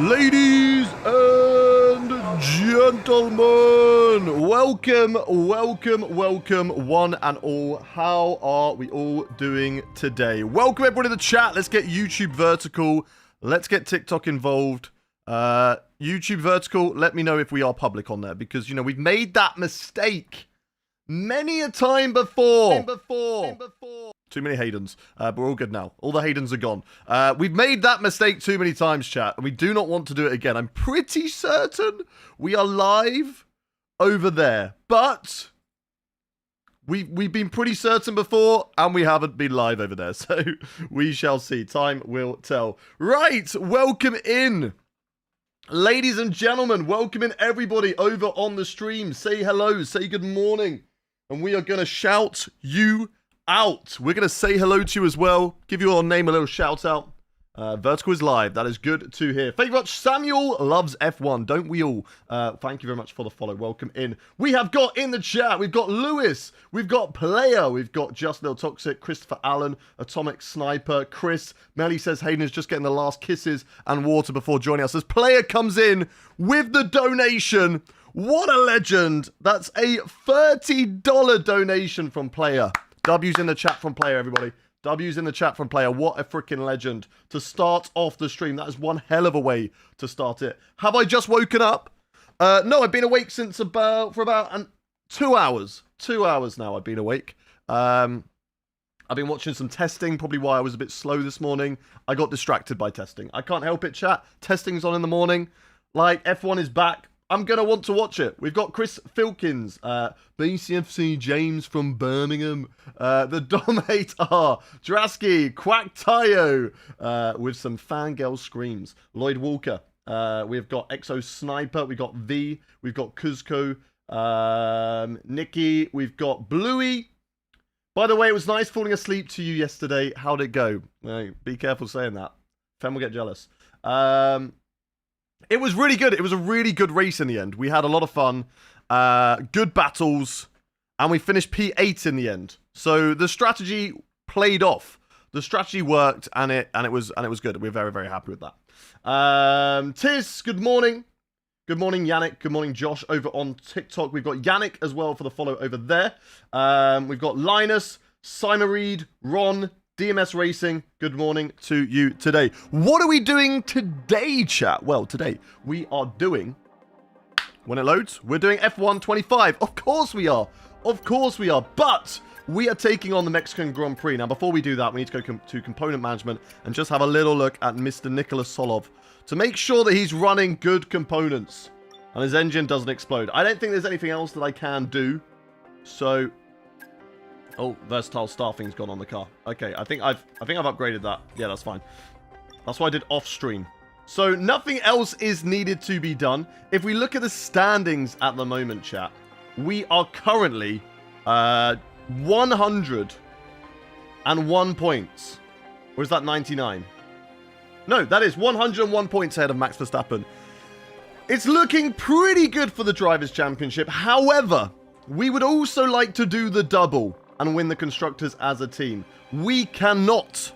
Ladies and gentlemen, welcome, one and all. How are we all doing today? Welcome everybody to the chat. Let's get YouTube vertical. Let's get TikTok involved. YouTube vertical, let me know if we are public on there, because, you know, we've made that mistake many a time before. Too many Haydens, but we're all good now. All the Haydens are gone. We've made that mistake too many times, chat, and we do not want to do it again. I'm pretty certain we are live over there, but we've been pretty certain before, and we haven't been live over there, so we shall see. Time will tell. Right, welcome in. Ladies and gentlemen, welcome in everybody over on the stream. Say hello, say good morning, and we are going to shout you out. We're going to say hello to you as well. Give your name a little shout out. Vertical is live. That is good to hear. Thank you very much. Samuel loves F1, don't we all? Thank you very much for the follow. Welcome in. We have got in the chat, we've got Lewis, we've got Player, we've got Just Little Toxic, Christopher Allen, Atomic Sniper, Chris. Melly says Hayden is just getting the last kisses and water before joining us. As Player comes in with the donation. What a legend. That's a $30 donation from Player. W's in the chat from Player, everybody. W's in the chat from Player. What a freaking legend to start off the stream. That is one hell of a way to start it. Have I just woken up? No, I've been awake since for about 2 hours. 2 hours now I've been awake. I've been watching some testing, probably why I was a bit slow this morning. I got distracted by testing. I can't help it, chat. Testing's on in the morning. Like, F1 is back. I'm going to want to watch it. We've got Chris Filkins, BCFC James from Birmingham, the Dom8R, Drasky, Quack Tayo, with some fangirl screams. Lloyd Walker, we've got Exo Sniper, we've got V, we've got Kuzco, Nikki, we've got Bluey. By the way, it was nice falling asleep to you yesterday. How'd it go? Be careful saying that. Fem will get jealous. It was really good. It was a really good race in the end. We had a lot of fun, good battles, and we finished P8 in the end. So the strategy played off. The strategy worked, and it was good. We're very, very happy with that. Tiz, good morning. Good morning, Yannick. Good morning, Josh, over on TikTok. We've got Yannick as well for the follow over there. We've got Linus, Simon Reed, Ron, DMS Racing, good morning to you today. What are we doing today, chat? Well, today we are doing, when it loads, we're doing F1 25. Of course we are. Of course we are. But we are taking on the Mexican Grand Prix. Now, before we do that, we need to go to component management and just have a little look at Mr. Nicholas Solov to make sure that he's running good components and his engine doesn't explode. I don't think there's anything else that I can do. So, oh, versatile staffing's gone on the car. Okay, I think I've upgraded that. Yeah, that's fine. That's what I did off stream. So nothing else is needed to be done. If we look at the standings at the moment, chat, we are currently 101 points. Or is that 99? No, that is 101 points ahead of Max Verstappen. It's looking pretty good for the Drivers' Championship. However, we would also like to do the double and win the Constructors as a team. We cannot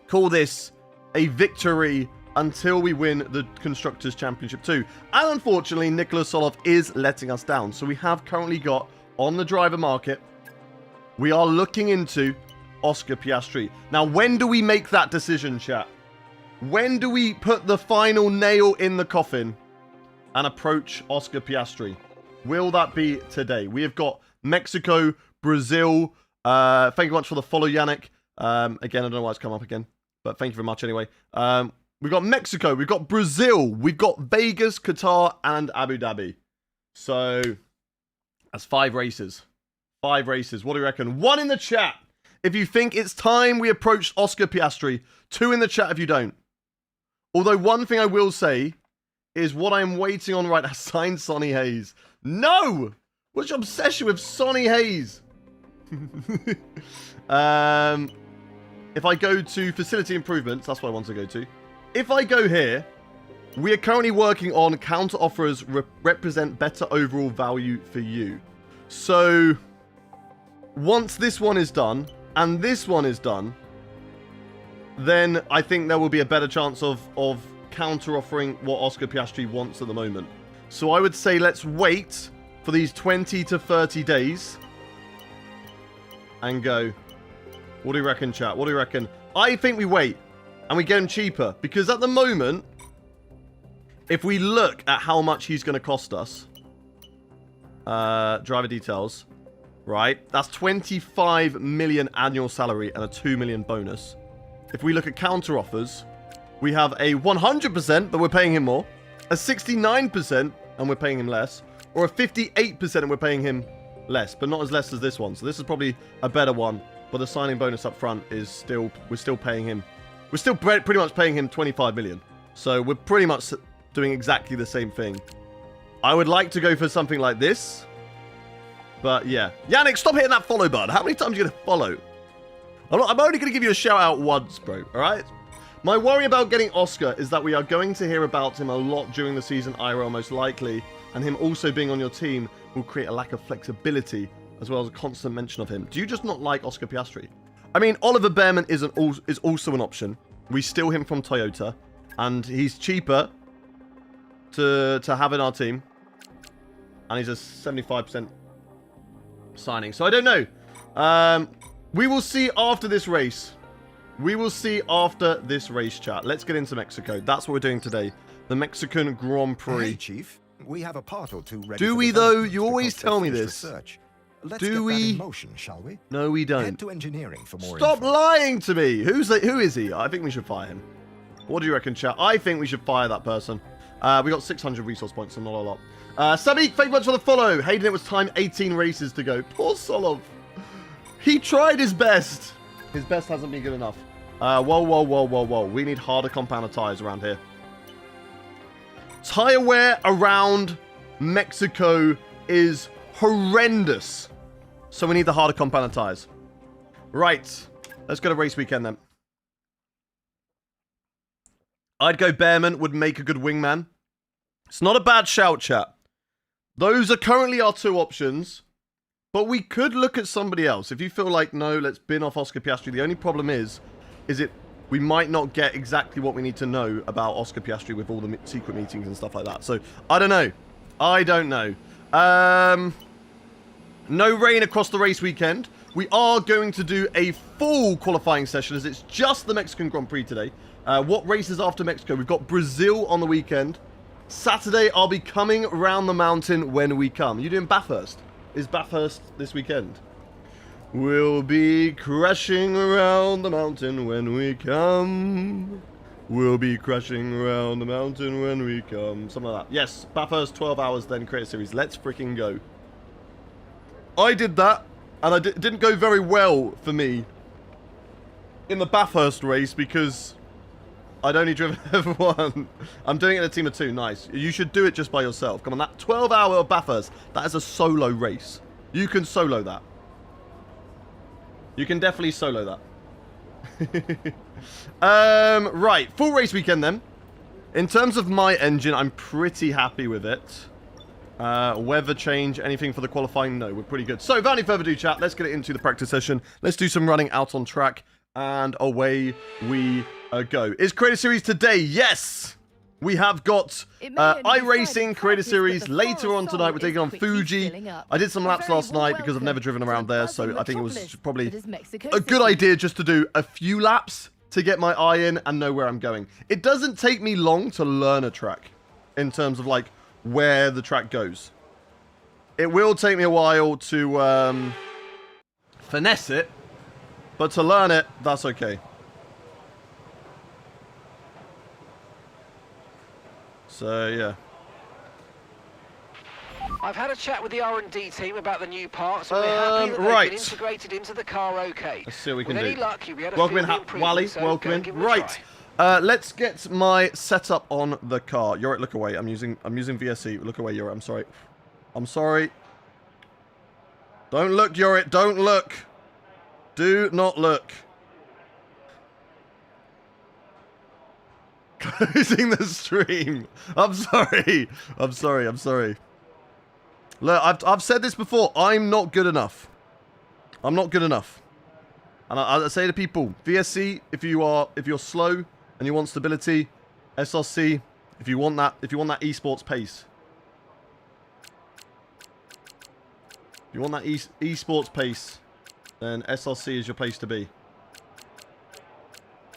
call this a victory until we win the Constructors Championship too. And unfortunately, Nicholas Solov is letting us down. So we have currently got, on the driver market, we are looking into Oscar Piastri. Now, when do we make that decision, chat? When do we put the final nail in the coffin and approach Oscar Piastri? Will that be today? We have got Mexico, Brazil. Thank you much for the follow, Yannick. Again, I don't know why it's come up again, but thank you very much anyway. We've got Mexico, we've got Brazil, we've got Vegas, Qatar, and Abu Dhabi. So, that's 5 races. 5 races. What do you reckon? 1 in the chat if you think it's time we approached Oscar Piastri. 2 in the chat if you don't. Although one thing I will say is what I'm waiting on right now. Sign Sonny Hayes. No! What's your obsession with Sonny Hayes? If I go to facility improvements, that's what I want to go to. If I go here, we are currently working on counter offers represent better overall value for you. So once this one is done and this one is done, then I think there will be a better chance of counter-offering what Oscar Piastri wants at the moment. So I would say let's wait for these 20 to 30 days and go. What do you reckon, chat? What do you reckon? I think we wait and we get him cheaper, because at the moment, if we look at how much he's going to cost us, driver details, right? That's 25 million annual salary and a 2 million bonus. If we look at counter offers, we have a 100%, but we're paying him more, a 69%, and we're paying him less, or a 58%, and we're paying him less, but not as less as this one. So this is probably a better one, but the signing bonus up front is still, we're still paying him. We're still pretty much paying him 25 million. So we're pretty much doing exactly the same thing. I would like to go for something like this, but yeah. Yannick, stop hitting that follow button. How many times are you going to follow? I'm only going to give you a shout out once, bro, all right? My worry about getting Oscar is that we are going to hear about him a lot during the season, IRL most likely, and him also being on your team will create a lack of flexibility, as well as a constant mention of him. Do you just not like Oscar Piastri? I mean, Oliver Behrman is also an option. We steal him from Toyota, and he's cheaper to have in our team, and he's a 75% signing. So I don't know. We will see after this race. We will see after this race, chat. Let's get into Mexico. That's what we're doing today. The Mexican Grand Prix. Hey, Chief. We have a part or two ready. Do we, though? You always tell me this. Let's Do get we? that in motion, shall we? No, we don't. Head to engineering for more Stop info. lying to me. Who is he? I think we should fire him. What do you reckon, chat? I think we should fire that person. We got 600 resource points, so not a lot. Sadiq, thank you much for the follow. Hayden, it was time 18 races to go. Poor Solov. He tried his best. His best hasn't been good enough. Whoa. We need harder compounder tires around here. Tire wear around Mexico is horrendous. So we need the harder compounder tires. Right. Let's go to race weekend then. I'd go Behrman, would make a good wingman. It's not a bad shout, chat. Those are currently our two options. But we could look at somebody else. If you feel like, no, let's bin off Oscar Piastri. The only problem is we might not get exactly what we need to know about Oscar Piastri with all the secret meetings and stuff like that. So, I don't know. I don't know. No rain across the race weekend. We are going to do a full qualifying session as it's just the Mexican Grand Prix today. What races after Mexico? We've got Brazil on the weekend. Saturday, I'll be coming around the mountain when we come. You doing Bathurst? Is Bathurst this weekend? We'll be crashing around the mountain when we come. We'll be crashing around the mountain when we come. Something like that. Yes, Bathurst, 12 hours, then create a series. Let's freaking go. I did that, and it didn't go very well for me in the Bathurst race because I'd only driven F1. I'm doing it in a team of two. Nice. You should do it just by yourself. Come on, that 12-hour Bathurst, that is a solo race. You can solo that. You can definitely solo that. Right, full race weekend then. In terms of my engine, I'm pretty happy with it. Weather change, anything for the qualifying? No, we're pretty good. So, without any further ado, chat, let's get it into the practice session. Let's do some running out on track, and away we go. Is Creator Series today? Yes! We have got iRacing Creator Series later on tonight. We're taking on Fuji. I did some laps last night because I've never driven around there, so I think it was probably a good idea just to do a few laps to get my eye in and know where I'm going. It doesn't take me long to learn a track in terms of like where the track goes. It will take me a while to finesse it, but to learn it, that's okay. So, yeah. I've had a chat with the R&D team about the new parts, and we're happy that they've been integrated into the car okay. Let's see what we can do. With any luck, you'll be able to welcome in, Wally. So welcome in. Right. Let's get my setup on the car. You're at look away. I'm using VSE. Look away, you're. I'm sorry. I'm sorry. Don't look, Yorit. Don't look. Do not look. Closing the stream. I'm sorry. I'm sorry. I'm sorry. Look, I've said this before. I'm not good enough. I'm not good enough. And I say to people, VSC, if you're slow and you want stability, SRC, if you want that esports pace. If you want that esports pace, then SRC is your place to be.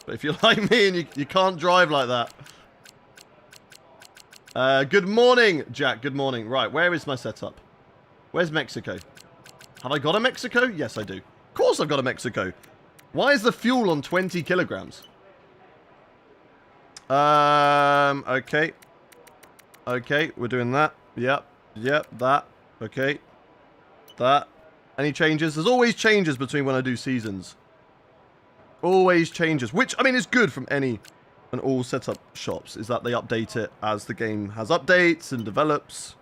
But if you're like me and you can't drive like that. Good morning, Jack. Good morning. Right, where is my setup? Where's Mexico? Have I got a Mexico? Yes, I do. Of course I've got a Mexico. Why is the fuel on 20 kilograms? Okay. Okay, we're doing that. Yep, that. Okay. That. Any changes? There's always changes between when I do seasons. Always changes. Which, I mean, is good from any and all setup shops, is that they update it as the game has updates and develops.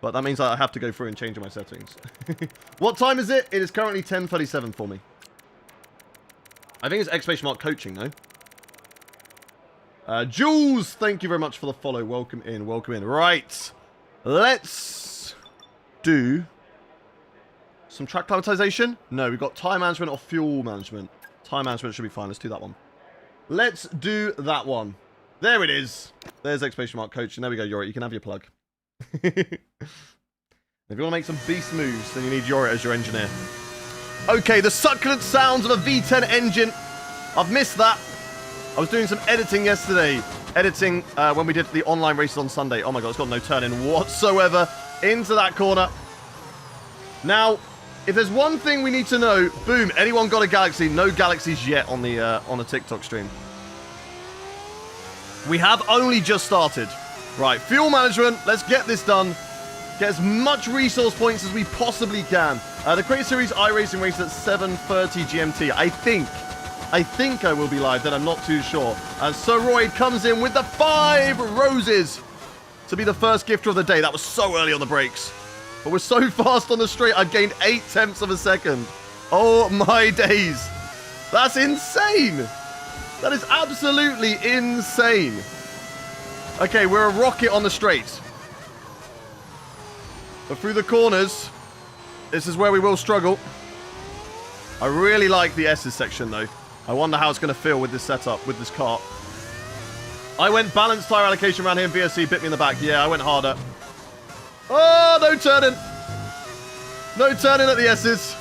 But that means that I have to go through and change my settings. What time is it? It is currently 10:37 for me. I think it's exclamation mark coaching, though. Jules, thank you very much for the follow. Welcome in, welcome in. Right. Let's do some track climatization. No, we've got tire management or fuel management. Tire management should be fine. Let's do that one. Let's do that one. There it is. There's exclamation mark coaching. There we go, Yori. You can have your plug. If you want to make some beast moves, then you need Yori as your engineer. Okay, the succulent sounds of a V10 engine. I've missed that. I was doing some editing yesterday. Editing when we did the online races on Sunday. Oh my god, it's got no turn-in whatsoever into that corner. Now, if there's one thing we need to know, boom, anyone got a Galaxy? No Galaxies yet on the TikTok stream. We have only just started. Right, fuel management, let's get this done. Get as much resource points as we possibly can. The Creator Series iRacing race at 7:30 GMT. I think I will be live, then I'm not too sure. As Sir Royd comes in with the 5 roses to be the first gifter of the day. That was so early on the brakes. But we're so fast on the straight, I've gained 0.8 of a second. Oh my days. That's insane. That is absolutely insane. Okay, we're a rocket on the straight. But through the corners, this is where we will struggle. I really like the S's section, though. I wonder how it's going to feel with this setup, with this kart. I went balanced tyre allocation around here, and VSC bit me in the back. Yeah, I went harder. Oh, no turning. No turning at the S's.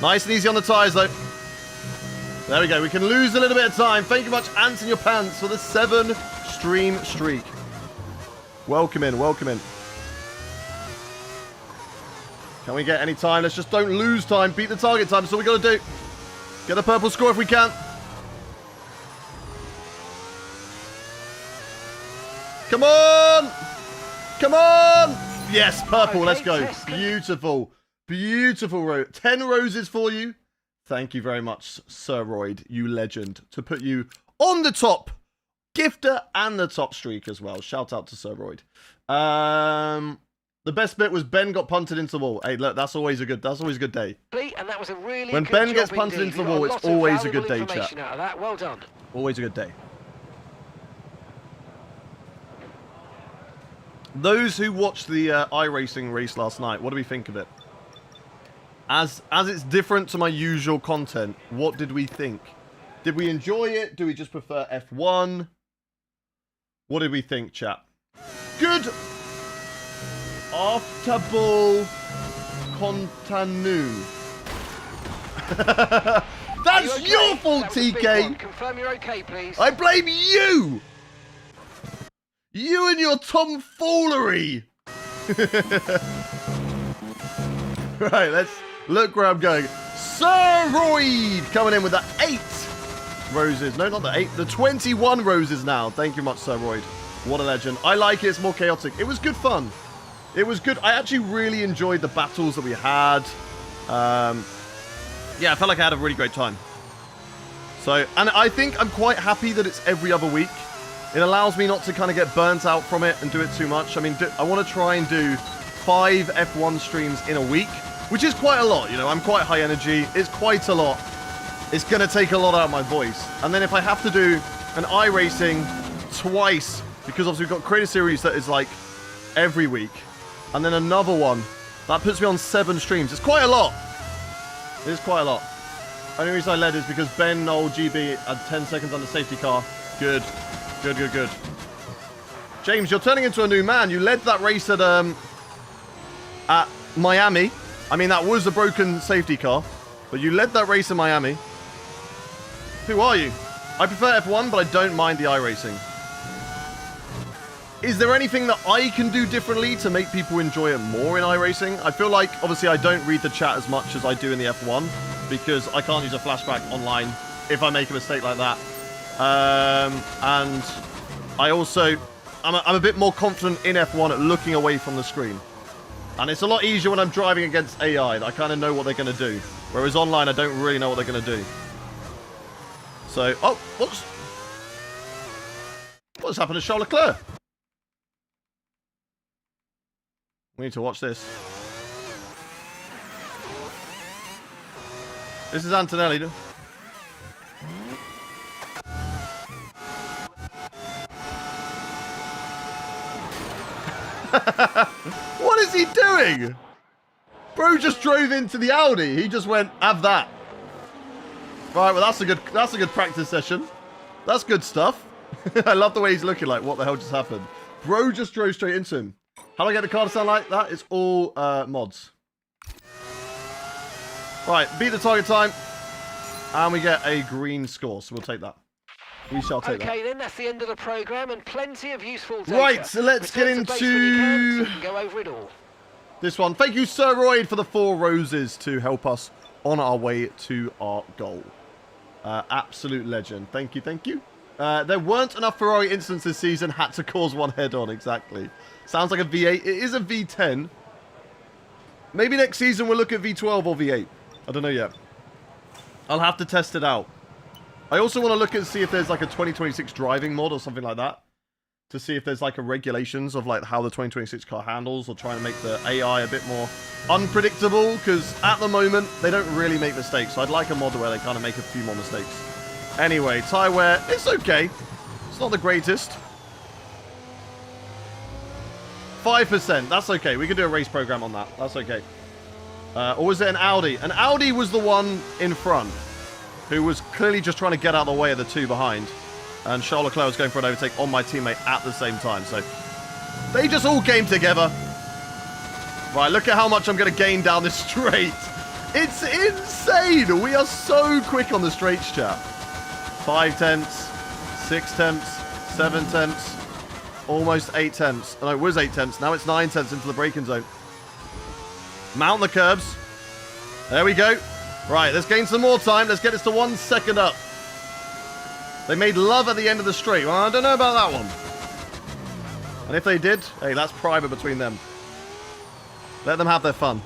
Nice and easy on the tyres, though. There we go. We can lose a little bit of time. Thank you much, Ants in your pants, for the 7-stream streak. Welcome in, welcome in. Can we get any time? Let's just don't lose time. Beat the target time. That's all we got to do. Get a purple score if we can. Come on! Come on! Yes, purple. Okay, let's go. Tesco. Beautiful. Beautiful rose. 10 roses for you. Thank you very much, Sir Royd, you legend. To put you on the top gifter and the top streak as well. Shout out to Sir Royd. The best bit was Ben got punted into the wall. Hey, look, that's always a good day. And that was a really When good Ben job gets punted indeed. into the We got wall, a it's lot of always a valuable good day, information chat. out of that. Well done. Always a good day. Those who watched the iRacing race last night, what do we think of it? As it's different to my usual content, what did we think? Did we enjoy it? Do we just prefer F1? What did we think, chat? Good after-ball contenu. That's Okay? your fault, That was a big TK. one. Confirm you're okay, please. I blame you! You and your tomfoolery! Right, let's look where I'm going. Sir Royd coming in with the 8 roses. No, not the 8. The 21 roses now. Thank you much, Sir Royd. What a legend. I like it. It's more chaotic. It was good fun. It was good. I actually really enjoyed the battles that we had. Yeah, I felt like I had a really great time. So, and I think I'm quite happy that it's every other week. It allows me not to kind of get burnt out from it and do it too much. I mean, I want to try and do 5 F1 streams in a week, which is quite a lot. You know, I'm quite high energy. It's quite a lot. It's going to take a lot out of my voice. And then if I have to do an iRacing twice, because obviously we've got Creator Series that is like every week, and then another one, that puts me on 7 streams. It's quite a lot. It is quite a lot. Only reason I led is because Ben, Noel, GB had 10 seconds on the safety car. Good. Good, good, good. James, you're turning into a new man. You led that race at Miami. I mean, that was a broken safety car, but you led that race in Miami. Who are you? I prefer F1, but I don't mind the iRacing. Is there anything that I can do differently to make people enjoy it more in iRacing? I feel like, obviously, I don't read the chat as much as I do in the F1 because I can't use a flashback online if I make a mistake like that. And I also, I'm a bit more confident in F1 at looking away from the screen. And it's a lot easier when I'm driving against AI. I kind of know what they're going to do. Whereas online, I don't really know what they're going to do. So, oh, what's happened to Charles Leclerc? We need to watch this. This is Antonelli. What is he doing? Bro just drove into the Audi. He just went, have that. Right, well that's a good practice session. That's good stuff. I love the way he's looking like, what the hell just happened? Bro just drove straight into him. How do I get the car to sound like that? It's all mods. Right, beat the target time. And we get a green score, so we'll take that. We shall take that. Okay, then that's the end of the program and plenty of useful data. Right, so let's get into go over it all. This one. Thank you, Sir Royd, for the 4 roses to help us on our way to our goal. Absolute legend. Thank you, thank you. There weren't enough Ferrari incidents this season. Had to cause one head-on, exactly. Sounds like a V8. It is a V10. Maybe next season we'll look at V12 or V8. I don't know yet. I'll have to test it out. I also want to look and see if there's like a 2026 driving mod or something like that. To see if there's like a regulations of like how the 2026 car handles or trying to make the AI a bit more unpredictable. Because at the moment, they don't really make mistakes. So I'd like a mod where they kind of make a few more mistakes. Anyway, tyre wear, it's okay. It's not the greatest. 5%, that's okay. We can do a race program on that. That's okay. Or was it an Audi? An Audi was the one in front, who was clearly just trying to get out of the way of the 2 behind. And Charles Leclerc was going for an overtake on my teammate at the same time. So they just all came together. Right, look at how much I'm going to gain down this straight. It's insane. We are so quick on the straights, chat. 5 tenths, 6 tenths, 7 tenths, almost 8 tenths. No, it was 8 tenths. Now it's 9 tenths into the braking zone. Mount the curbs. There we go. Right, let's gain some more time. Let's get this to 1 second up. They made love at the end of the straight. Well, I don't know about that one. And if they did, hey, that's private between them. Let them have their fun.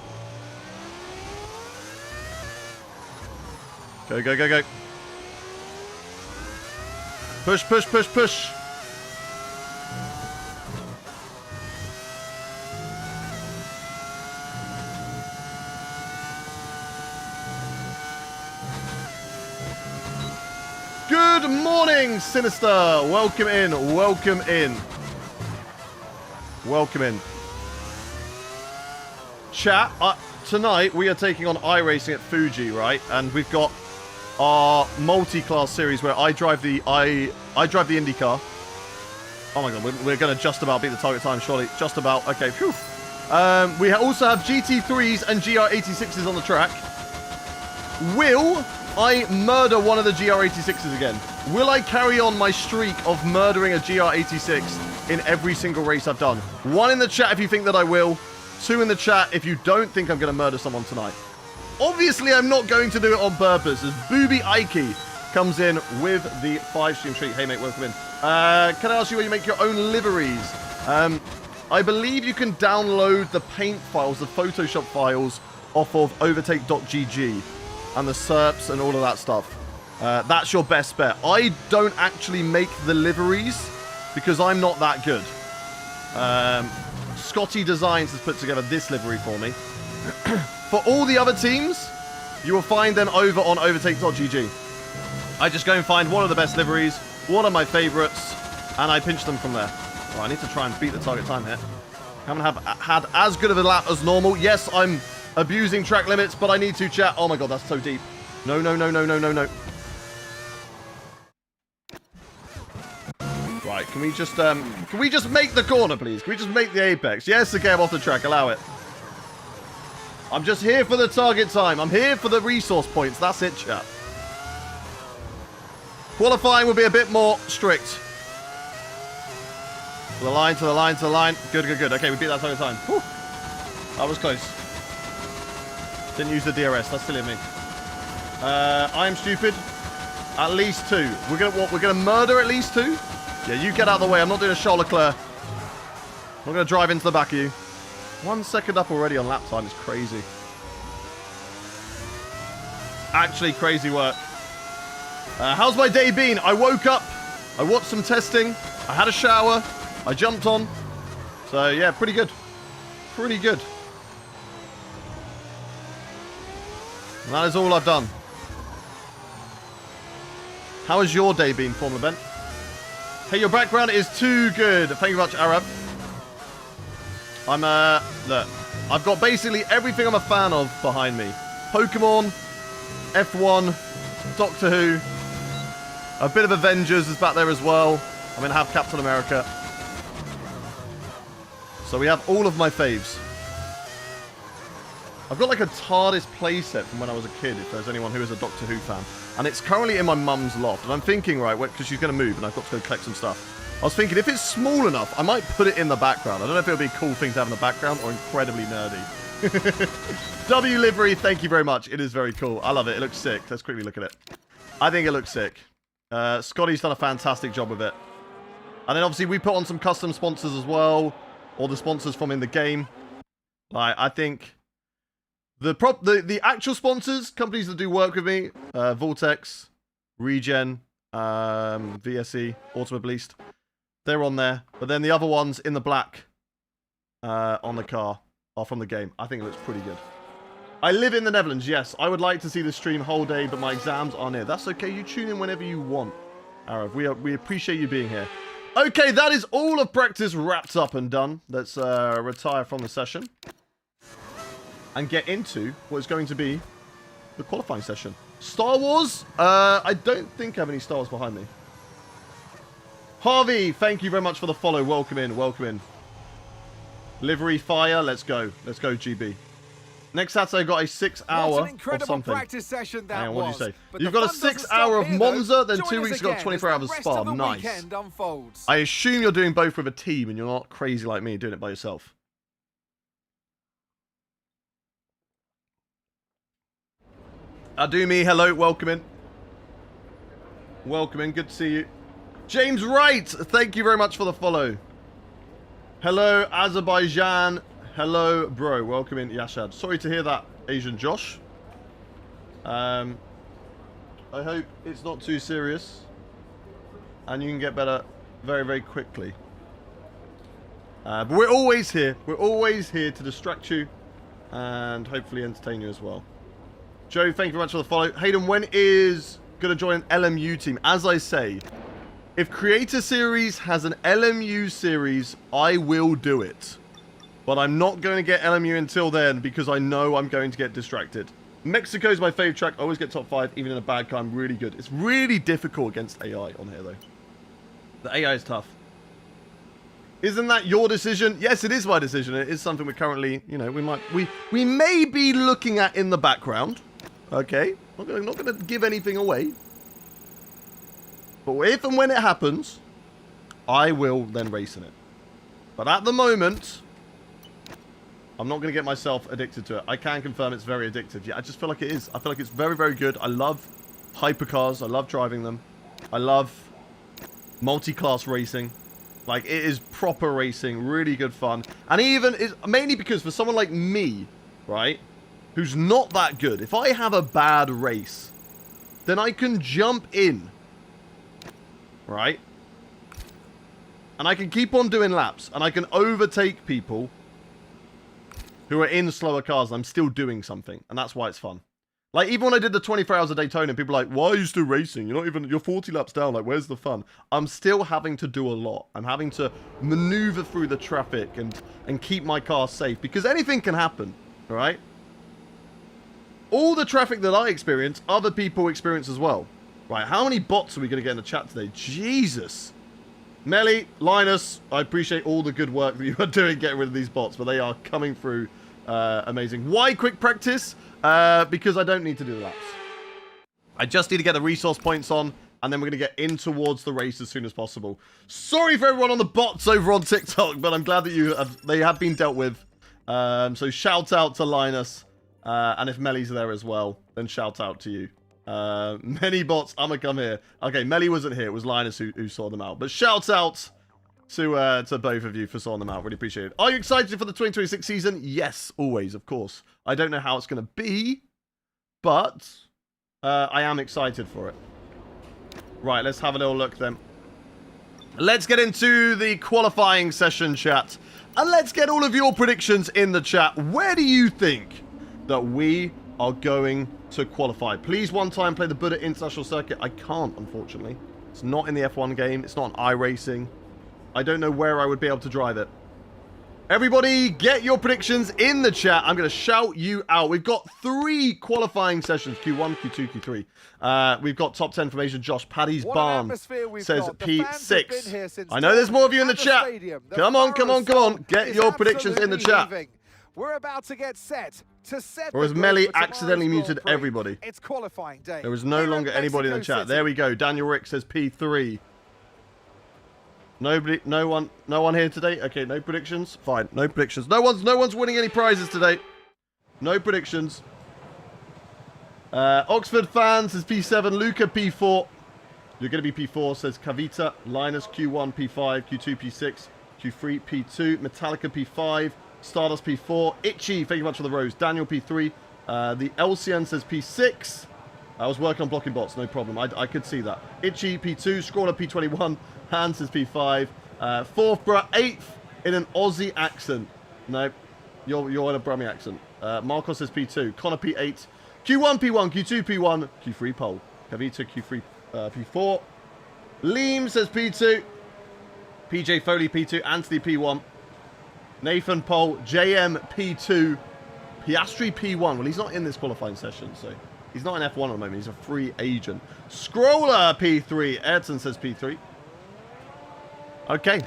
Go, go, go, go. Push, push, push, push. Good morning, Sinister. Welcome in. Welcome in. Welcome in. Chat, tonight we are taking on iRacing at Fuji, right? And we've got our multi-class series where I drive the Indy car. Oh my god, we're going to just about beat the target time, surely. Just about. Okay, phew. We also have GT3s and GR86s on the track. Will I murder one of the GR86s again? Will I carry on my streak of murdering a GR86 in every single race I've done? 1 in the chat if you think that I will. 2 in the chat if you don't think I'm going to murder someone tonight. Obviously, I'm not going to do it on purpose, as Booby Ike comes in with the 5-stream treat. Hey, mate, welcome in. Can I ask you where you make your own liveries? I believe you can download the paint files, the Photoshop files, off of overtake.gg and the SERPs and all of that stuff. That's your best bet. I don't actually make the liveries because I'm not that good. Scotty Designs has put together this livery for me. For all the other teams, you will find them over on overtake.gg. I just go and find one of the best liveries, one of my favorites, and I pinch them from there. Oh, I need to try and beat the target time here. Haven't had as good of a lap as normal. Yes, I'm abusing track limits, but I need to, chat. Oh my god, that's so deep. No, no, no, no, no, no, no. Can we just make the corner, please? Can we just make the apex? Yes, okay, I'm off the track. Allow it. I'm just here for the target time. I'm here for the resource points. That's it, chat. Qualifying will be a bit more strict. To the line, to the line, to the line. Good, good, good. Okay, we beat that target time. Whew. That was close. Didn't use the DRS. That's silly of me. I am stupid. At least 2. We're gonna murder at least 2? Yeah, you get out of the way. I'm not doing a Charles Leclerc. I'm gonna drive into the back of you. 1 second up already on lap time is crazy. Actually, crazy work. How's my day been? I woke up. I watched some testing. I had a shower. I jumped on. So, yeah, pretty good. Pretty good. And that is all I've done. How has your day been, Formula Ben? Hey, your background is too good. Thank you very much, Arab. Look, I've got basically everything I'm a fan of behind me. Pokemon, F1, Doctor Who, a bit of Avengers is back there as well. I'm going to have Captain America. So we have all of my faves. I've got like a TARDIS playset from when I was a kid, if there's anyone who is a Doctor Who fan. And it's currently in my mum's loft. And I'm thinking, right, because she's going to move and I've got to go collect some stuff. I was thinking, if it's small enough, I might put it in the background. I don't know if it would be a cool thing to have in the background or incredibly nerdy. W livery, thank you very much. It is very cool. I love it. It looks sick. Let's quickly look at it. I think it looks sick. Scotty's done a fantastic job with it. And then obviously we put on some custom sponsors as well. All the sponsors from in the game. Like, I think the actual sponsors, companies that do work with me, Vortex, Regen, VSE, Automobilist, they're on there. But then the other ones in the black on the car are from the game. I think it looks pretty good. I live in the Netherlands, yes. I would like to see the stream whole day, but my exams are near. That's okay. You tune in whenever you want, Arav. We appreciate you being here. Okay, that is all of practice wrapped up and done. Let's retire from the session and get into what is going to be the qualifying session. Star Wars? I don't think I have any Star Wars behind me. Harvey, thank you very much for the follow. Welcome in, welcome in. Livery fire, let's go. Let's go, GB. Next Saturday, I got a 6-hour of something. Practice session that Hang on, what did you say? But You've got a 6-hour of Monza, then 2 weeks ago, 24 hours of Spa. Nice. I assume you're doing both with a team and you're not crazy like me doing it by yourself. Adumi, hello, welcome in. Welcome in, good to see you. James Wright, thank you very much for the follow. Hello, Azerbaijan. Hello, bro. Welcome in, Yashad. Sorry to hear that, Asian Josh. I hope it's not too serious. And you can get better very, very quickly. But we're always here. We're always here to distract you and hopefully entertain you as well. Joe, thank you very much for the follow. Hayden, when is going to join an LMU team? As I say, if Creator Series has an LMU series, I will do it. But I'm not going to get LMU until then because I know I'm going to get distracted. Mexico is my fave track. I always get top 5, even in a bad car. I'm really good. It's really difficult against AI on here, though. The AI is tough. Isn't that your decision? Yes, it is my decision. It is something we're currently, you know, we may be looking at in the background. Okay, not going to give anything away. But if and when it happens, I will then race in it. But at the moment, I'm not going to get myself addicted to it. I can confirm it's very addictive. Yeah, I just feel like it is. I feel like it's very, very good. I love hypercars. I love driving them. I love multi-class racing. Like, it is proper racing. Really good fun. And even, it's mainly because for someone like me, right, who's not that good, if I have a bad race, then I can jump in, right? And I can keep on doing laps. And I can overtake people who are in slower cars. And I'm still doing something. And that's why it's fun. Like, even when I did the 24 hours of Daytona, people are like, why are you still racing? You're 40 laps down. Like, where's the fun? I'm still having to do a lot. I'm having to maneuver through the traffic and keep my car safe. Because anything can happen, right? All the traffic that I experience, other people experience as well. Right, how many bots are we going to get in the chat today? Jesus. Melly, Linus, I appreciate all the good work that you are doing getting rid of these bots, but they are coming through amazing. Why quick practice? Because I don't need to do the laps. I just need to get the resource points on, and then we're going to get in towards the race as soon as possible. Sorry for everyone on the bots over on TikTok, but I'm glad that they have been dealt with. So shout out to Linus, and if Melly's there as well, then shout out to you. Many bots, I'ma come here. Okay, Melly wasn't here. It was Linus who saw them out. But shout out to both of you for sorting them out. Really appreciate it. Are you excited for the 2026 season? Yes, always, of course. I don't know how it's going to be, but I am excited for it. Right, let's have a little look then. Let's get into the qualifying session, chat. And let's get all of your predictions in the chat. Where do you think that we are going to qualify? Please one time play the Buddha International Circuit. I can't, unfortunately. It's not in the F1 game. It's not on iRacing. I don't know where I would be able to drive it. Everybody, get your predictions in the chat. I'm going to shout you out. We've got 3 qualifying sessions. Q1, Q2, Q3. We've got top 10 information. Josh Paddy's Barn says P6. I know there's more of you in the chat. Come on, come on, come on. Get your predictions in the chat. We're about to get set to set. Or has Melly accidentally muted everybody? It's qualifying day. There is no longer anybody in the chat. There we go. Daniel Rick says P3. Nobody, no one here today. Okay, no predictions. Fine, no predictions. No one's winning any prizes today. No predictions. Oxford fan says P7. Luca P4. You're going to be P4 says Kavita. Linus Q1 P5. Q2 P6. Q3 P2. Metallica P5. Stardust P4. Itchy, thank you much for the rose. Daniel P3. The Elcian says P6. I was working on blocking bots, no problem. I could see that. Itchy P2. Scrawler P21. Hans says P5. 4th, bruh. 8th in an Aussie accent. No, you're in a Brummie accent. Marcos says P2. Connor P8. Q1 P1. Q2 P1. Q3 pole. Kavita Q3 P4. Liam says P2. PJ Foley P2. Anthony P1. Nathan Pole, JM P2, Piastri P1. Well, he's not in this qualifying session, so he's not in F1 at the moment. He's a free agent. Scroller P3. Ayrton says P3. Okay.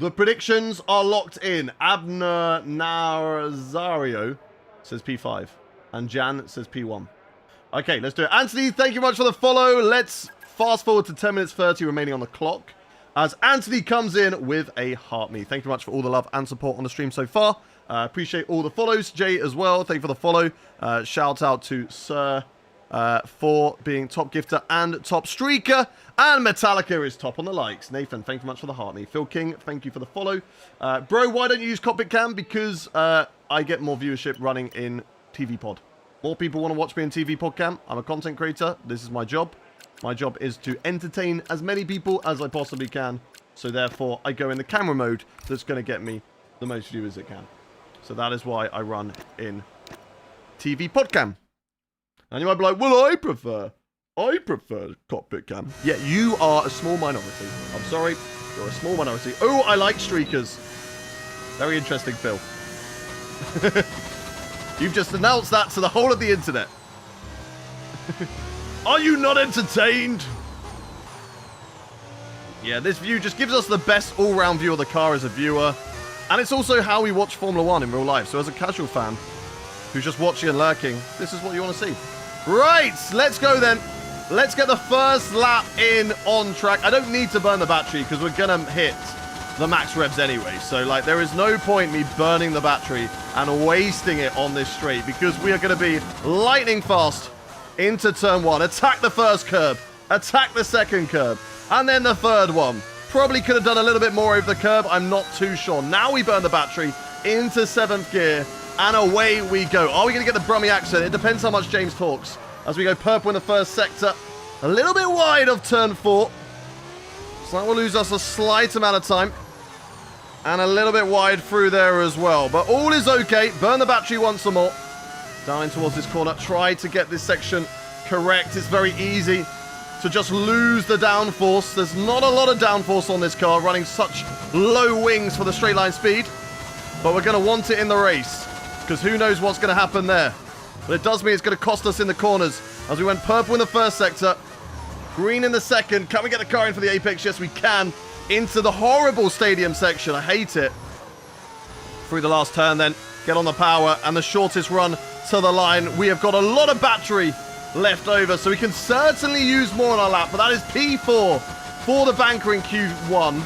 The predictions are locked in. Abner Nazario says P5. And Jan says P1. Okay, let's do it. Anthony, thank you much for the follow. Let's fast forward to 10 minutes 30 remaining on the clock, as Anthony comes in with a heart me. Thank you very much for all the love and support on the stream so far. Appreciate all the follows. Jay as well, thank you for the follow. Shout out to Sir for being top gifter and top streaker. And Metallica is top on the likes. Nathan, thank you much for the heart me. Phil King, thank you for the follow. Bro, why don't you use Cockpit Cam? Because I get more viewership running in TV Pod. More people want to watch me in TV Pod Cam. I'm a content creator. This is my job. My job is to entertain as many people as I possibly can. So therefore, I go in the camera mode that's going to get me the most viewers it can. So that is why I run in TV Podcam. And you might be like, well, I prefer Cockpit Cam. Yeah, you are a small minority. I'm sorry, you're a small minority. Oh, I like streakers. Very interesting, Phil. You've just announced that to the whole of the internet. Are you not entertained? Yeah, this view just gives us the best all-round view of the car as a viewer. And it's also how we watch Formula 1 in real life. So as a casual fan who's just watching and lurking, this is what you want to see. Right, let's go then. Let's get the first lap in on track. I don't need to burn the battery because we're going to hit the max revs anyway. So, like, there is no point me burning the battery and wasting it on this straight because we are going to be lightning fast into turn 1. Attack the first curb. Attack the second curb. And then the third one. Probably could have done a little bit more over the curb. I'm not too sure. Now we burn the battery into 7th gear. And away we go. Are we going to get the Brummie accent? It depends how much James talks. As we go purple in the first sector. A little bit wide of turn 4. So that will lose us a slight amount of time. And a little bit wide through there as well. But all is okay. Burn the battery once more. Down in towards this corner. Try to get this section correct. It's very easy to just lose the downforce. There's not a lot of downforce on this car, running such low wings for the straight line speed. But we're going to want it in the race, because who knows what's going to happen there. But it does mean it's going to cost us in the corners. As we went purple in the first sector, Green in the second. Can we get the car in for the apex? Yes, we can. Into the horrible stadium section. I hate it. Through the last turn then. Get on the power and the shortest run to the line. We have got a lot of battery left over, so we can certainly use more on our lap, but that is P4 for the banker in Q1.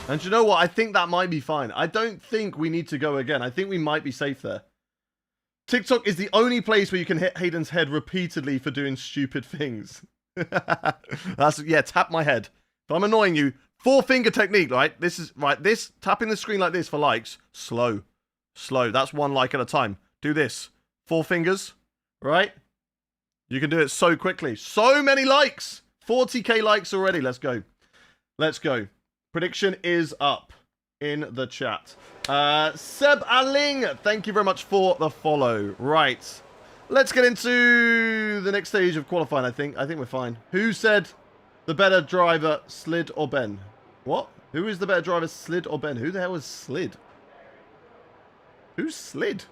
And you know what? I think that might be fine. I don't think we need to go again. I think we might be safe there. TikTok is the only place where you can hit Hayden's head repeatedly for doing stupid things. Yeah, tap my head. If I'm annoying you, 4-finger technique, right? This is, right, this, tapping the screen like this for likes, slow. Slow. That's 1 like at a time. Do this. 4 fingers, right? You can do it so quickly. So many likes. 40k likes already. Let's go. Let's go. Prediction is up in the chat. Seb Aling, thank you very much for the follow. Right. Let's get into the next stage of qualifying, I think. I think we're fine. Who said the better driver, Slid or Ben? What? Who is the better driver, Slid or Ben? Who the hell is Slid? Who's Slid?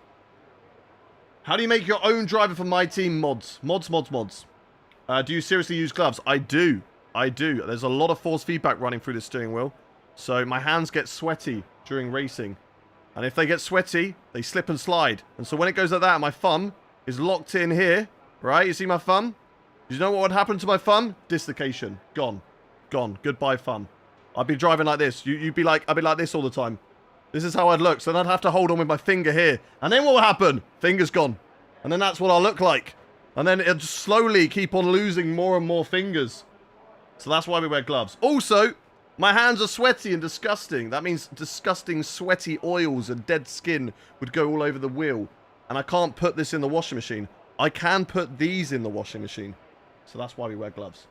How do you make your own driver for my team? Mods. Mods. Do you seriously use gloves? I do. I do. There's a lot of force feedback running through the steering wheel. So my hands get sweaty during racing. And if they get sweaty, they slip and slide. And so when it goes like that, my thumb is locked in here. Right? You see my thumb? Do you know what would happen to my thumb? Dislocation. Gone. Gone. Goodbye, thumb. I'd be driving like this. You'd be like, I'd be like this all the time. This is how I'd look. So then I'd have to hold on with my finger here. And then what will happen? Finger's gone. And then that's what I'll look like. And then it'll just slowly keep on losing more and more fingers. So that's why we wear gloves. Also, my hands are sweaty and disgusting. That means disgusting sweaty oils and dead skin would go all over the wheel. And I can't put this in the washing machine. I can put these in the washing machine. So that's why we wear gloves.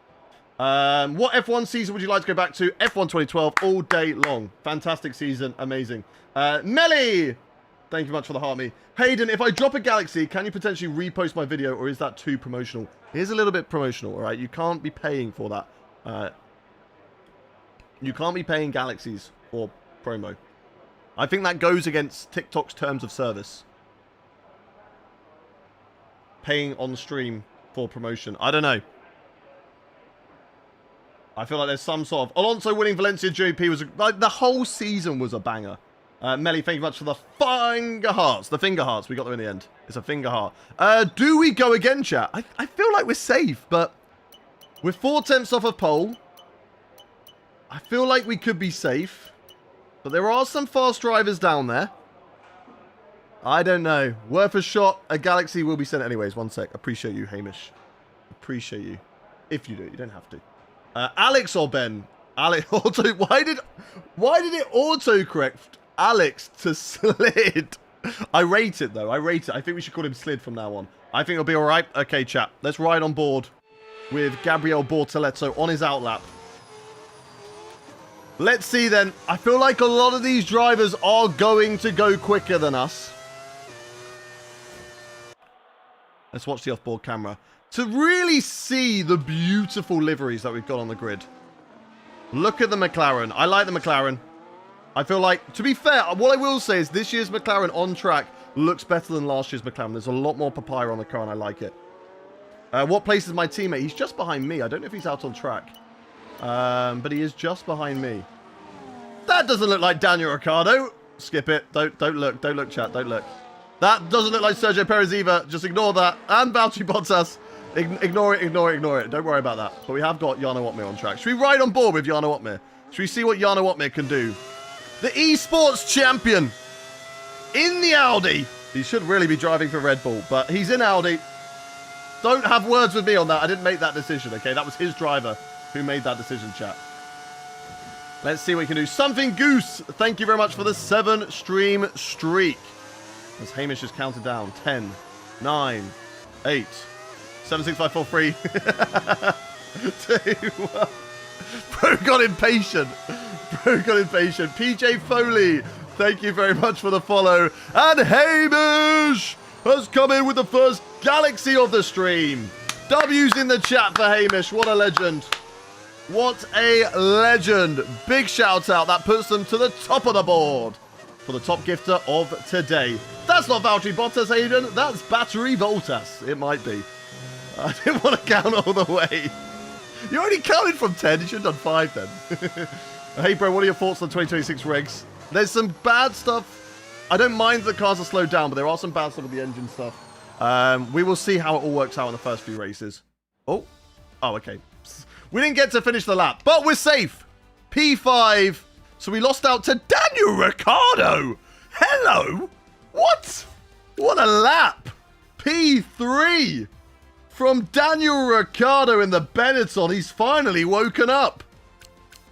What F1 season would you like to go back to? F1 2012 all day long. Fantastic season. Amazing. Melly! Thank you much for the heart me. Hayden, if I drop a Galaxy, can you potentially repost my video, or is that too promotional? It is a little bit promotional, all right? You can't be paying for that. You can't be paying Galaxies for promo. I think that goes against TikTok's terms of service. Paying on stream for promotion. I don't know. I feel like there's some sort of... Alonso winning Valencia GP was... Like, the whole season was a banger. Melly, thank you much for the finger hearts. The finger hearts. We got them in the end. It's a finger heart. Do we go again, chat? I feel like we're safe, but... We're 4/10 off of pole. I feel like we could be safe. But there are some fast drivers down there. I don't know. Worth a shot. A Galaxy will be sent anyways. 1 sec. Appreciate you, Hamish. Appreciate you. If you do. You don't have to. Alex or Ben? Alex auto. Why did it auto correct Alex to Slid? I rate it though. I rate it. I think we should call him Slid from now on. I think it'll be all right. Okay, chat. Let's ride on board with Gabriel Bortoletto on his outlap. Let's see then. I feel like a lot of these drivers are going to go quicker than us. Let's watch the off-board camera to really see the beautiful liveries that we've got on the grid. Look at the McLaren. I like the McLaren. I feel like, to be fair, what I will say is this year's McLaren on track looks better than last year's McLaren. There's a lot more papaya on the car and I like it. What place is my teammate? He's just behind me. I don't know if he's out on track. But he is just behind me. That doesn't look like Daniel Ricciardo. Skip it. Don't look. Don't look, chat. Don't look. That doesn't look like Sergio Perez either. Just ignore that. And Valtteri Bottas. Ignore it. Don't worry about that. But we have got Jarno Opmeer on track. Should we ride on board with Jarno Opmeer? Should we see what Jarno Opmeer can do? The esports champion in the Audi. He should really be driving for Red Bull, but he's in Audi. Don't have words with me on that. I didn't make that decision, okay? That was his driver who made that decision, chat. Let's see what we can do. Something Goose. Thank you very much for the 7-stream streak. As Hamish is counted down. 10, 9, 8, 7, 6, 5, 4, 3, 2, 1. Bro got impatient. PJ Foley, thank you very much for the follow. And Hamish has come in with the first Galaxy of the stream. W's in the chat for Hamish. What a legend. What a legend. Big shout out. That puts them to the top of the board for the top gifter of today. That's not Valtteri Bottas, Hayden. That's Battery Voltas. It might be. I didn't want to count all the way. You only counted from 10. You should have done 5 then. Hey, bro, what are your thoughts on the 2026 regs? There's some bad stuff. I don't mind that cars are slowed down, but there are some bad stuff with the engine stuff. We will see how it all works out in the first few races. Oh, okay. We didn't get to finish the lap, but we're safe. P5. So we lost out to Daniel Ricciardo. Hello. What? What a lap. P3 from Daniel Ricciardo in the Benetton. He's finally woken up.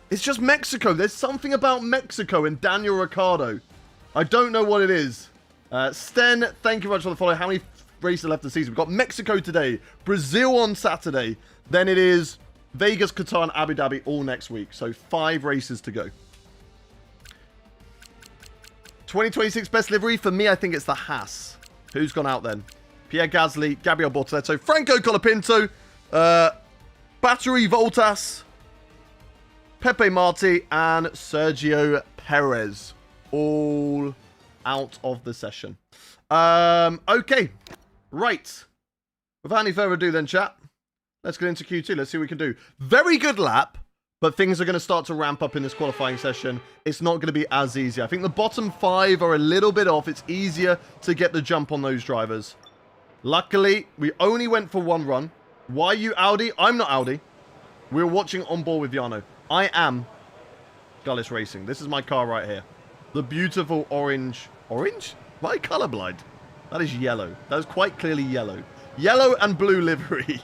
It's just Mexico. There's something about Mexico and Daniel Ricciardo. I don't know what it is. Sten, thank you very much for the follow. How many races left the season? We've got Mexico today, Brazil on Saturday. Then it is Vegas, Qatar, and Abu Dhabi all next week. So 5 races to go. 2026 best livery for me, I think it's the Haas. Who's gone out then? Pierre Gasly, Gabriel Bortoleto, Franco Colapinto, Battery Voltas, Pepe Marti, and Sergio Perez. All out of the session. Okay. Right. Without any further ado then, chat, let's get into Q2. Let's see what we can do. Very good lap, but things are going to start to ramp up in this qualifying session. It's not going to be as easy. I think the bottom 5 are a little bit off. It's easier to get the jump on those drivers. Luckily, we only went for 1 run. Why you Audi? I'm not Audi. We're watching on board with Yano. I am Gullis Racing. This is my car right here. The beautiful orange. Orange? Am I colorblind? That is yellow. That is quite clearly yellow. Yellow and blue livery.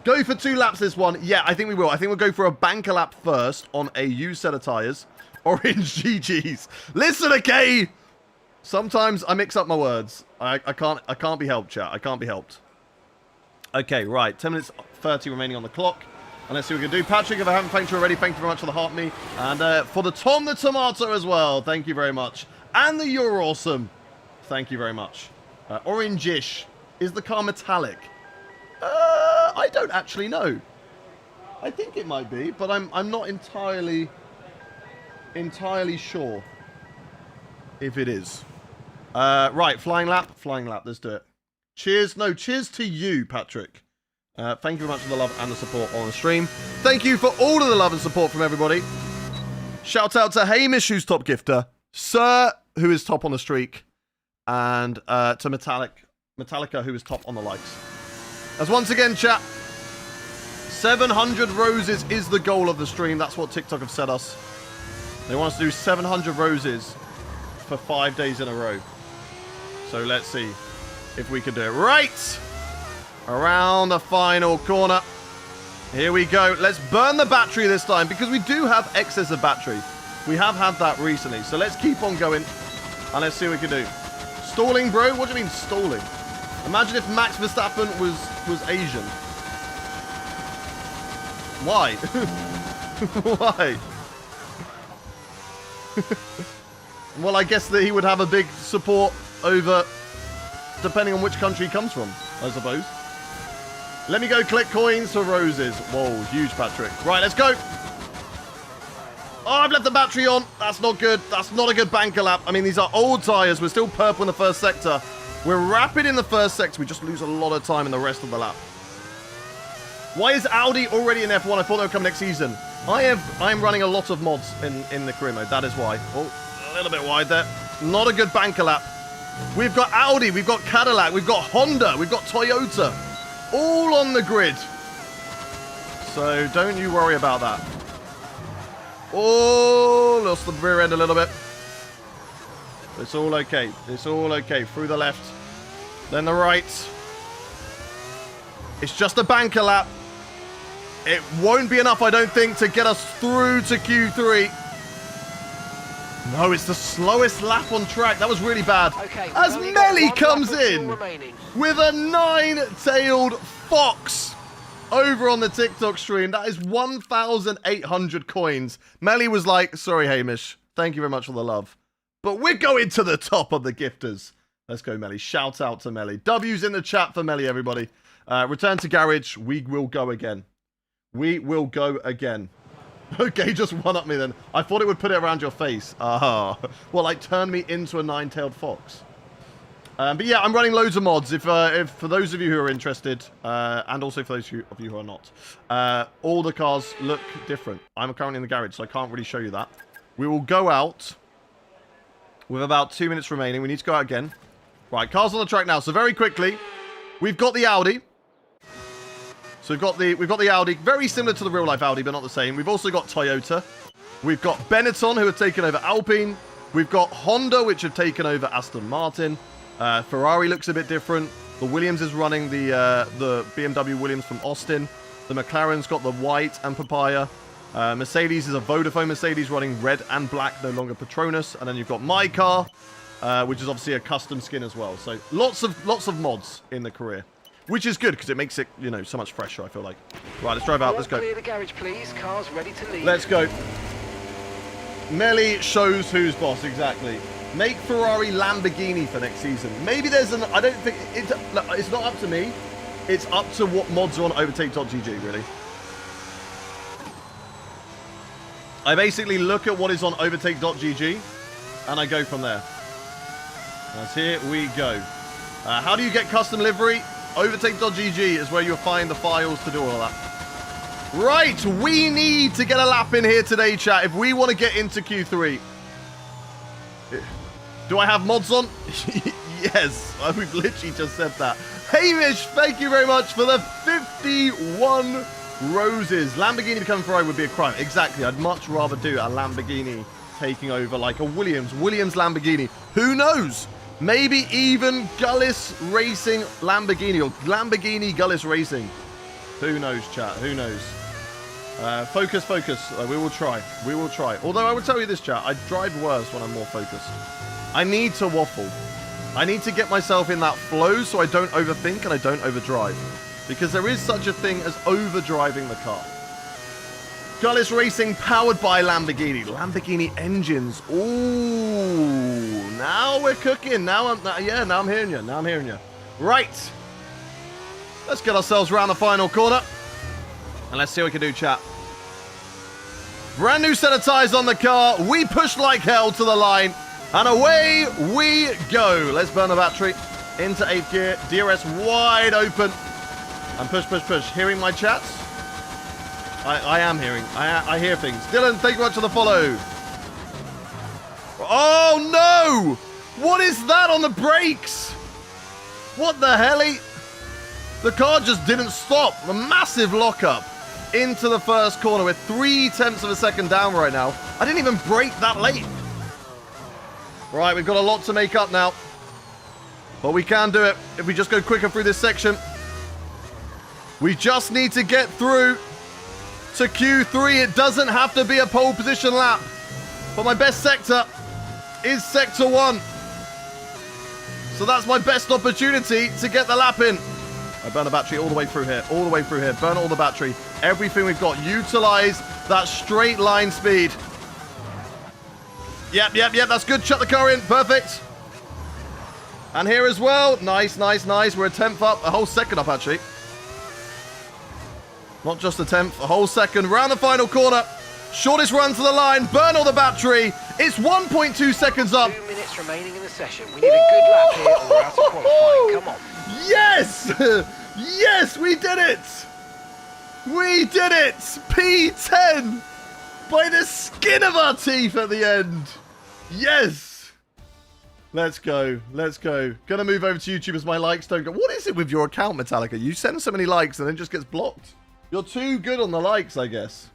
Go for 2 laps this one. Yeah, I think we will. I think we'll go for a banker lap first on a used set of tires. Orange GGs. Listen, okay. Sometimes I mix up my words. I can't be helped, chat. I can't be helped. Okay, right. 10 minutes 30 remaining on the clock. And let's see what we can do. Patrick, if I haven't thanked you already, thank you very much for the heart me. And for the Tom the Tomato as well. Thank you very much. And the You're Awesome. Thank you very much. Orange-ish. Is the car metallic? I don't actually know. I think it might be, but I'm not entirely sure if it is. Right, flying lap. Flying lap. Let's do it. Cheers. No, cheers to you, Patrick. Thank you very much for the love and the support on the stream. Thank you for all of the love and support from everybody. Shout out to Hamish, who's top gifter. Sir, who is top on the streak. And to Metallica, who is top on the likes. As once again, chat, 700 roses is the goal of the stream. That's what TikTok have set us. They want us to do 700 roses for 5 days in a row. So let's see if we can do it. Right! Around the final corner. Here we go. Let's burn the battery this time because we do have excess of battery. We have had that recently. So let's keep on going and let's see what we can do. Stalling, bro? What do you mean stalling? Imagine if Max Verstappen was Asian. Why? Why? Well, I guess that he would have a big support over, depending on which country he comes from, I suppose. Let me go collect coins for roses. Whoa, huge, Patrick. Right, let's go. Oh, I've left the battery on. That's not good. That's not a good banker lap. I mean, these are old tyres. We're still purple in the first sector. We're rapid in the first sector. We just lose a lot of time in the rest of the lap. Why is Audi already in F1? I thought they would come next season. I'm running a lot of mods in the career mode. That is why. Oh, a little bit wide there. Not a good banker lap. We've got Audi. We've got Cadillac. We've got Honda. We've got Toyota. All on the grid. So don't you worry about that. Oh, lost the rear end a little bit. It's all okay. It's all okay. Through the left. Then the right. It's just a banker lap. It won't be enough, I don't think, to get us through to Q3. No, it's the slowest lap on track. That was really bad. Okay, as Melly comes in with a 9-tailed fox over on the TikTok stream. That is 1,800 coins. Melly was like, sorry, Hamish. Thank you very much for the love. But we're going to the top of the gifters. Let's go, Melly. Shout out to Melly. W's in the chat for Melly, everybody. Return to garage. We will go again. We will go again. Okay, just one up me then. I thought it would put it around your face. Ah. Well, like turn me into a 9-tailed fox. But yeah, I'm running loads of mods. If for those of you who are interested, and also for those of you who are not, all the cars look different. I'm currently in the garage, so I can't really show you that. We will go out with about 2 minutes remaining. We need to go out again. Right, cars on the track now. So very quickly, we've got the Audi. So we've got the Audi, very similar to the real life Audi, but not the same. We've also got Toyota. We've got Benetton, who have taken over Alpine. We've got Honda, which have taken over Aston Martin. Ferrari looks a bit different. The Williams is running the BMW Williams from Austin. The McLaren's got the white and papaya. Mercedes is a Vodafone Mercedes running red and black, no longer Petronas. And then you've got my car, which is obviously a custom skin as well. So lots of mods in the career, which is good because it makes it, you know, so much fresher, I feel like. Right, let's drive out. Let's go. Clear the garage, please. Cars ready to leave. Let's go. Nelly shows who's boss, exactly. Make Ferrari Lamborghini for next season. Maybe there's an... I don't think... It's not up to me. It's up to what mods are on overtake.gg, really. I basically look at what is on overtake.gg and I go from there. As here we go. How do you get custom livery? Overtake.gg is where you'll find the files to do all of that. Right, we need to get a lap in here today, chat, if we want to get into Q3. Do I have mods on? Yes, we've literally just said that. Hamish, thank you very much for the 51 roses. Lamborghini becoming Ferrari would be a crime. Exactly, I'd much rather do a Lamborghini taking over like a Williams Lamborghini. Who knows? Maybe even Gullis Racing Lamborghini or Lamborghini Gullis Racing. Who knows, chat? Who knows? Focus. We will try. We will try. Although I would tell you this, chat. I drive worse when I'm more focused. I need to waffle. I need to get myself in that flow so I don't overthink and I don't overdrive. Because there is such a thing as overdriving the car. Gullis Racing powered by Lamborghini. Lamborghini engines. Ooh. Now we're cooking. Now I'm hearing you. Now I'm hearing you. Right. Let's get ourselves around the final corner. And let's see what we can do, chat. Brand new set of tyres on the car. We push like hell to the line. And away we go. Let's burn the battery. Into 8th gear. DRS wide open. And push. Hearing my chats? I am hearing. I hear things. Dylan, thank you very much for the follow. Oh, no! What is that on the brakes? What the hell? The car just didn't stop. A massive lockup into the first corner. We're 0.3 of a second down right now. I didn't even brake that late. Right, we've got a lot to make up now. But we can do it if we just go quicker through this section. We just need to get through to Q3. It doesn't have to be a pole position lap. But my best sector is Sector 1. So that's my best opportunity to get the lap in. I burn the battery all the way through here. Burn all the battery. Everything we've got. Utilize that straight line speed. Yep. That's good. Shut the car in. Perfect. And here as well. Nice. We're a 10th up. A whole second up, actually. Not just a 10th. A whole second. Round the final corner. Shortest run to the line. Burn all the battery. It's 1.2 seconds up. 2 minutes remaining in the session. We need a good lap here or we're out of qualifying. Come on. Yes! Yes, we did it! We did it! P10! By the skin of our teeth at the end. Yes! Let's go. Gonna move over to YouTube as my likes don't go. What is it with your account, Metallica? You send so many likes and then it just gets blocked. You're too good on the likes, I guess.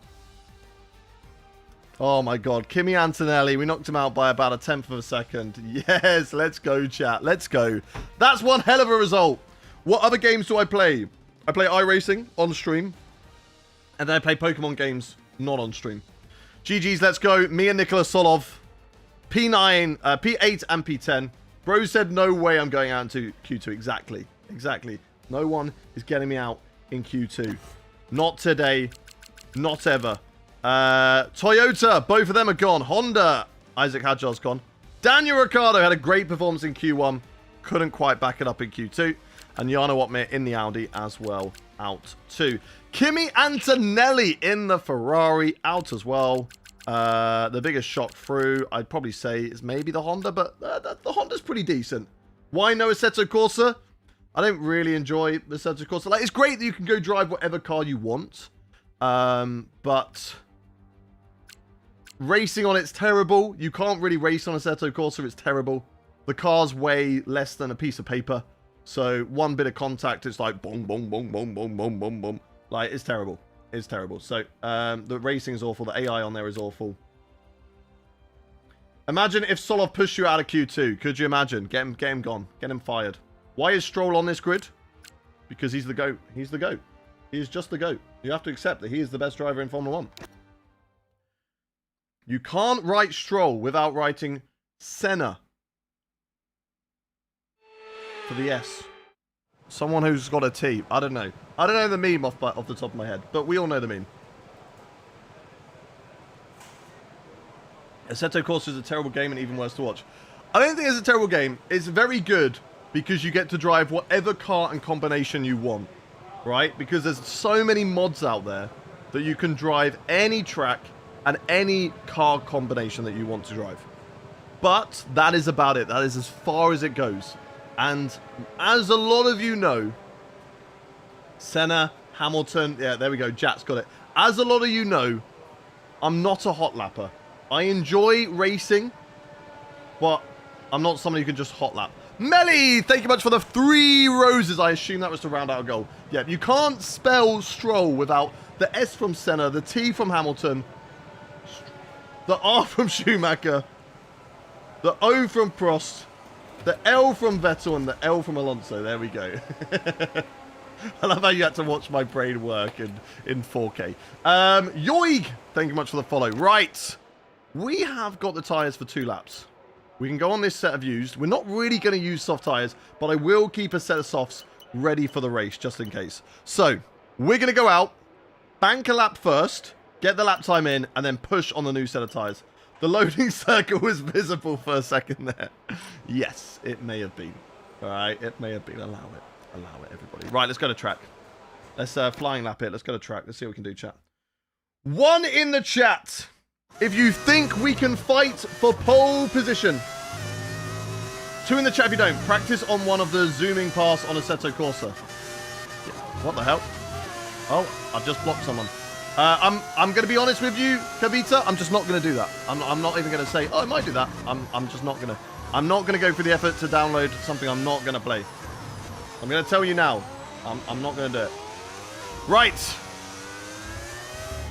Oh my god, Kimi Antonelli, we knocked him out by about 1/10 of a second. Yes, let's go, chat. Let's go. That's one hell of a result. What other games do I play? I play iRacing on stream. And then I play Pokemon games not on stream. GG's, let's go. Me and Nicholas Solov. P9, P8 and P10. Bro said no way I'm going out into Q2. Exactly. No one is getting me out in Q2. Not today. Not ever. Toyota, both of them are gone. Honda, Isaac Hadjar's gone. Daniel Ricciardo had a great performance in Q1. Couldn't quite back it up in Q2. And Jarno Otmir in the Audi as well, out too. Kimi Antonelli in the Ferrari, out as well. The biggest shock through, I'd probably say, is maybe the Honda, but the Honda's pretty decent. Why no Assetto Corsa? I don't really enjoy the Assetto Corsa. Like, it's great that you can go drive whatever car you want. But racing on it's terrible. You can't really race on Assetto Corsa. It's terrible. The cars weigh less than a piece of paper. So one bit of contact, it's like boom, boom, boom, boom, boom, boom, boom, boom. Like, it's terrible. It's terrible. So the racing is awful. The AI on there is awful. Imagine if Solov pushed you out of Q2. Could you imagine? Get him gone. Get him fired. Why is Stroll on this grid? Because he's the GOAT. He's the GOAT. He is just the GOAT. You have to accept that he is the best driver in Formula 1. You can't write Stroll without writing Senna. For the S. Someone who's got a T. I don't know. I don't know the meme off the top of my head. But we all know the meme. Assetto Corsa is a terrible game and even worse to watch. I don't think it's a terrible game. It's very good because you get to drive whatever car and combination you want, right? Because there's so many mods out there that you can drive any track and any car combination that you want to drive. But that is about it. That is as far as it goes. And as a lot of you know, Senna, Hamilton, yeah, there we go. Jat's got it. As a lot of you know, I'm not a hot lapper. I enjoy racing, but I'm not somebody who can just hot lap. Melly, thank you much for the 3 roses. I assume that was to round out a goal. Yeah, you can't spell Stroll without the S from Senna, the T from Hamilton, the R from Schumacher, the O from Prost, the L from Vettel, and the L from Alonso. There we go. I love how you had to watch my brain work in 4K. Yoig, thank you much for the follow. Right, we have got the tyres for 2 laps. We can go on this set of used. We're not really going to use soft tyres, but I will keep a set of softs ready for the race, just in case. So, we're going to go out, bank a lap first, get the lap time in, and then push on the new set of tyres. The loading circle was visible for a second there. Yes, it may have been. All right, it may have been. Allow it. Allow it, everybody. Right, let's go to track. Let's flying lap it. Let's go to track. Let's see what we can do, chat. 1 in the chat. If you think we can fight for pole position. 2 in the chat if you don't. Practice on one of the zooming pass on Assetto Corsa. What the hell? Oh, I've just blocked someone. I'm going to be honest with you, Kavita. I'm just not going to do that. I'm not even going to say, oh, I might do that. I'm just not going to. I'm not going to go for the effort to download something I'm not going to play. I'm going to tell you now. I'm not going to do it. Right.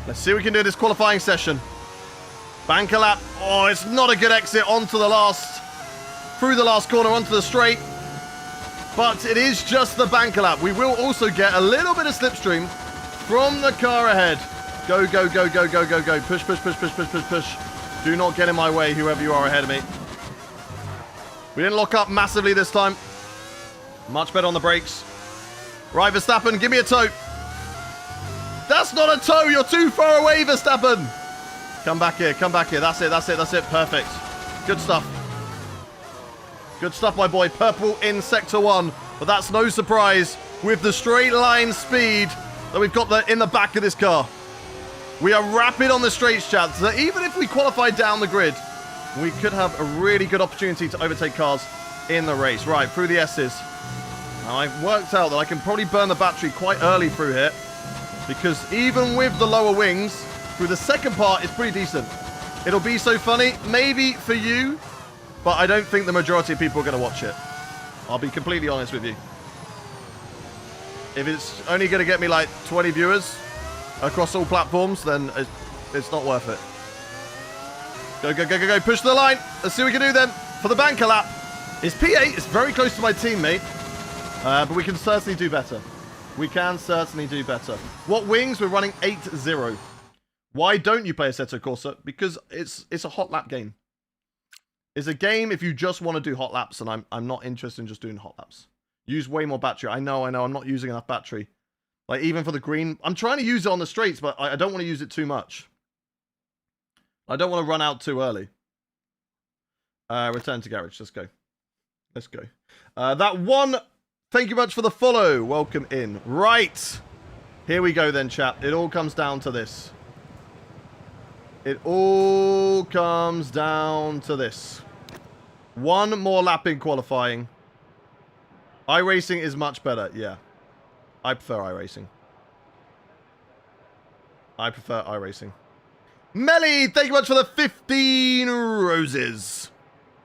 Let's see what we can do this qualifying session. Bank a lap. Oh, it's not a good exit onto the last, through the last corner onto the straight. But it is just the banker lap. We will also get a little bit of slipstream from the car ahead. Go, go, go, go, go, go, go. Push, push, push, push, push, push, push. Do not get in my way, whoever you are ahead of me. We didn't lock up massively this time. Much better on the brakes. Right, Verstappen, give me a toe. That's not a toe. You're too far away, Verstappen. Come back here. Come back here. That's it. That's it. That's it. Perfect. Good stuff. Good stuff, my boy. Purple in Sector 1. But that's no surprise with the straight line speed that we've got in the back of this car. We are rapid on the straights, chat. So even if we qualify down the grid, we could have a really good opportunity to overtake cars in the race. Right, through the S's. Now, I've worked out that I can probably burn the battery quite early through here. Because even with the lower wings, through the second part, it's pretty decent. It'll be so funny, maybe for you, but I don't think the majority of people are going to watch it. I'll be completely honest with you. If it's only going to get me like 20 viewers across all platforms, then it's not worth it. Go, go, go, go, go. Push the line. Let's see what we can do then for the banker lap. It's P8. It's very close to my teammate. But we can certainly do better. We can certainly do better. What wings? We're running 8-0. Why don't you play Assetto Corsa? Because it's a hot lap game. It's a game if you just want to do hot laps, and I'm not interested in just doing hot laps. Use way more battery. I know, I'm not using enough battery. Like, even for the green, I'm trying to use it on the straights, but I don't want to use it too much. I don't want to run out too early. Return to garage. Let's go. Let's go. That one, thank you much for the follow. Welcome in. Right. Here we go then, chat. It all comes down to this. It all comes down to this. One more lap in qualifying. iRacing is much better. Yeah. I prefer iRacing. I prefer iRacing. Melly, thank you much for the 15 roses.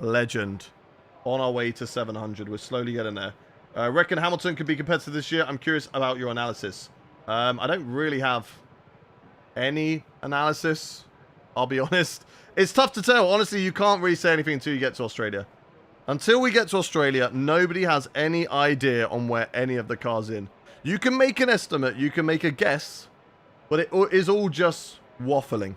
Legend. On our way to 700. We're slowly getting there. Reckon Hamilton could be competitive this year. I'm curious about your analysis. I don't really have any analysis. I'll be honest. It's tough to tell. Honestly, you can't really say anything until you get to Australia. Until we get to Australia, nobody has any idea on where any of the cars in. You can make an estimate. You can make a guess. But it is all just waffling.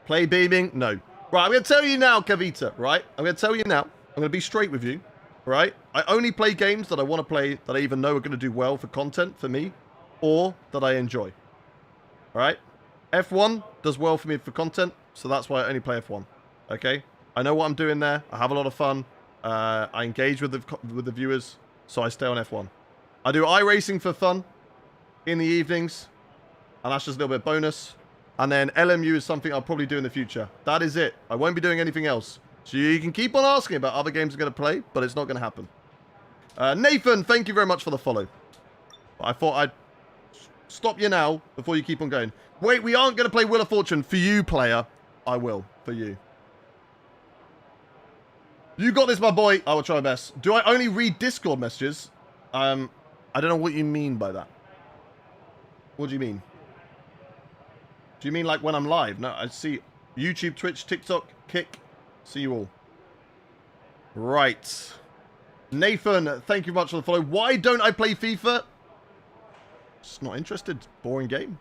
Play beaming? No. Right, I'm going to tell you now, Kavita, right? I'm going to tell you now. I'm going to be straight with you, right? I only play games that I want to play that I even know are going to do well for content for me or that I enjoy. All right? F1 does well for me for content, so that's why I only play F1. Okay? I know what I'm doing there. I have a lot of fun. I engage with the viewers, so I stay on F1. I do iRacing for fun in the evenings, and that's just a little bit bonus. And then LMU is something I'll probably do in the future. That is it. I won't be doing anything else. So you can keep on asking about other games I'm going to play, but it's not going to happen. Nathan, thank you very much for the follow. I thought I'd stop you now before you keep on going. Wait, we aren't going to play Wheel of Fortune. For you, player, I will. For you. You got this, my boy. I will try my best. Do I only read Discord messages? I don't know what you mean by that. What do you mean? Do you mean like when I'm live? No, I see YouTube, Twitch, TikTok, Kick. See you all. Right. Nathan, thank you much for the follow. Why don't I play FIFA? Just not interested. Boring game.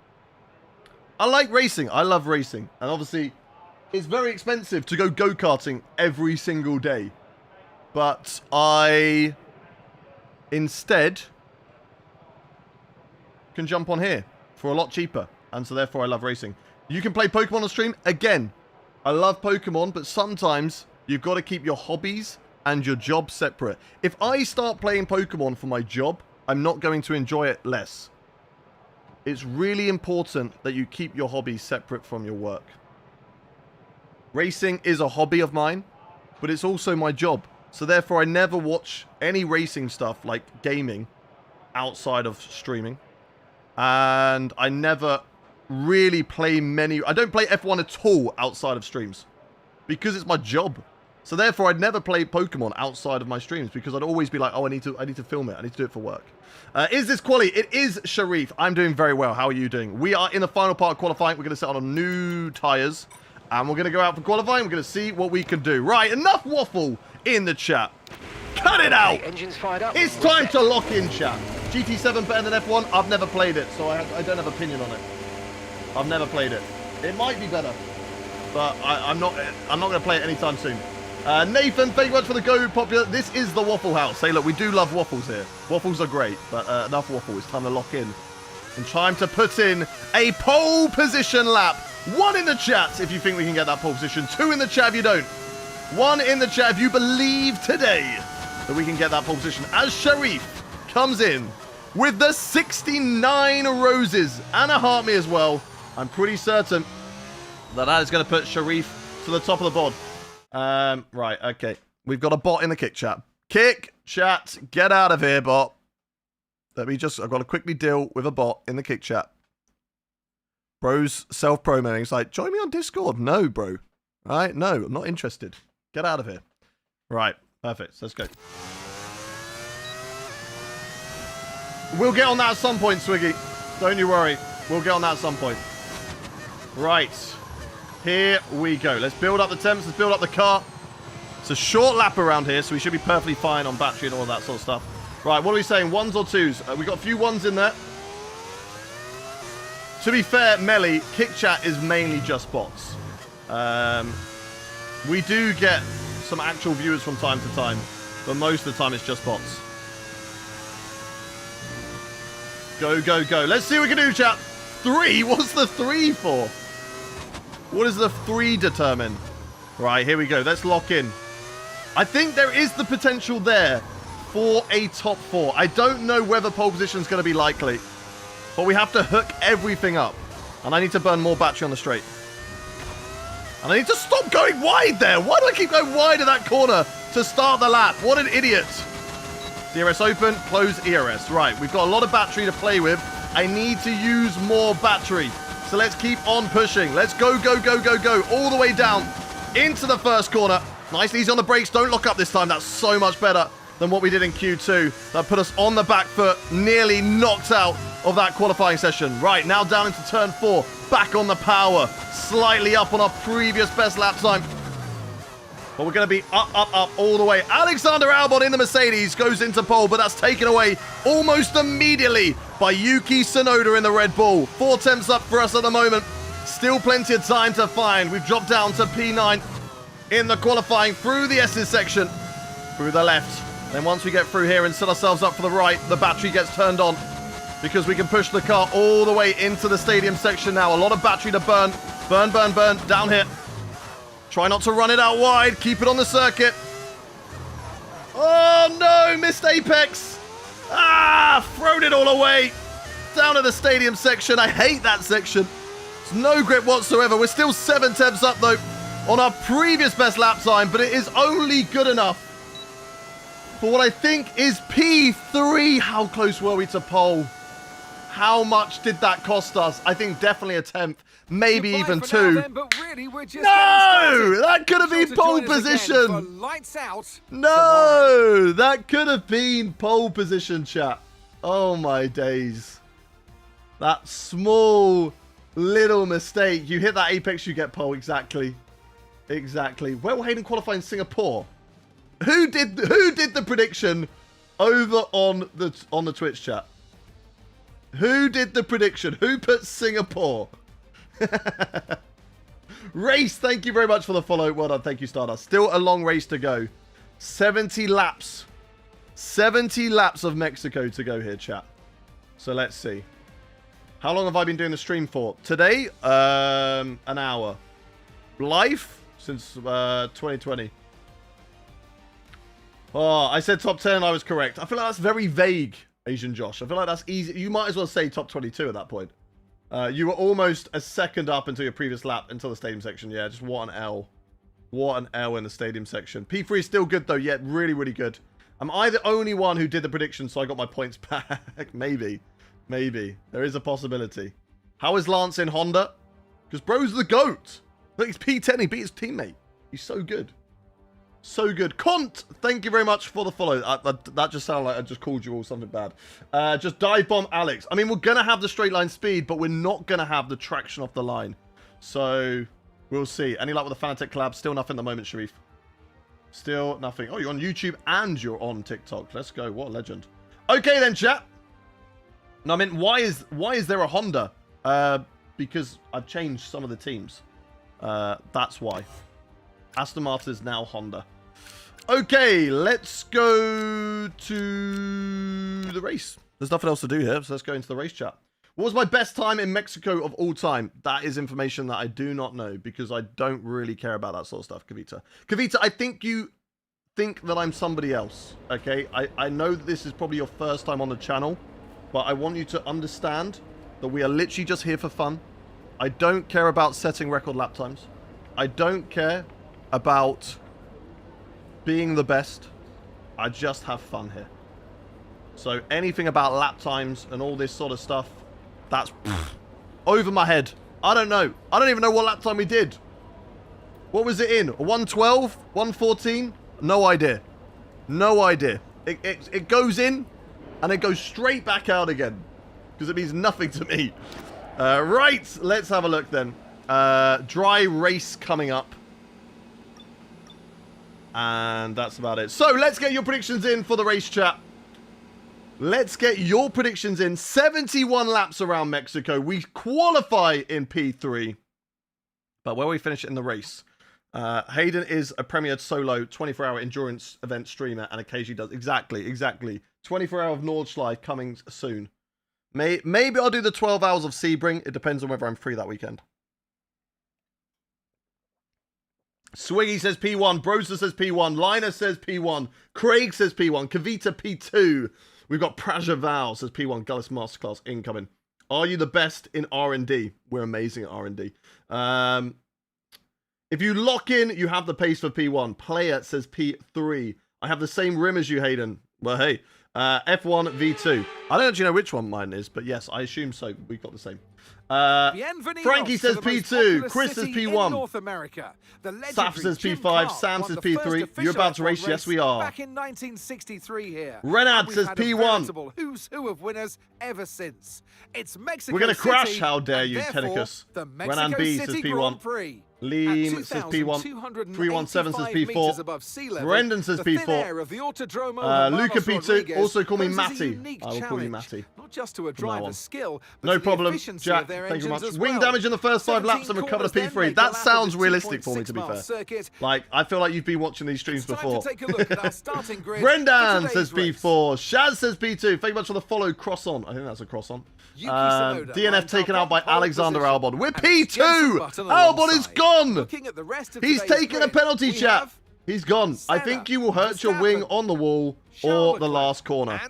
I like racing. I love racing. And obviously, it's very expensive to go go-karting every single day. But I instead can jump on here for a lot cheaper. And so therefore I love racing. You can play Pokemon on stream. Again, I love Pokemon, but sometimes you've got to keep your hobbies and your job separate. If I start playing Pokemon for my job, I'm not going to enjoy it less. It's really important that you keep your hobbies separate from your work. Racing is a hobby of mine, but it's also my job. So therefore I never watch any racing stuff like gaming outside of streaming. And I never really play many... I don't play F1 at all outside of streams. Because it's my job. So therefore, I'd never play Pokemon outside of my streams. Because I'd always be like, oh, I need to film it. I need to do it for work. Is this quali? It is Sharif. I'm doing very well. How are you doing? We are in the final part of qualifying. We're going to set on new tyres. And we're going to go out for qualifying. We're going to see what we can do. Right, enough waffle in the chat. Cut it out. Engines fired up. It's time to lock in, chat. GT7 better than F1? I've never played it, so I don't have an opinion on it. I've never played it. It might be better, but I'm not going to play it anytime soon. Nathan, thank you much for the Go Popular. This is the Waffle House. Hey, look, we do love waffles here. Waffles are great, but enough waffle. It's time to lock in. And time to put in a pole position lap. 1 in the chat if you think we can get that pole position. 2 in the chat if you don't. 1 in the chat if you believe today that we can get that pole position. As Sharif comes in with the 69 roses and a heart me as well. I'm pretty certain that is going to put Sharif to the top of the board. Right, okay. We've got a bot in the kick chat. Kick chat, get out of here, bot. I've got to quickly deal with a bot in the kick chat. Bro's self-promoting. It's like, join me on Discord. No, bro. Right? No, I'm not interested. Get out of here. Right, perfect. Let's go. We'll get on that at some point, Swiggy. Don't you worry. We'll get on that at some point. Right. Here we go. Let's build up the temps. Let's build up the car. It's a short lap around here, so we should be perfectly fine on battery and all that sort of stuff. Right, what are we saying? 1s or 2s? We've got a few 1s in there. To be fair, Melly, kick chat is mainly just bots. We do get some actual viewers from time to time, but most of the time it's just bots. Go, go, go. Let's see what we can do, chat. 3? What's the 3 for? What does the 3 determine? Right, here we go. Let's lock in. I think there is the potential there for a top 4. I don't know whether pole position is going to be likely, but we have to hook everything up. And I need to burn more battery on the straight. And I need to stop going wide there. Why do I keep going wide in that corner to start the lap? What an idiot. DRS open, close ERS. Right, we've got a lot of battery to play with. I need to use more battery. So let's keep on pushing. Let's go, go, go, go, go. All the way down into the first corner. Nice and easy on the brakes. Don't lock up this time. That's so much better than what we did in Q2. That put us on the back foot, nearly knocked out of that qualifying session. Right, now down into turn 4. Back on the power. Slightly up on our previous best lap time. But we're going to be up, up, up all the way. Alexander Albon in the Mercedes goes into pole, but that's taken away almost immediately by Yuki Tsunoda in the Red Bull. 4 temps up for us at the moment. Still plenty of time to find. We've dropped down to P9 in the qualifying through the S's section, through the left. Then once we get through here and set ourselves up for the right, the battery gets turned on because we can push the car all the way into the stadium section now. A lot of battery to burn. Burn, burn, burn. Down here. Try not to run it out wide. Keep it on the circuit. Oh, no. Missed apex. Ah, thrown it all away. Down to the stadium section. I hate that section. There's no grip whatsoever. We're still 7 temps up, though, on our previous best lap time, but it is only good enough for what I think is P3. How close were we to pole? How much did that cost us? I think definitely a 10th. Maybe even 2. Then, but really, we're just no! That could have been pole position. Lights out. No! That could have been pole position, chat. Oh my days. That small little mistake. You hit that apex, you get pole. Exactly. Exactly. Where will Hayden qualify in Singapore? Who did the prediction over on the Twitch chat? Who did the prediction? Who put Singapore? Race, thank you very much for the follow. Well done. Thank you, Stardust. Still a long race to go. 70 laps. 70 laps of Mexico to go here, chat. So let's see. How long have I been doing the stream for? Today, an hour. Live since 2020. Oh, I said top 10 and I was correct. I feel like that's very vague, Asian Josh. I feel like that's easy. You might as well say top 22 at that point. You were almost a second up until your previous lap, until the stadium section. Yeah, just what an L. What an L in the stadium section. P3 is still good, though. Yeah, really, really good. Am I the only one who did the prediction, so I got my points back? Maybe. Maybe. There is a possibility. How is Lance in Honda? Because bro's the GOAT. Look, he's P10. He beat his teammate. He's so good. So good. Cont, thank you very much for the follow. That just sounded like I just called you all something bad. Just dive bomb Alex. I mean, we're going to have the straight line speed, but we're not going to have the traction off the line. So, we'll see. Any luck with the Fanatec collab? Still nothing at the moment, Sharif. Still nothing. Oh, you're on YouTube and you're on TikTok. Let's go. What a legend. Okay then, chat. No, I mean, why is there a Honda? Because I've changed some of the teams. That's why. Aston Martin is now Honda. Okay, let's go to the race. There's nothing else to do here, so let's go into the race chat. What was my best time in Mexico of all time? That is information that I do not know because I don't really care about that sort of stuff, Kavita. Kavita, I think you think that I'm somebody else, okay? I know that this is probably your first time on the channel, but I want you to understand that we are literally just here for fun. I don't care about setting record lap times. I don't care about being the best. I just have fun here. So anything about lap times and all this sort of stuff, that's over my head. I don't know. I don't even know what lap time we did. What was it in? A 112? 114? No idea. No idea. It goes in and it goes straight back out again because it means nothing to me. Right, let's have a look then. Dry race coming up. And that's about it. So let's get your predictions in for the race chat. Let's get your predictions in. 71 laps around Mexico. We qualify in P3. But where we finish in the race? Hayden is a premiered solo 24-hour endurance event streamer and occasionally does... Exactly. 24-hour of Nordschleife coming soon. Maybe I'll do the 12 hours of Sebring. It depends on whether I'm free that weekend. Swiggy says P1. Broster says P1. Liner says P1. Craig says P1. Kavita P2. We've got Praja Val says P1. Gullis Masterclass incoming. Are you the best in R&D? We're amazing at R&D. If you lock in, you have the pace for P1. Player says P3. I have the same rim as you, Hayden. Well, hey. F1 V2. I don't actually know which one mine is, but yes, I assume so. We've got the same. Frankie says P2, Chris says P1, Saf says P5, Sam says P3. You're about to race? Yes, we are. Back in 1963 here. Renard says P1. Who's who of winners ever since. It's Mexico We're going to crash, City, how dare you, Tenicus. Renan B says P1. Liam says P1. 317 says P4. Brendan says P4. Luca P2. Also call me Matty. I will call you Matty. Not just to a driver's skill, but no problem, Jack. Thank you very much. Wing damage in the first 5 laps and recovered a P3. That sounds realistic for me, to be fair. Like, I feel like you've been watching these streams before. Brendan says P4. Shaz says P2. Thank you much for the follow. Cross on. I think that's a cross on. DNF taken out by Alexander Albon. We're P2. Albon is gone. He's taken a penalty, chat. He's gone. I think you will hurt your wing on the wall or the last corner.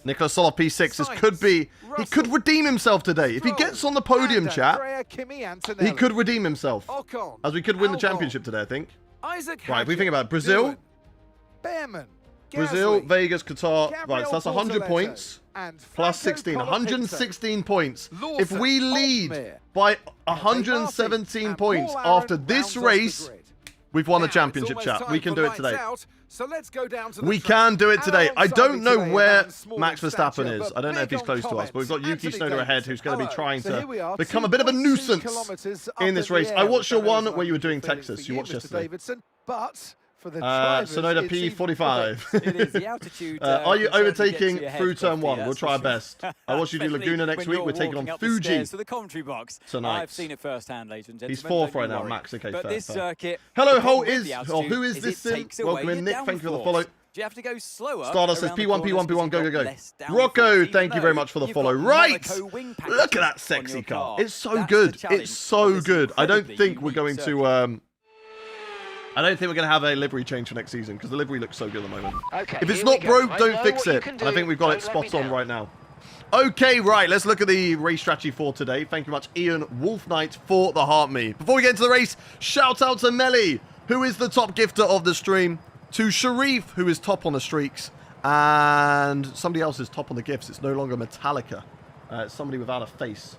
Nicholas Soloff P6. This could be... He could redeem himself today. If he gets on the podium, chat, he could redeem himself. As we could win the championship today, I think. Right, if we think about it. Brazil. Brazil, Vegas, Qatar. Right, so that's 100 points. Plus 16. 116 points. If we lead by 117 points after this race, we've won the championship, chat. We can do it today. We can do it today. I don't know where Max Verstappen is. I don't know if he's close to us, but we've got Yuki Tsunoda ahead, who's going to be trying to become a bit of a nuisance in this race. I watched your one where you were doing Texas. You watched yesterday. Sonoda P45. It is the altitude. Are you overtaking through turn 1? We'll try our best. I watch you do Laguna next week. We're taking on Fuji to the commentary box tonight. I've seen it firsthand, ladies and gentlemen. He's 4th right now, Max. Okay, but fair, this circuit. Hello, who is this sim? Welcome in, Nick. Thank you for the follow. Do you have to go slower? Stardust says P1, P1, P1, go, go, go. Rocco, thank you very much for the follow. Right! Look at that sexy car. It's so good. It's so good. I don't think we're going to... I don't think we're going to have a livery change for next season because the livery looks so good at the moment. Okay, if it's not broke, don't fix it. And I think we've got it spot on right now. Okay, right. Let's look at the race strategy for today. Thank you much, Ian Wolf Knight, for the heart me. Before we get into the race, shout out to Melly, who is the top gifter of the stream. To Sharif, who is top on the streaks. And somebody else is top on the gifts. It's no longer Metallica. It's somebody without a face.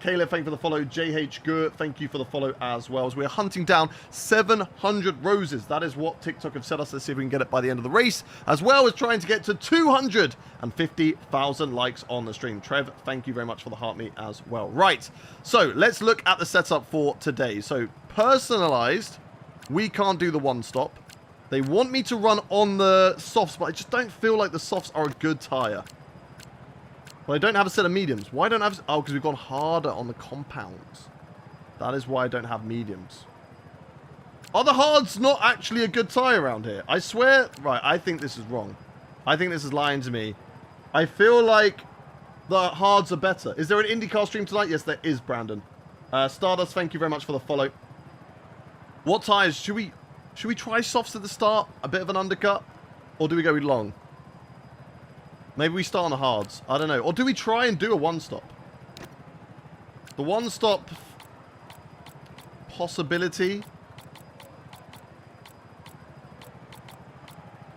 Caleb, thank you for the follow. JH Gur, thank you for the follow as well. As we're hunting down 700 roses. That is what TikTok have set us. Let's see if we can get it by the end of the race. As well as trying to get to 250,000 likes on the stream. Trev, thank you very much for the heart me as well. Right, so let's look at the setup for today. So personalized, we can't do the one stop. They want me to run on the softs, but I just don't feel like the softs are a good tire. But I don't have a set of mediums. Why don't I have... Oh, because we've gone harder on the compounds. That is why I don't have mediums. Are the hards not actually a good tire around here? I swear... Right, I think this is wrong. I think this is lying to me. I feel like the hards are better. Is there an IndyCar stream tonight? Yes, there is, Brandon. Stardust, thank you very much for the follow. What tires? Should we try softs at the start? A bit of an undercut? Or do we go long? Maybe we start on the hards. I don't know. Or do we try and do a one-stop? The one-stop possibility.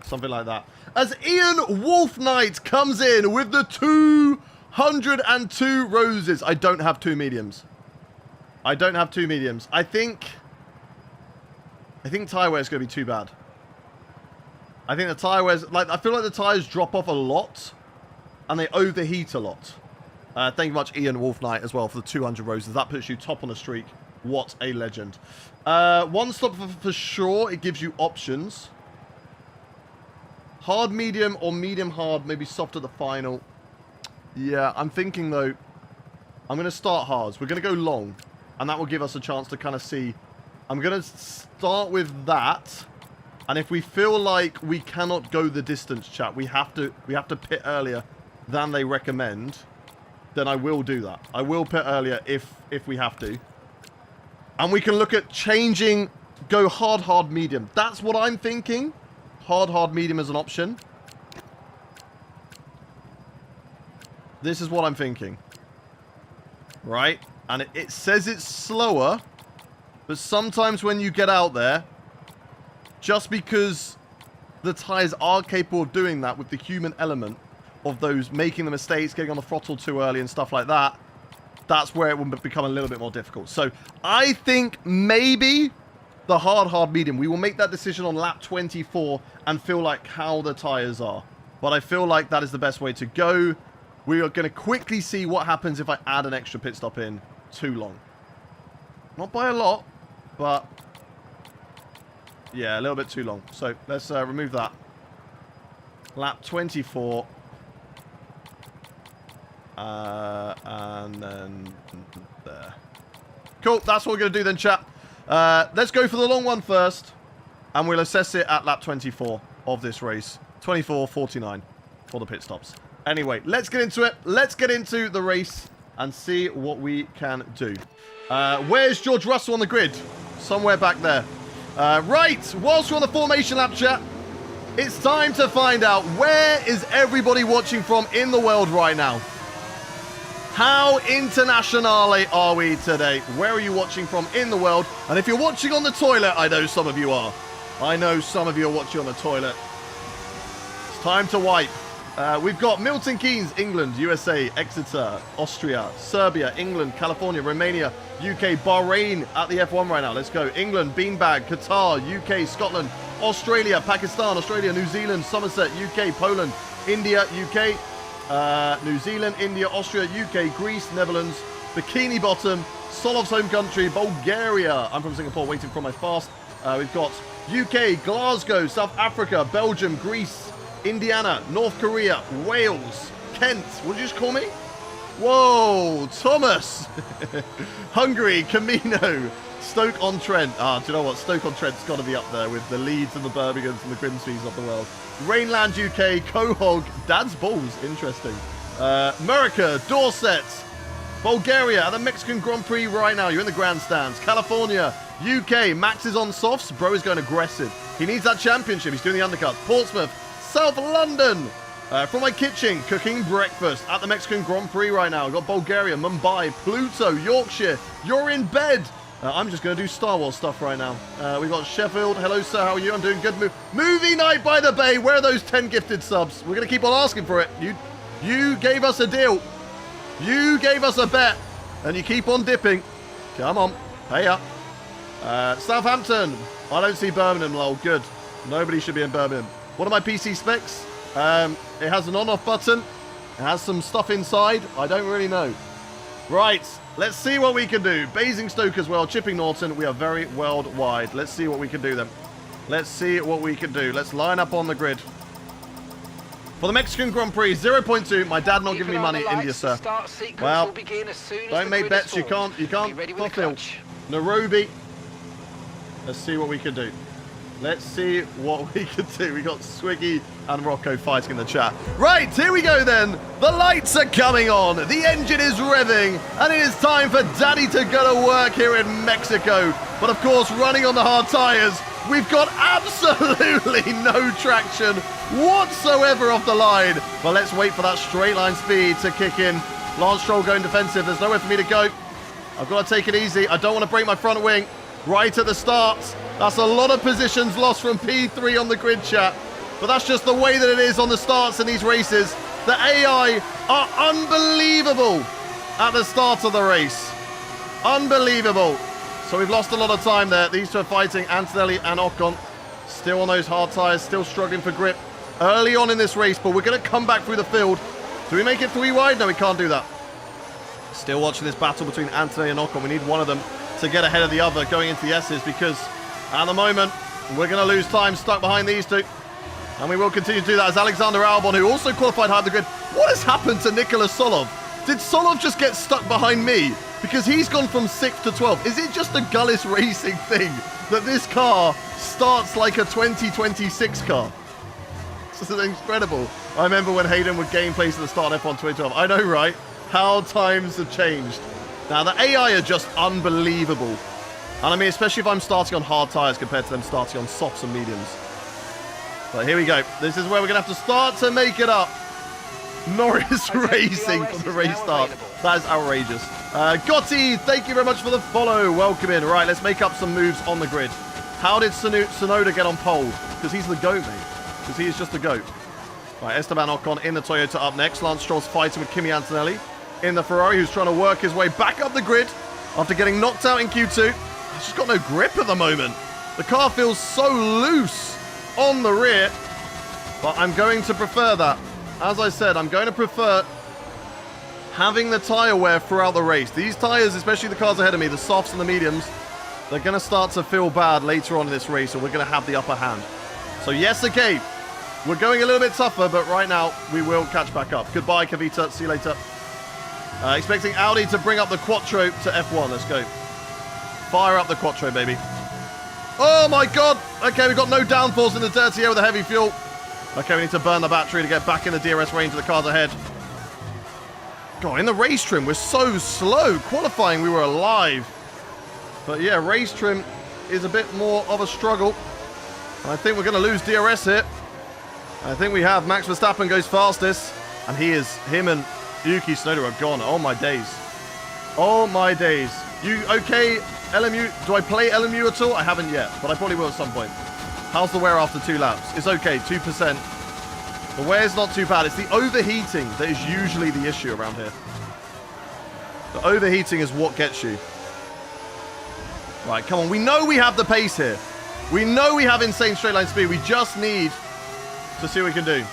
Something like that. As Ian Wolf Knight comes in with the 202 roses. I don't have 2 mediums. I don't have 2 mediums. I think tire wear is going to be too bad. I think the tire wears, I feel like the tires drop off a lot and they overheat a lot. Thank you much, Ian Wolf Knight, as well, for the 200 roses. That puts you top on the streak. What a legend. One stop for sure. It gives you options. Hard medium or medium hard, maybe soft at the final. Yeah, I'm thinking though, I'm going to start hards. We're going to go long, and that will give us a chance to kind of see. I'm going to start with that. And if we feel like we cannot go the distance, chat, we have to pit earlier than they recommend, then I will do that. I will pit earlier if we have to. And we can look at changing, go hard, medium. That's what I'm thinking. Hard, medium as an option. This is what I'm thinking. Right? And it says it's slower, but sometimes when you get out there, just because the tyres are capable of doing that with the human element of those making the mistakes, getting on the throttle too early and stuff like that, that's where it will become a little bit more difficult. So I think maybe the hard medium, we will make that decision on lap 24 and feel like how the tyres are. But I feel like that is the best way to go. We are going to quickly see what happens if I add an extra pit stop in too long. Not by a lot, but yeah, a little bit too long. So let's remove that. Lap 24. And then there. Cool, that's what we're going to do then, chat. Let's go for the long one first. And we'll assess it at lap 24 of this race. 24:49 for the pit stops. Anyway, let's get into it. Let's get into the race and see what we can do. Where's George Russell on the grid? Somewhere back there. Right, whilst we're on the formation lap, chat, it's time to find out where is everybody watching from in the world right now. How internationale are we today? Where are you watching from in the world? And if you're watching on the toilet, I know some of you are. I know some of you are watching on the toilet. It's time to wipe. We've got Milton Keynes, England, USA, Exeter, Austria, Serbia, England, California, Romania, UK, Bahrain at the F1 right now. Let's go. England, Beanbag, Qatar, UK, Scotland, Australia, Pakistan, Australia, New Zealand, Somerset, UK, Poland, India, UK, New Zealand, India, Austria, UK, Greece, Netherlands, Bikini Bottom, Solov's home country, Bulgaria. I'm from Singapore, waiting for my fast. We've got UK, Glasgow, South Africa, Belgium, Greece, Indiana, North Korea, Wales, Kent. What did you just call me? Whoa, Thomas. Hungary, Camino, Stoke-on-Trent. Do you know what? Stoke-on-Trent's got to be up there with the Leeds and the Birminghams and the Grimsbys of the world. Rainland, UK, Quahog, Dad's Balls. Interesting. America, Dorset, Bulgaria at the Mexican Grand Prix right now. You're in the grandstands. California, UK, Max is on softs. Bro is going aggressive. He needs that championship. He's doing the undercut. Portsmouth, South London. From my kitchen, cooking breakfast at the Mexican Grand Prix right now. I've got Bulgaria, Mumbai, Pluto, Yorkshire. You're in bed. I'm just going to do Star Wars stuff right now. We've got Sheffield. Hello, sir. How are you? I'm doing good. Movie night by the bay. Where are those 10 gifted subs? We're going to keep on asking for it. You gave us a deal. You gave us a bet. And you keep on dipping. Come on. Pay up. Southampton. I don't see Birmingham, lol. Good. Nobody should be in Birmingham. What are my PC specs? It has an on-off button. It has some stuff inside. I don't really know. Right. Let's see what we can do. Basingstoke as well. Chipping Norton. We are very worldwide. Let's see what we can do then. Let's see what we can do. Let's line up on the grid. For the Mexican Grand Prix, 0.2. My dad not giving me money. India, sir. Well, don't make bets. You can't fulfill. Nairobi. Let's see what we can do. Let's see what we can do. We got Swiggy and Rocco fighting in the chat. Right, here we go then. The lights are coming on. The engine is revving. And it is time for Daddy to go to work here in Mexico. But of course, running on the hard tyres, we've got absolutely no traction whatsoever off the line. But let's wait for that straight line speed to kick in. Lance Stroll going defensive. There's nowhere for me to go. I've got to take it easy. I don't want to break my front wing right at the start. That's a lot of positions lost from P3 on the grid, chat. But that's just the way that it is on the starts in these races. The AI are unbelievable at the start of the race. Unbelievable. So we've lost a lot of time there. These two are fighting, Antonelli and Ocon. Still on those hard tyres, still struggling for grip early on in this race, but we're going to come back through the field. Do we make it 3 wide? No, we can't do that. Still watching this battle between Antonelli and Ocon. We need one of them to get ahead of the other going into the S's, because at the moment we're going to lose time stuck behind these two, and we will continue to do that as Alexander Albon, who also qualified high on the grid. What has happened to Nicholas Solov? Did Solov just get stuck behind me? Because he's gone from 6th to 12th. Is it just a Gullis Racing thing that this car starts like a 2026 car? This is incredible. I remember when Hayden would game place at the start of F1 2012. I know, right? How times have changed. Now, the AI are just unbelievable. And I mean, especially if I'm starting on hard tyres compared to them starting on softs and mediums. But here we go. This is where we're going to have to start to make it up. Norris Racing for the race start. That is outrageous. Gotti, thank you very much for the follow. Welcome in. Right, let's make up some moves on the grid. How did Tsunoda get on pole? Because he's the GOAT, mate. because he is just a goat. Right, Esteban Ocon in the Toyota up next. Lance Stroll's fighting with Kimi Antonelli in the Ferrari, who's trying to work his way back up the grid after getting knocked out in Q2. He's just got no grip at the moment. The car feels so loose on the rear, but I'm going to prefer that. As I said, I'm going to prefer having the tyre wear throughout the race. These tyres, especially the cars ahead of me, the softs and the mediums, they're going to start to feel bad later on in this race, so we're going to have the upper hand. So yes, okay, we're going a little bit tougher, but right now we will catch back up. Goodbye, Kavita. See you later. Expecting Audi to bring up the Quattro to F1. Let's go. Fire up the Quattro, baby. Oh my god! Okay, we've got no downforce in the dirty air with the heavy fuel. Okay, we need to burn the battery to get back in the DRS range of the cars ahead. God, in the race trim, we're so slow. Qualifying, we were alive. But yeah, race trim is a bit more of a struggle. I think we're going to lose DRS here. I think we have. Max Verstappen goes fastest. And him and Yuki Tsunoda are gone. Oh my days. Oh my days. You okay, LMU? Do I play LMU at all? I haven't yet, but I probably will at some point. How's the wear after 2 laps? It's okay, 2%. The wear's not too bad. It's the overheating that is usually the issue around here. The overheating is what gets you. Right, come on. We know we have the pace here. We know we have insane straight line speed. We just need to see what we can do.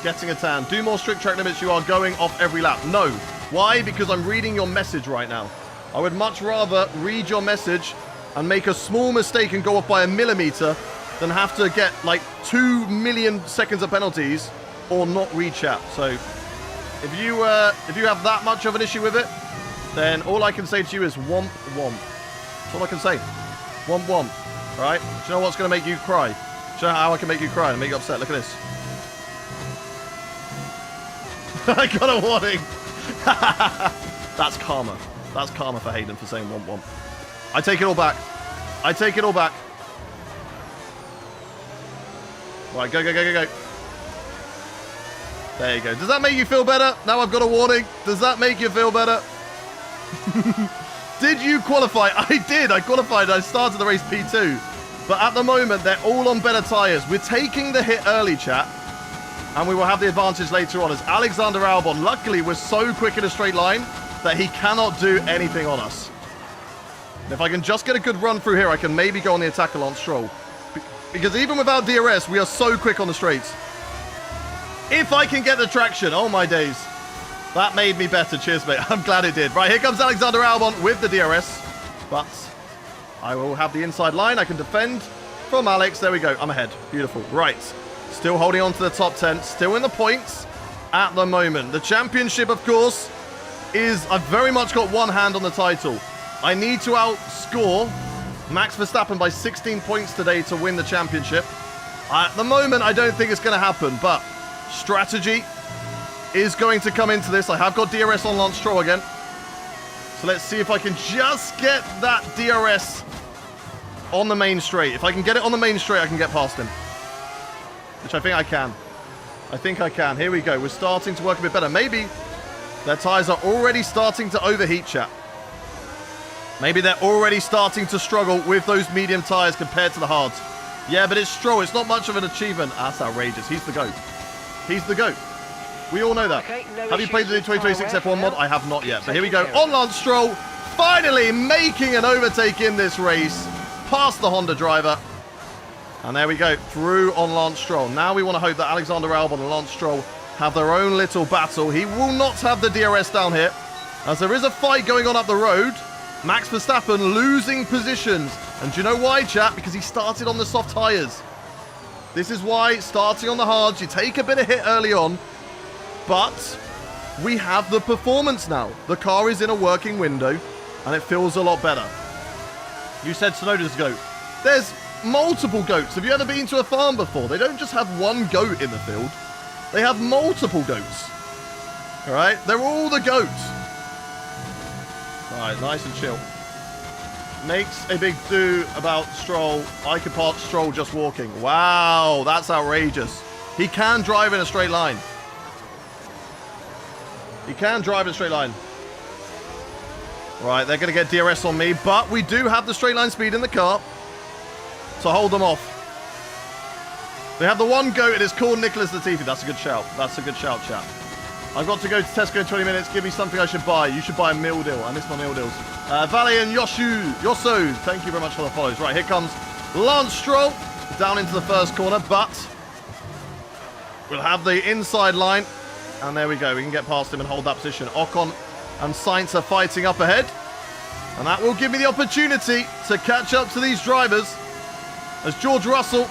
Getting a tan. Do more strict track limits. You are going off every lap. No. Why? Because I'm reading your message right now. I would much rather read your message and make a small mistake and go off by a millimeter than have to get like 2 million seconds of penalties or not read chat. So if you have that much of an issue with it, then all I can say to you is womp womp. That's all I can say. Womp womp. All right? Do you know what's going to make you cry? Do you know how I can make you cry and make you upset? Look at this. I got a warning. That's karma. That's karma for Hayden for saying womp womp. I take it all back. I take it all back. Right, go, go, go, go, go. There you go. Does that make you feel better? Now I've got a warning. Does that make you feel better? Did you qualify? I did. I qualified. I started the race P2. But at the moment, they're all on better tyres. We're taking the hit early, chat. And we will have the advantage later on as Alexander Albon, luckily, was so quick in a straight line that he cannot do anything on us. And if I can just get a good run through here, I can maybe go on the attack of Lance Stroll. Because even without DRS, we are so quick on the straights. If I can get the traction, oh my days. That made me better. Cheers, mate. I'm glad it did. Right, here comes Alexander Albon with the DRS. But I will have the inside line. I can defend from Alex. There we go. I'm ahead. Beautiful. Right. Still holding on to the top 10. Still in the points at the moment. The championship, of course, is... I've very much got one hand on the title. I need to outscore Max Verstappen by 16 points today to win the championship. At the moment, I don't think it's going to happen, but strategy is going to come into this. I have got DRS on Lance Stroll again. So let's see if I can just get that DRS on the main straight. If I can get it on the main straight, I can get past him. Which I think I can. I think I can. Here we go. We're starting to work a bit better. Maybe their tyres are already starting to overheat, chat. Maybe they're already starting to struggle with those medium tyres compared to the hards. Yeah, but it's Stroll. It's not much of an achievement. That's outrageous. He's the GOAT. He's the GOAT. We all know that. Okay, no have you played the new 2026 F1 mod? I have not yet. But here we go. On Lance Stroll, finally making an overtake in this race. Past the Honda driver. And there we go. Through on Lance Stroll. Now we want to hope that Alexander Albon and Lance Stroll have their own little battle. He will not have the DRS down here, as there is a fight going on up the road. Max Verstappen losing positions. And do you know why, chat? Because he started on the soft tyres. This is why, starting on the hards, you take a bit of hit early on. But we have the performance now. The car is in a working window, and it feels a lot better. You said Tsunoda's GOAT. There's multiple goats. Have you ever been to a farm before? They don't just have one goat in the field. They have multiple goats. All right? They're all the goats. All right, nice and chill. Makes a big do about Stroll. I could park Stroll just walking. Wow, that's outrageous. He can drive in a straight line. He can drive in a straight line. Right, they're going to get DRS on me, but we do have the straight line speed in the car to hold them off. They have the one goat, and it's called Nicholas Latifi. That's a good shout. That's a good shout, chat. I've got to go to Tesco in 20 minutes. Give me something I should buy. You should buy a meal deal. I miss my meal deals. Valley and Yosu, thank you very much for the follows. Right, here comes Lance Stroll down into the first corner, but we'll have the inside line. And there we go. We can get past him and hold that position. Ocon and Sainz are fighting up ahead. And that will give me the opportunity to catch up to these drivers as George Russell,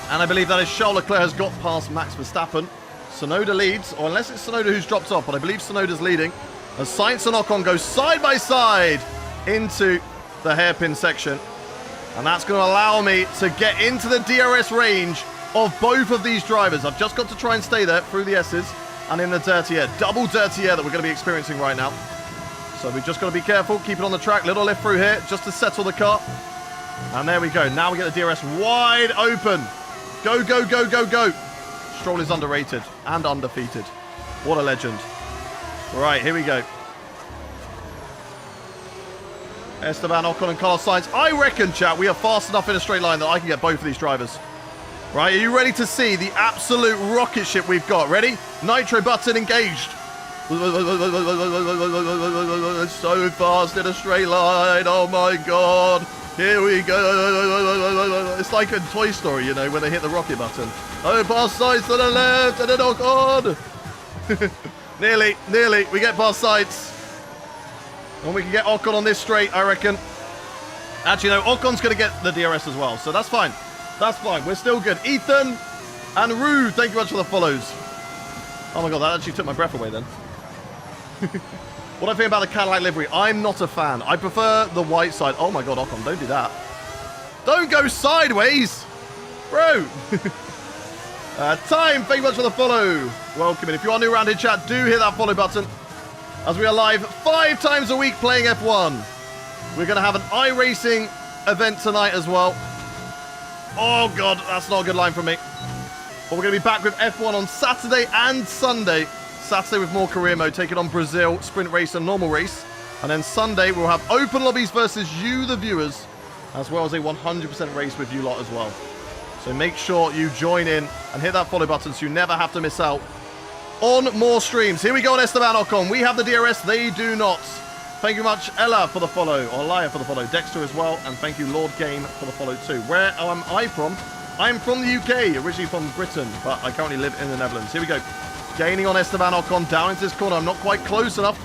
and I believe that is Charles Leclerc, has got past Max Verstappen. Tsunoda leads, or unless it's Tsunoda who's dropped off, but I believe Tsunoda's leading. As Sainz and Ocon go side by side into the hairpin section. And that's going to allow me to get into the DRS range of both of these drivers. I've just got to try and stay there through the S's and in the dirty air. Double dirty air that we're going to be experiencing right now. So we've just got to be careful, keep it on the track. Little lift through here just to settle the car. And there we go. Now we get the DRS wide open. Go, go, go, go, go. Stroll is underrated and undefeated. What a legend. Right, here we go. Esteban Ocon and Carlos Sainz. I reckon, chat, we are fast enough in a straight line that I can get both of these drivers. Right, are you ready to see the absolute rocket ship we've got? Ready? Nitro button engaged. So fast in a straight line. Oh my god. Here we go. It's like in Toy Story, you know, when they hit the rocket button. Oh, past Sainz to the left and then Ocon. Nearly. We get past Sainz. And we can get Ocon on this straight, I reckon. Actually, no, Ocon's going to get the DRS as well, so that's fine. That's fine. We're still good. Ethan and Rue, thank you very much for the follows. Oh my god, that actually took my breath away then. What do I think about the Cadillac livery? I'm not a fan. I prefer the white side. Oh my god, Ocon, don't do that. Don't go sideways, bro. Time, thank you much for the follow. Welcome in. If you are new around here, chat, do hit that follow button. As we are live 5 times a week playing F1. We're going to have an iRacing event tonight as well. Oh god, that's not a good line from me. But we're going to be back with F1 on Saturday and Sunday. Saturday with more career mode, taking on Brazil, sprint race and normal race. And then Sunday we'll have open lobbies versus you, the viewers, as well as a 100% race with you lot as well. So make sure you join in and hit that follow button so you never have to miss out on more streams. Here we go on Esteban Ocon. We have the DRS, they do not. Thank you very much, Ella, for the follow, or Laia for the follow, Dexter as well, and thank you, Lord Game, for the follow too. Where am I from? I'm from the UK, originally from Britain, but I currently live in the Netherlands. Here we go. Gaining on Esteban Ocon down into this corner. I'm not quite close enough.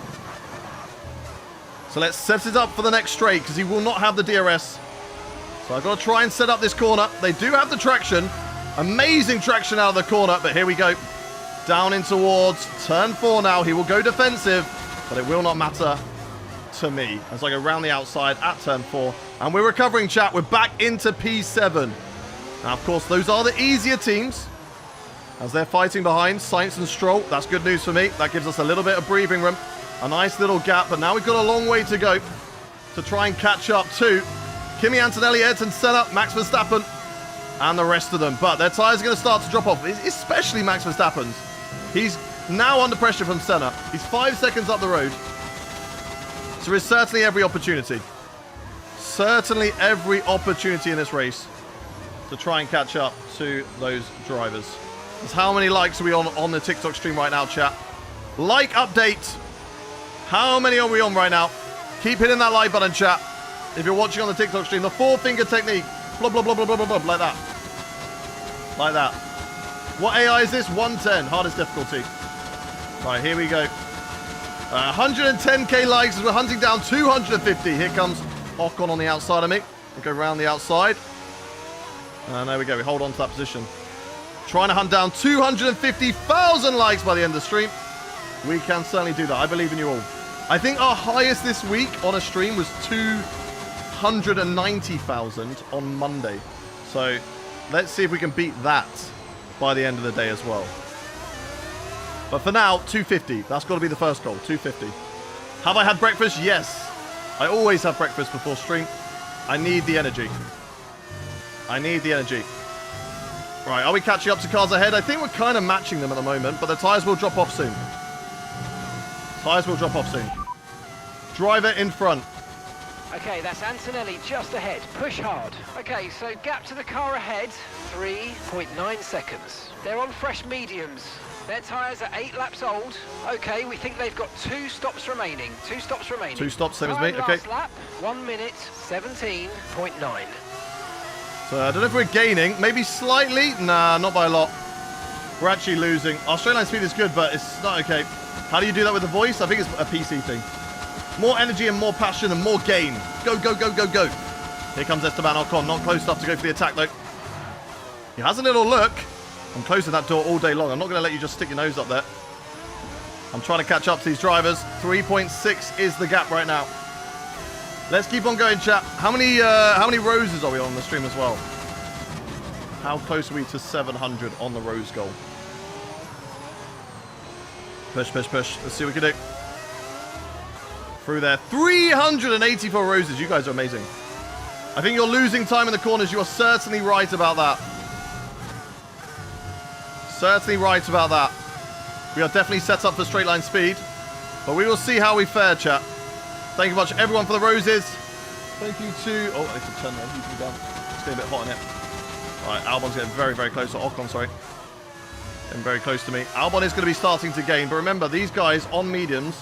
So let's set it up for the next straight because he will not have the DRS. So I've got to try and set up this corner. They do have the traction. Amazing traction out of the corner, but here we go. Down in towards turn 4 now. He will go defensive, but it will not matter to me as I go round the outside at turn 4. And we're recovering, chat. We're back into P7. Now, of course, those are the easier teams as they're fighting behind Sainz and Stroll. That's good news for me. That gives us a little bit of breathing room. A nice little gap, but now we've got a long way to go to try and catch up to Kimi Antonelli, Ayrton Senna, Max Verstappen, and the rest of them. But their tyres are going to start to drop off, especially Max Verstappen's. He's now under pressure from Senna. He's 5 seconds up the road. So there's certainly every opportunity. Certainly every opportunity in this race to try and catch up to those drivers. That's how many likes are we on the TikTok stream right now, chat? Like update. How many are we on right now? Keep hitting that like button, chat. If you're watching on the TikTok stream, the 4-finger technique. Blah, blah, blah, blah, blah, blah, blah, like that. Like that. What AI is this? 110, hardest difficulty. Right, here we go. 110k likes as we're hunting down 250. Here comes Ocon on the outside of me. We'll go around the outside. And there we go. We hold on to that position. Trying to hunt down 250,000 likes by the end of the stream. We can certainly do that. I believe in you all. I think our highest this week on a stream was 290,000 on Monday. So let's see if we can beat that by the end of the day as well. But for now, 250. That's got to be the first goal, 250. Have I had breakfast? Yes. I always have breakfast before stream. I need the energy. I need the energy. Right, are we catching up to cars ahead? I think we're kind of matching them at the moment, but the tyres will drop off soon. Tyres will drop off soon. Driver in front. Okay, that's Antonelli just ahead. Push hard. Okay, so gap to the car ahead, 3.9 seconds. They're on fresh mediums. Their tyres are 8 laps old. Okay, we think they've got 2 stops remaining. 2 stops remaining. 2 stops, same as me. Time Okay. last lap, 1 minute, 17.9. So I don't know if we're gaining. Maybe slightly. Nah, not by a lot. We're actually losing. Our straight line speed is good, but it's not okay. How do you do that with the voice? I think it's a PC thing. More energy and more passion and more gain. Go, go, go, go, go. Here comes Esteban Ocon. Not close enough to go for the attack, though. He has a little look. I'm closing that door all day long. I'm not going to let you just stick your nose up there. I'm trying to catch up to these drivers. 3.6 is the gap right now. Let's keep on going, chat. How many roses are we on the stream as well? How close are we to 700 on the rose goal? Push, push, push. Let's see what we can do. Through there. 384 roses. You guys are amazing. I think you're losing time in the corners. You are certainly right about that. Certainly right about that. We are definitely set up for straight line speed. But we will see how we fare, chat. Thank you much, everyone, for the roses. Thank you to... Oh, I need to turn that YouTube down. It's getting a bit hot in here. All right, Albon's getting very, very close. Or Ocon, sorry. Getting very close to me. Albon is going to be starting to gain. But remember, these guys on mediums,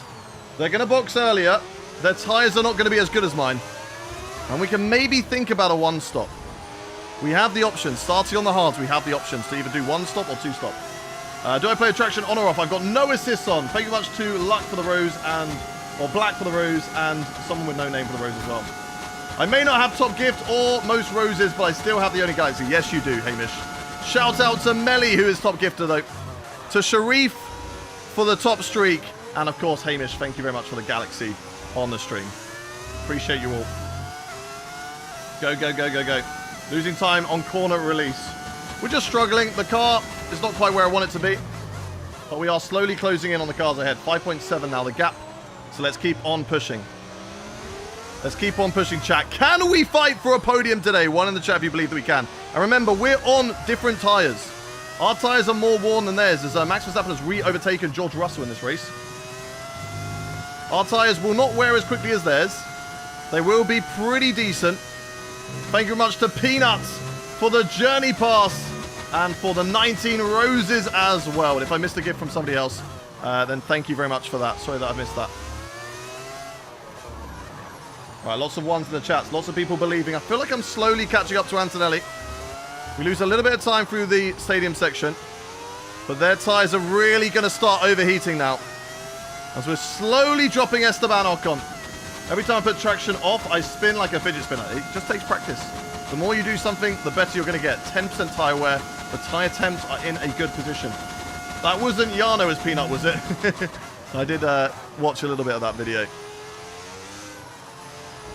they're going to box earlier. Their tyres are not going to be as good as mine. And we can maybe think about a 1-stop. We have the options. Starting on the hards, we have the options to either do 1-stop or 2-stop. Do I play attraction on or off? I've got no assists on. Thank you very much to Luck for the rose and... Or Black for the rose and someone with no name for the rose as well. I may not have top gift or most roses, but I still have the only galaxy. Yes, you do, Hamish. Shout out to Melly, who is top gifter, though. To Sharif for the top streak. And, of course, Hamish, thank you very much for the galaxy on the stream. Appreciate you all. Go, go, go, go, go. Losing time on corner release. We're just struggling. The car is not quite where I want it to be. But we are slowly closing in on the cars ahead. 5.7 now, the gap. So let's keep on pushing. Let's keep on pushing, chat. Can we fight for a podium today? One in the chat if you believe that we can. And remember, we're on different tyres. Our tyres are more worn than theirs, as Max Verstappen has re-overtaken George Russell in this race. Our tyres will not wear as quickly as theirs. They will be pretty decent. Thank you very much to Peanuts for the journey pass and for the 19 roses as well. And if I missed a gift from somebody else, then thank you very much for that. Sorry that I missed that. Right, lots of ones in the chats. Lots of people believing. I feel like I'm slowly catching up to Antonelli. We lose a little bit of time through the stadium section. But their tyres are really going to start overheating now. As we're slowly dropping Esteban Ocon. Every time I put traction off, I spin like a fidget spinner. It just takes practice. The more you do something, the better you're going to get. 10% tyre wear. The tyre temps are in a good position. That wasn't Yano as Peanut, was it? I did watch a little bit of that video.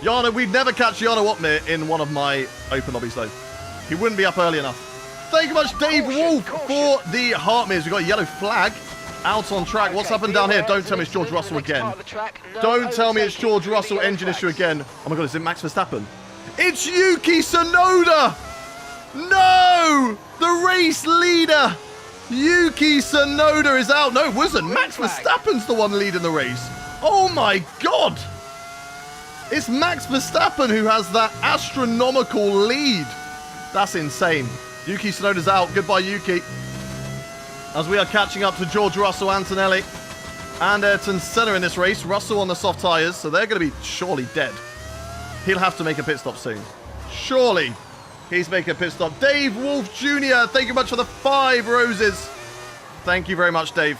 Yano, we'd never catch Yano up there in one of my open lobbies, though. He wouldn't be up early enough. Thank you much, Dave Wolf, for the heart mirrors. We've got a yellow flag out on track. What's happened down here? Don't tell me it's George Russell again. Don't tell me it's George Russell engine issue again. Oh my God, is it Max Verstappen? It's Yuki Tsunoda! No! The race leader! Yuki Tsunoda is out. No, it wasn't. Max Verstappen's the one leading the race. Oh my God! It's Max Verstappen who has that astronomical lead. That's insane. Yuki Tsunoda's out. Goodbye, Yuki. As we are catching up to George Russell, Antonelli, and Ayrton Senna in this race. Russell on the soft tyres, so they're going to be surely dead. He'll have to make a pit stop soon. Surely he's making a pit stop. Dave Wolf Jr., thank you much for the 5 roses. Thank you very much, Dave.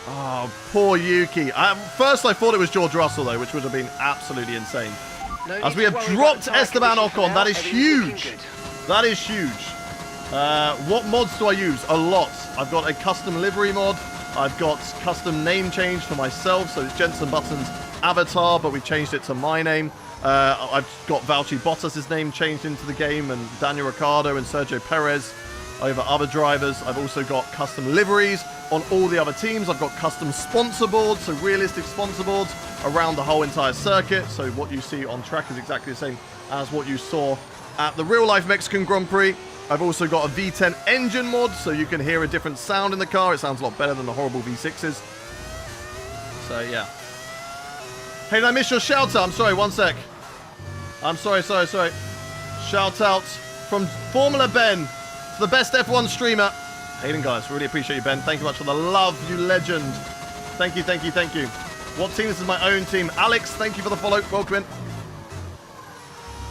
Oh, poor Yuki. First, I thought it was George Russell, though, which would have been absolutely insane. As we have dropped Esteban Ocon, that is huge. That is huge. What mods do I use? A lot. I've got a custom livery mod. I've got custom name change for myself. So it's Jensen Button's avatar, but we've changed it to my name. I've got Valtteri Bottas' name changed into the game, and Daniel Ricciardo and Sergio Perez over other drivers. I've also got custom liveries on all the other teams. I've got custom sponsor boards, so realistic sponsor boards around the whole entire circuit. So what you see on track is exactly the same as what you saw at the real-life Mexican Grand Prix. I've also got a V10 engine mod, so you can hear a different sound in the car. It sounds a lot better than the horrible V6s. So, yeah. Hey, did I miss your shout out? I'm sorry, one sec. I'm sorry. Shout out from Formula Ben to the best F1 streamer. Hayden, guys, really appreciate you, Ben. Thank you much for the love, you legend. Thank you. What team? This is my own team. Alex, thank you for the follow. Welcome in.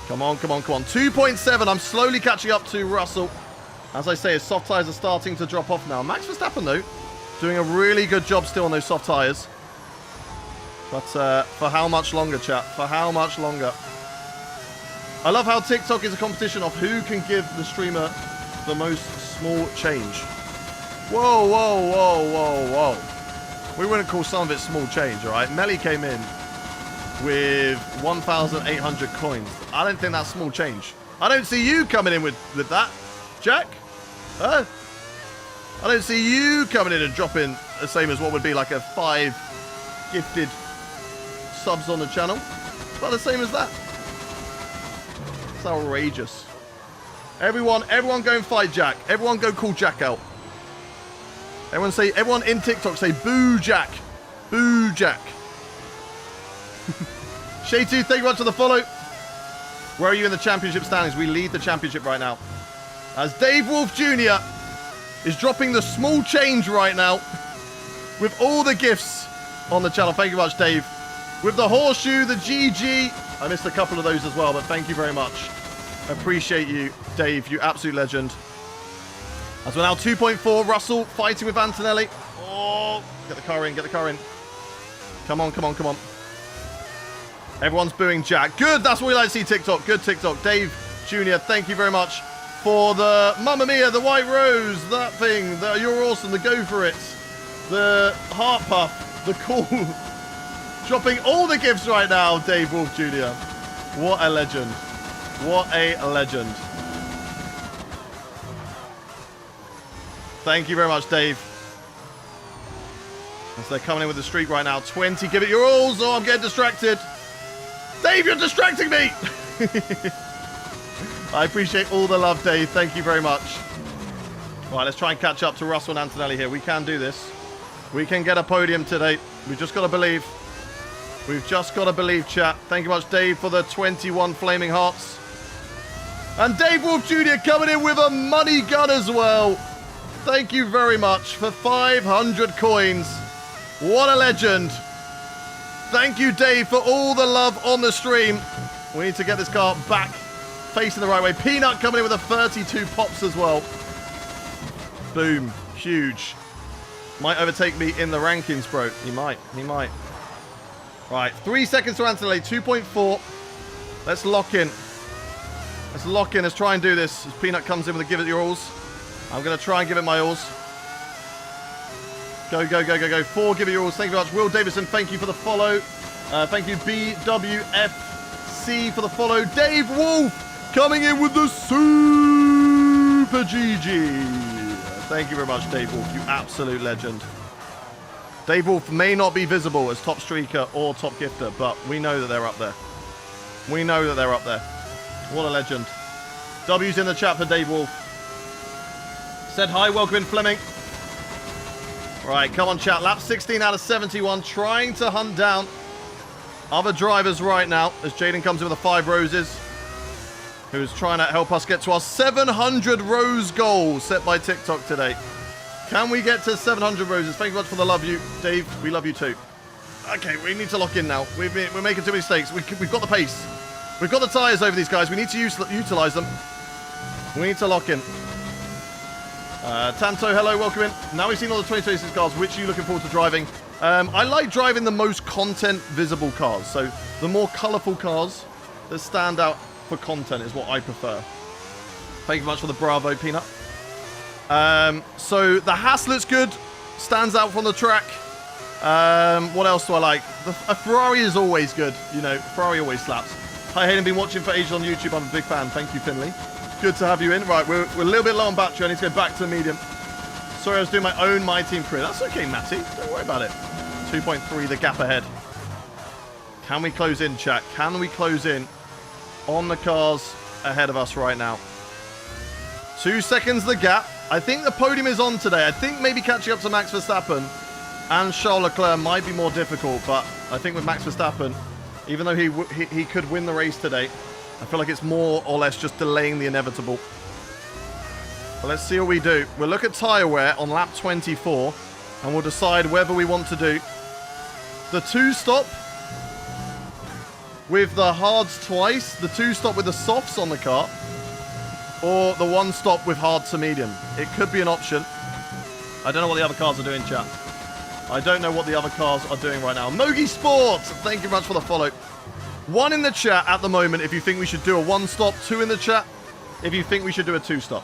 Come on. 2.7. I'm slowly catching up to Russell. As I say, his soft tyres are starting to drop off now. Max Verstappen, though, doing a really good job still on those soft tyres. But for how much longer, chat? For how much longer? I love how TikTok is a competition of who can give the streamer the most small change. Whoa. We wouldn't call some of it small change, all right? Melly came in with 1,800 coins. I don't think that's small change. I don't see you coming in with that, Jack. Huh? I don't see you coming in and dropping the same as what would be like a 5 gifted subs on the channel. About the same as that. It's outrageous. Everyone go and fight Jack. Everyone go call Jack out. Everyone in TikTok say boo Jack. Boo Jack. Shay2, thank you much for the follow. Where are you in the championship standings? We lead the championship right now. As Dave Wolf Jr. is dropping the small change right now with all the gifts on the channel. Thank you much, Dave. With the horseshoe, the GG. I missed a couple of those as well, but thank you very much. Appreciate you, Dave. You absolute legend. As we're now 2.4, Russell fighting with Antonelli. Oh, get the car in. Come on. Everyone's booing Jack. Good, that's what we like to see, TikTok. Good TikTok. Dave Jr., thank you very much for the Mamma Mia, the White Rose, that thing, you're awesome, the Go For It, the Heart Puff, the Cool. Dropping all the gifts right now, Dave Wolf Jr. What a legend. What a legend. Thank you very much, Dave. As they're coming in with the streak right now. 20, give it your alls. Oh, I'm getting distracted. Dave, you're distracting me. I appreciate all the love, Dave. Thank you very much. All right, let's try and catch up to Russell and Antonelli here. We can do this. We can get a podium today. We've just got to believe. We've just got to believe, chat. Thank you much, Dave, for the 21 flaming hearts. And Dave Wolf Jr. coming in with a money gun as well. Thank you very much for 500 coins. What a legend. Thank you, Dave, for all the love on the stream. We need to get this car back facing the right way. Peanut coming in with a 32 pops as well. Boom. Huge. Might overtake me in the rankings, bro. He might. Right. 3 seconds to Antonelli. 2.4. Let's lock in. Let's try and do this. As Peanut comes in with a give it your alls. I'm going to try and give it my alls. Go. 4, give it your alls. Thank you very much. Will Davison, thank you for the follow. Thank you, BWFC, for the follow. Dave Wolf coming in with the Super GG. Thank you very much, Dave Wolf. You absolute legend. Dave Wolf may not be visible as top streaker or top gifter, but we know that they're up there. What a legend. W's in the chat for Dave Wolf. Said hi, welcome in, Fleming. Right, come on, chat. Lap 16 out of 71. Trying to hunt down other drivers right now as Jaden comes in with the 5 roses. Who's trying to help us get to our 700 rose goal set by TikTok today. Can we get to 700 roses? Thank you much for the love, you, Dave. We love you too. Okay, we need to lock in now. We're making too many mistakes. We've got the pace. We've got the tyres over these guys. We need to utilize them. We need to lock in. Tanto, hello, welcome in. Now we've seen all the 2026 cars. Which are you looking forward to driving? I like driving the most content visible cars. So the more colourful cars that stand out for content is what I prefer. Thank you much for the Bravo, Peanut. So the Haas looks good. Stands out from the track. What else do I like? A Ferrari is always good. You know, Ferrari always slaps. Hi, Hayden. Been watching for ages on YouTube. I'm a big fan. Thank you, Finley. Good to have you in. Right, we're a little bit low on battery. I need to go back to the medium. Sorry, I was doing my own My Team career. That's okay, Matty. Don't worry about it. 2.3, the gap ahead. Can we close in, chat? Can we close in on the cars ahead of us right now? 2 seconds the gap. I think the podium is on today. I think maybe catching up to Max Verstappen and Charles Leclerc might be more difficult, but I think with Max Verstappen, even though he could win the race today, I feel like it's more or less just delaying the inevitable. But let's see what we do. We'll look at tyre wear on lap 24, and we'll decide whether we want to do the 2-stop with the hards twice, the 2-stop with the softs on the car, or the 1-stop with hard to medium. It could be an option. I don't know what the other cars are doing, chat. I don't know what the other cars are doing right now. Mogi Sports, thank you very much for the follow. 1 in the chat at the moment if you think we should do a 1-stop, 2 in the chat if you think we should do a 2-stop.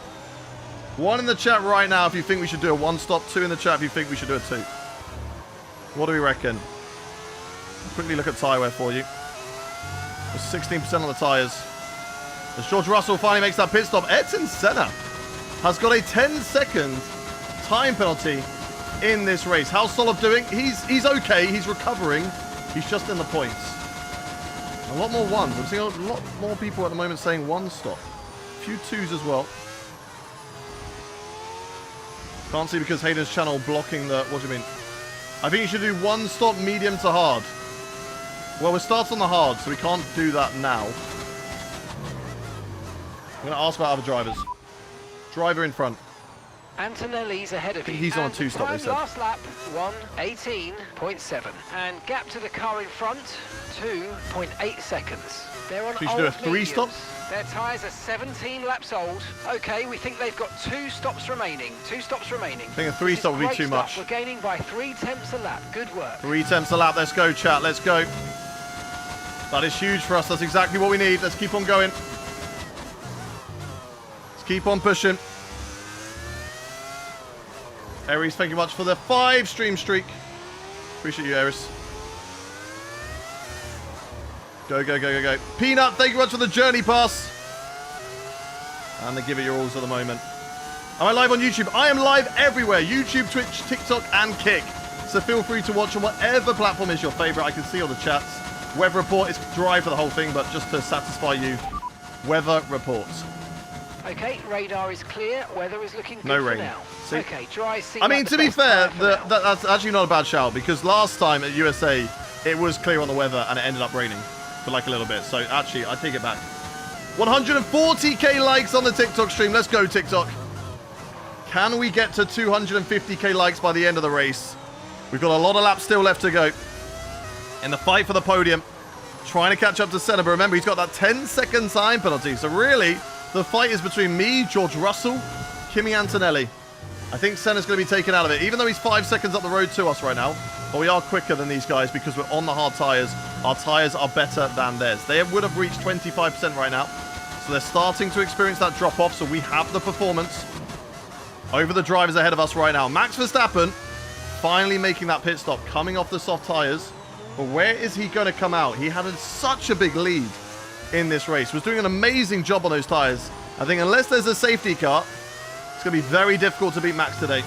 1 in the chat right now if you think we should do a 1-stop, 2 in the chat if you think we should do a 2. What do we reckon? Quickly look at tyre wear for you. 16% on the tyres. As George Russell finally makes that pit stop, Ayrton Senna has got a 10-second time penalty in this race. How's Solov doing? He's okay. He's recovering. He's just in the points. A lot more 1s. I'm seeing a lot more people at the moment saying 1-stop. A few 2s as well. Can't see because Hayden's channel blocking the... What do you mean? I think you should do 1-stop medium to hard. Well, we start on the hard, so we can't do that now. I'm going to ask about other drivers. Driver in front. Antonelli's ahead of you. He's on a 2-stop, they said. Last lap, 1:18.7. And gap to the car in front, 2.8 seconds. They're on So you should do a old 3-stop? mediums. Their tyres are 17 laps old. Okay, we think they've got 2 stops remaining. 2 stops remaining. I think a 3-stop would be too much. We're gaining by 3 tenths a lap. Good work. 3 tenths a lap. Let's go, chat. Let's go. That is huge for us. That's exactly what we need. Let's keep on going. Let's keep on pushing. Aries, thank you much for the 5 stream streak. Appreciate you, Aries. Go, go, go, go, go. Peanut, thank you much for the journey pass. And they give it your alls at the moment. Am I live on YouTube? I am live everywhere. YouTube, Twitch, TikTok, and Kick. So feel free to watch on whatever platform is your favorite. I can see all the chats. Weather report is dry for the whole thing, but just to satisfy you, weather reports. Okay, radar is clear. Weather is looking good No for rain. now. See? Okay, dry. I mean, to be fair, that's actually not a bad shout, because last time at USA, it was clear on the weather and it ended up raining for like a little bit. So actually, I take it back. 140k likes on the TikTok stream. Let's go, TikTok. Can we get to 250k likes by the end of the race? We've got a lot of laps still left to go. In the fight for the podium, trying to catch up to Senna, but remember, he's got that 10-second time penalty. So really, the fight is between me, George Russell, Kimi Antonelli. I think Senna's going to be taken out of it, even though he's 5 seconds up the road to us right now. But we are quicker than these guys because we're on the hard tyres. Our tyres are better than theirs. They would have reached 25% right now. So they're starting to experience that drop-off, so we have the performance over the drivers ahead of us right now. Max Verstappen finally making that pit stop, coming off the soft tyres. But where is he going to come out? He had such a big lead in this race. Was doing an amazing job on those tyres. I think unless there's a safety car, it's going to be very difficult to beat Max today.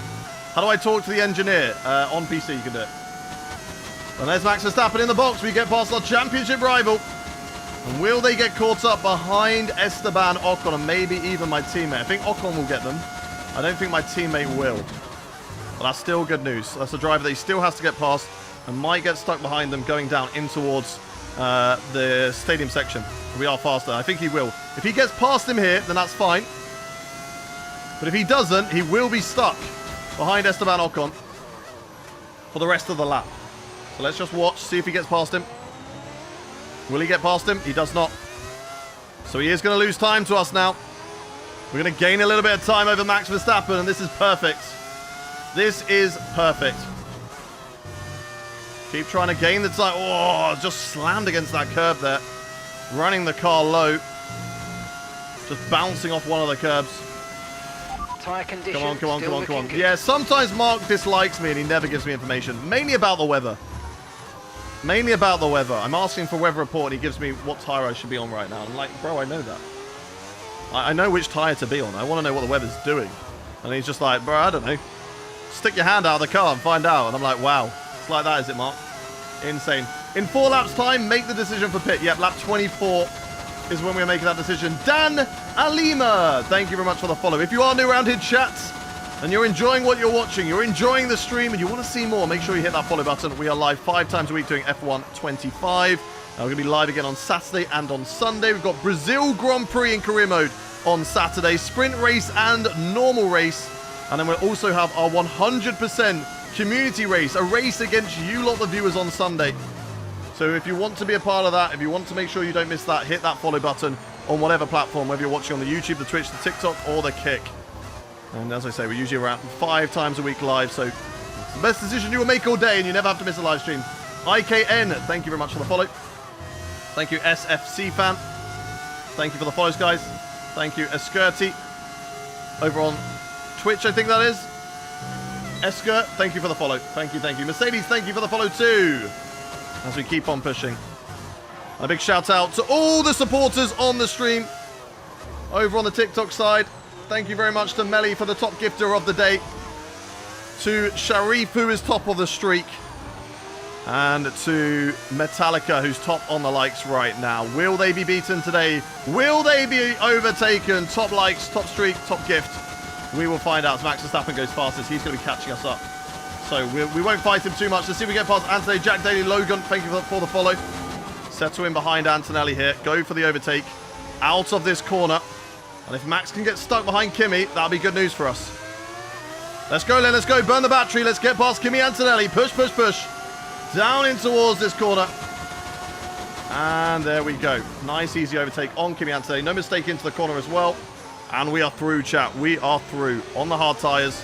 How do I talk to the engineer? On PC, you can do it. And there's Max Verstappen in the box. We get past our championship rival. And will they get caught up behind Esteban Ocon and maybe even my teammate? I think Ocon will get them. I don't think my teammate will. But that's still good news. That's a driver that he still has to get past and might get stuck behind them going down in towards the stadium section. We are faster. I think he will. If he gets past him here, then that's fine. But if he doesn't, he will be stuck behind Esteban Ocon for the rest of the lap. So let's just watch, see if he gets past him. Will he get past him? He does not. So he is going to lose time to us now. We're going to gain a little bit of time over Max Verstappen, and this is perfect. This is perfect. Keep trying to gain the time. Oh, just slammed against that curb there. Running the car low. Just bouncing off one of the curbs. Tyre condition. Come on, come on, come on, come on. Good. Yeah, sometimes Mark dislikes me and he never gives me information. Mainly about the weather. Mainly about the weather. I'm asking for weather report and he gives me what tyre I should be on right now. I'm like, bro, I know that. I know which tyre to be on. I want to know what the weather's doing. And he's just like, bro, I don't know. Stick your hand out of the car and find out. And I'm like, wow. It's like that, is it, Mark? Insane. In 4 laps' time, make the decision for pit. Yep, lap 24 is when we're making that decision. Dan Alima, thank you very much for the follow. If you are new around here, chat, and you're enjoying what you're watching, you're enjoying the stream, and you want to see more, make sure you hit that follow button. We are live 5 times a week doing F1 25. We're going to be live again on Saturday and on Sunday. We've got Brazil Grand Prix in career mode on Saturday, sprint race and normal race. And then we'll also have our 100% community race, a race against you lot, the viewers, on Sunday. So if you want to be a part of that, if you want to make sure you don't miss that, hit that follow button on whatever platform, whether you're watching on the YouTube, the Twitch, the TikTok, or the Kick. And as I say, we're usually around 5 times a week live, so it's the best decision you will make all day, and you never have to miss a live stream. IKN, thank you very much for the follow. Thank you, SFC fan. Thank you for the follows, guys. Thank you, Eskerti. Over on Twitch, I think that is. Esker, thank you for the follow. Thank you, thank you. Mercedes, thank you for the follow too. As we keep on pushing. A big shout out to all the supporters on the stream. Over on the TikTok side. Thank you very much to Melly for the top gifter of the day. To Sharif, who is top of the streak. And to Metallica, who's top on the likes right now. Will they be beaten today? Will they be overtaken? Top likes, top streak, top gift. We will find out. As Max Verstappen goes fastest, he's going to be catching us up. So we won't fight him too much. Let's see if we get past Anthony, Jack Daly, Logan. Thank you for the follow. Settle in behind Antonelli here. Go for the overtake. Out of this corner. And if Max can get stuck behind Kimi, that'll be good news for us. Let's go, Len. Let's go. Burn the battery. Let's get past Kimi Antonelli. Push, push, push. Down in towards this corner. And there we go. Nice, easy overtake on Kimi Antonelli. No mistake into the corner as well. And we are through, chat. We are through on the hard tyres.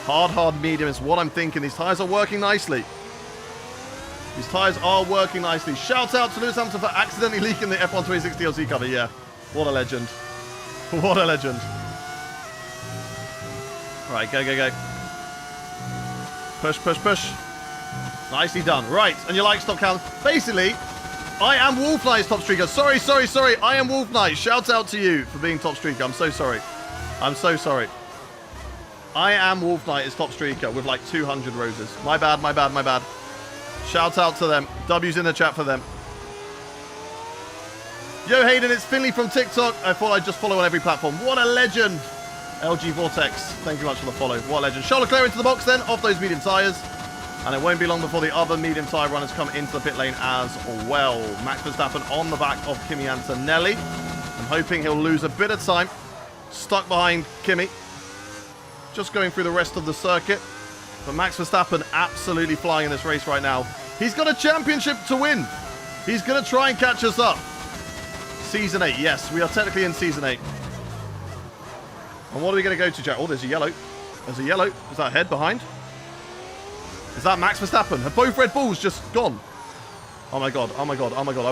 Hard, medium is what I'm thinking. These tyres are working nicely. These tyres are working nicely. Shout out to Lewis Hamilton for accidentally leaking the F1 26 DLC cover. Yeah, what a legend. What a legend. Right, go, go, go. Push, push, push. Nicely done. Right, and you like stop count. Basically, I am Wolf Knight's top streaker. Sorry. I am Wolf Knight. Shout out to you for being top streaker. I'm so sorry. I'm so sorry. I am Wolf Knight is top streaker with like 200 roses. My bad. Shout out to them. W's in the chat for them. Yo, Hayden, it's Finley from TikTok. I thought I'd just follow on every platform. What a legend. LG Vortex, thank you much for the follow. What a legend. Charles Leclerc into the box then, off those medium tyres. And it won't be long before the other medium tyre runners come into the pit lane as well. Max Verstappen on the back of Kimi Antonelli. I'm hoping he'll lose a bit of time. Stuck behind Kimi. Just going through the rest of the circuit. But Max Verstappen absolutely flying in this race right now. He's got a championship to win. He's going to try and catch us up. Season 8, yes, we are technically in Season 8. And what are we going to go to, Jack? Oh, there's a yellow. There's a yellow. Is that head behind? Is that Max Verstappen? Have both Red Bulls just gone? Oh my god, I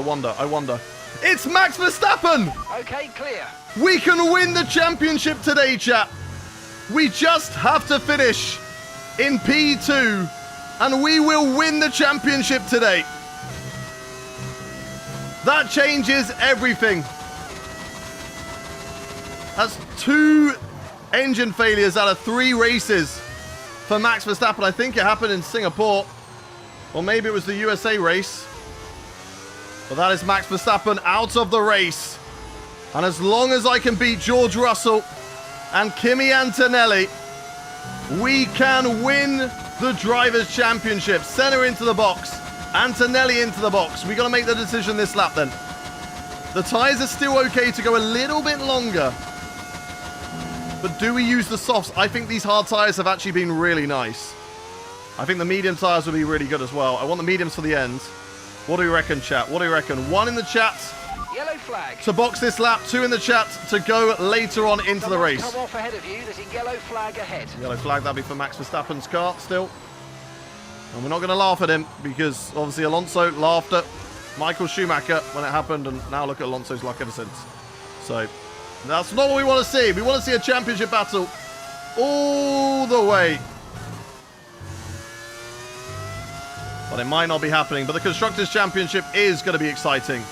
wonder. It's Max Verstappen! Okay, clear. We can win the championship today, chat. We just have to finish in P2, and we will win the championship today. That changes everything. That's 2 engine failures out of 3 races for Max Verstappen. I think it happened in Singapore, or maybe it was the USA race. But that is Max Verstappen out of the race. And as long as I can beat George Russell and Kimi Antonelli, we can win the Drivers' Championship. Senna into the box. Antonelli into the box. We got to make the decision this lap then. The tyres are still okay to go a little bit longer. But do we use the softs? I think these hard tyres have actually been really nice. I think the medium tyres will be really good as well. I want the mediums for the end. What do we reckon, chat? What do we reckon? 1 in the chat. Yellow flag. To box this lap. 2 in the chat to go later on into the race. Come off ahead of you. There's a yellow flag ahead. Yellow flag, that'll be for Max Verstappen's car still. And we're not going to laugh at him because obviously Alonso laughed at Michael Schumacher when it happened, and now look at Alonso's luck ever since. So that's not what we want to see. We want to see a championship battle all the way. But it might not be happening. But the Constructors' Championship is going to be exciting.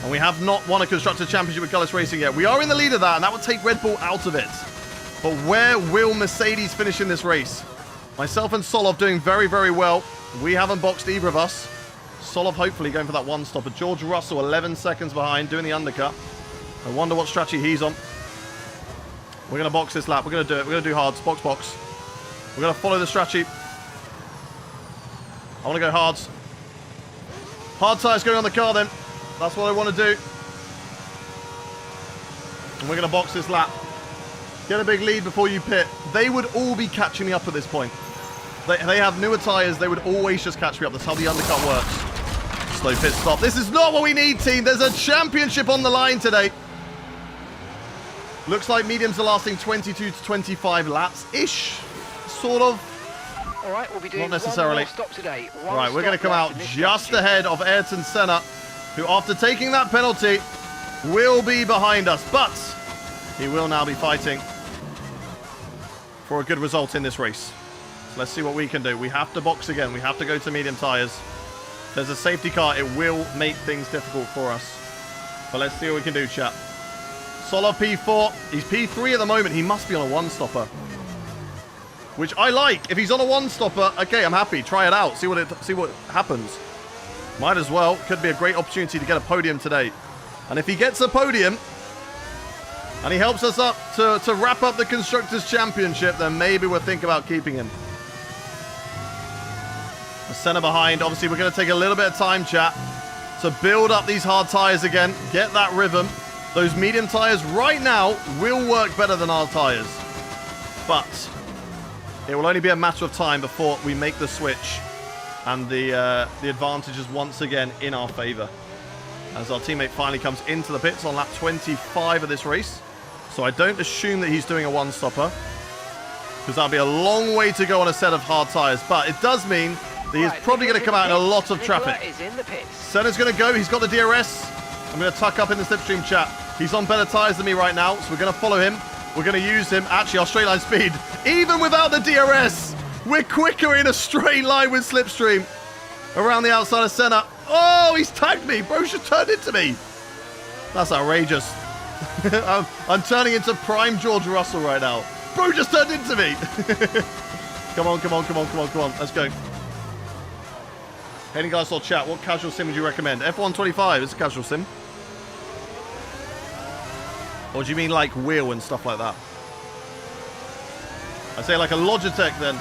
And we have not won a Constructors' Championship with Gullis Racing yet. We are in the lead of that, and that would take Red Bull out of it. But where will Mercedes finish in this race? Myself and Solov doing very, very well. We haven't boxed either of us. Solov hopefully going for that one stopper. George Russell 11 seconds behind, doing the undercut. I wonder what strategy he's on. We're going to box this lap. We're going to do it. We're going to do hards. Box, box. We're going to follow the strategy. I want to go hards. Hard tyres going on the car then. That's what I want to do. And we're going to box this lap. Get a big lead before you pit. They would all be catching me up at this point. They have newer tyres. They would always just catch me up. That's how the undercut works. Slow pit stop. This is not what we need, team. There's a championship on the line today. Looks like mediums are lasting 22 to 25 laps-ish. Sort of. All right, we'll be doing not necessarily. one more stop today. Right, we're going to come out just ahead of Ayrton Senna, who after taking that penalty will be behind us. But he will now be fighting for a good result in this race. So let's see what we can do. We have to box again. We have to go to medium tyres. There's a safety car. It will make things difficult for us. But let's see what we can do, chat. Solar P4. He's P3 at the moment. He must be on a one-stopper. Which I like. If he's on a one-stopper, okay, I'm happy. Try it out. See what happens. Might as well. Could be a great opportunity to get a podium today. And if he gets a podium, and he helps us up to wrap up the Constructors' Championship, then maybe we'll think about keeping him. The Senna behind. Obviously, we're going to take a little bit of time, chat, to build up these hard tyres again. Get that rhythm. Those medium tyres right now will work better than our tyres. But it will only be a matter of time before we make the switch. And the advantage is once again in our favour. As our teammate finally comes into the pits on lap 25 of this race. So I don't assume that he's doing a one-stopper, because that'll be a long way to go on a set of hard tyres. But it does mean that he's probably going to come out in a lot of traffic. Senna's going to go. He's got the DRS. I'm going to tuck up in the slipstream, chat. He's on better tyres than me right now, so we're going to follow him. We're going to use him. Actually, our straight line speed, even without the DRS, we're quicker in a straight line with slipstream. Around the outside of Senna. Oh, he's tagged me. Bro just turned into me. That's outrageous. I'm turning into prime George Russell right now. Bro just turned into me. Come on, come on, come on, come on, come on. Let's go. Any guys saw chat, what casual sim would you recommend? F125 is a casual sim. Or do you mean like wheel and stuff like that? I say like a Logitech then.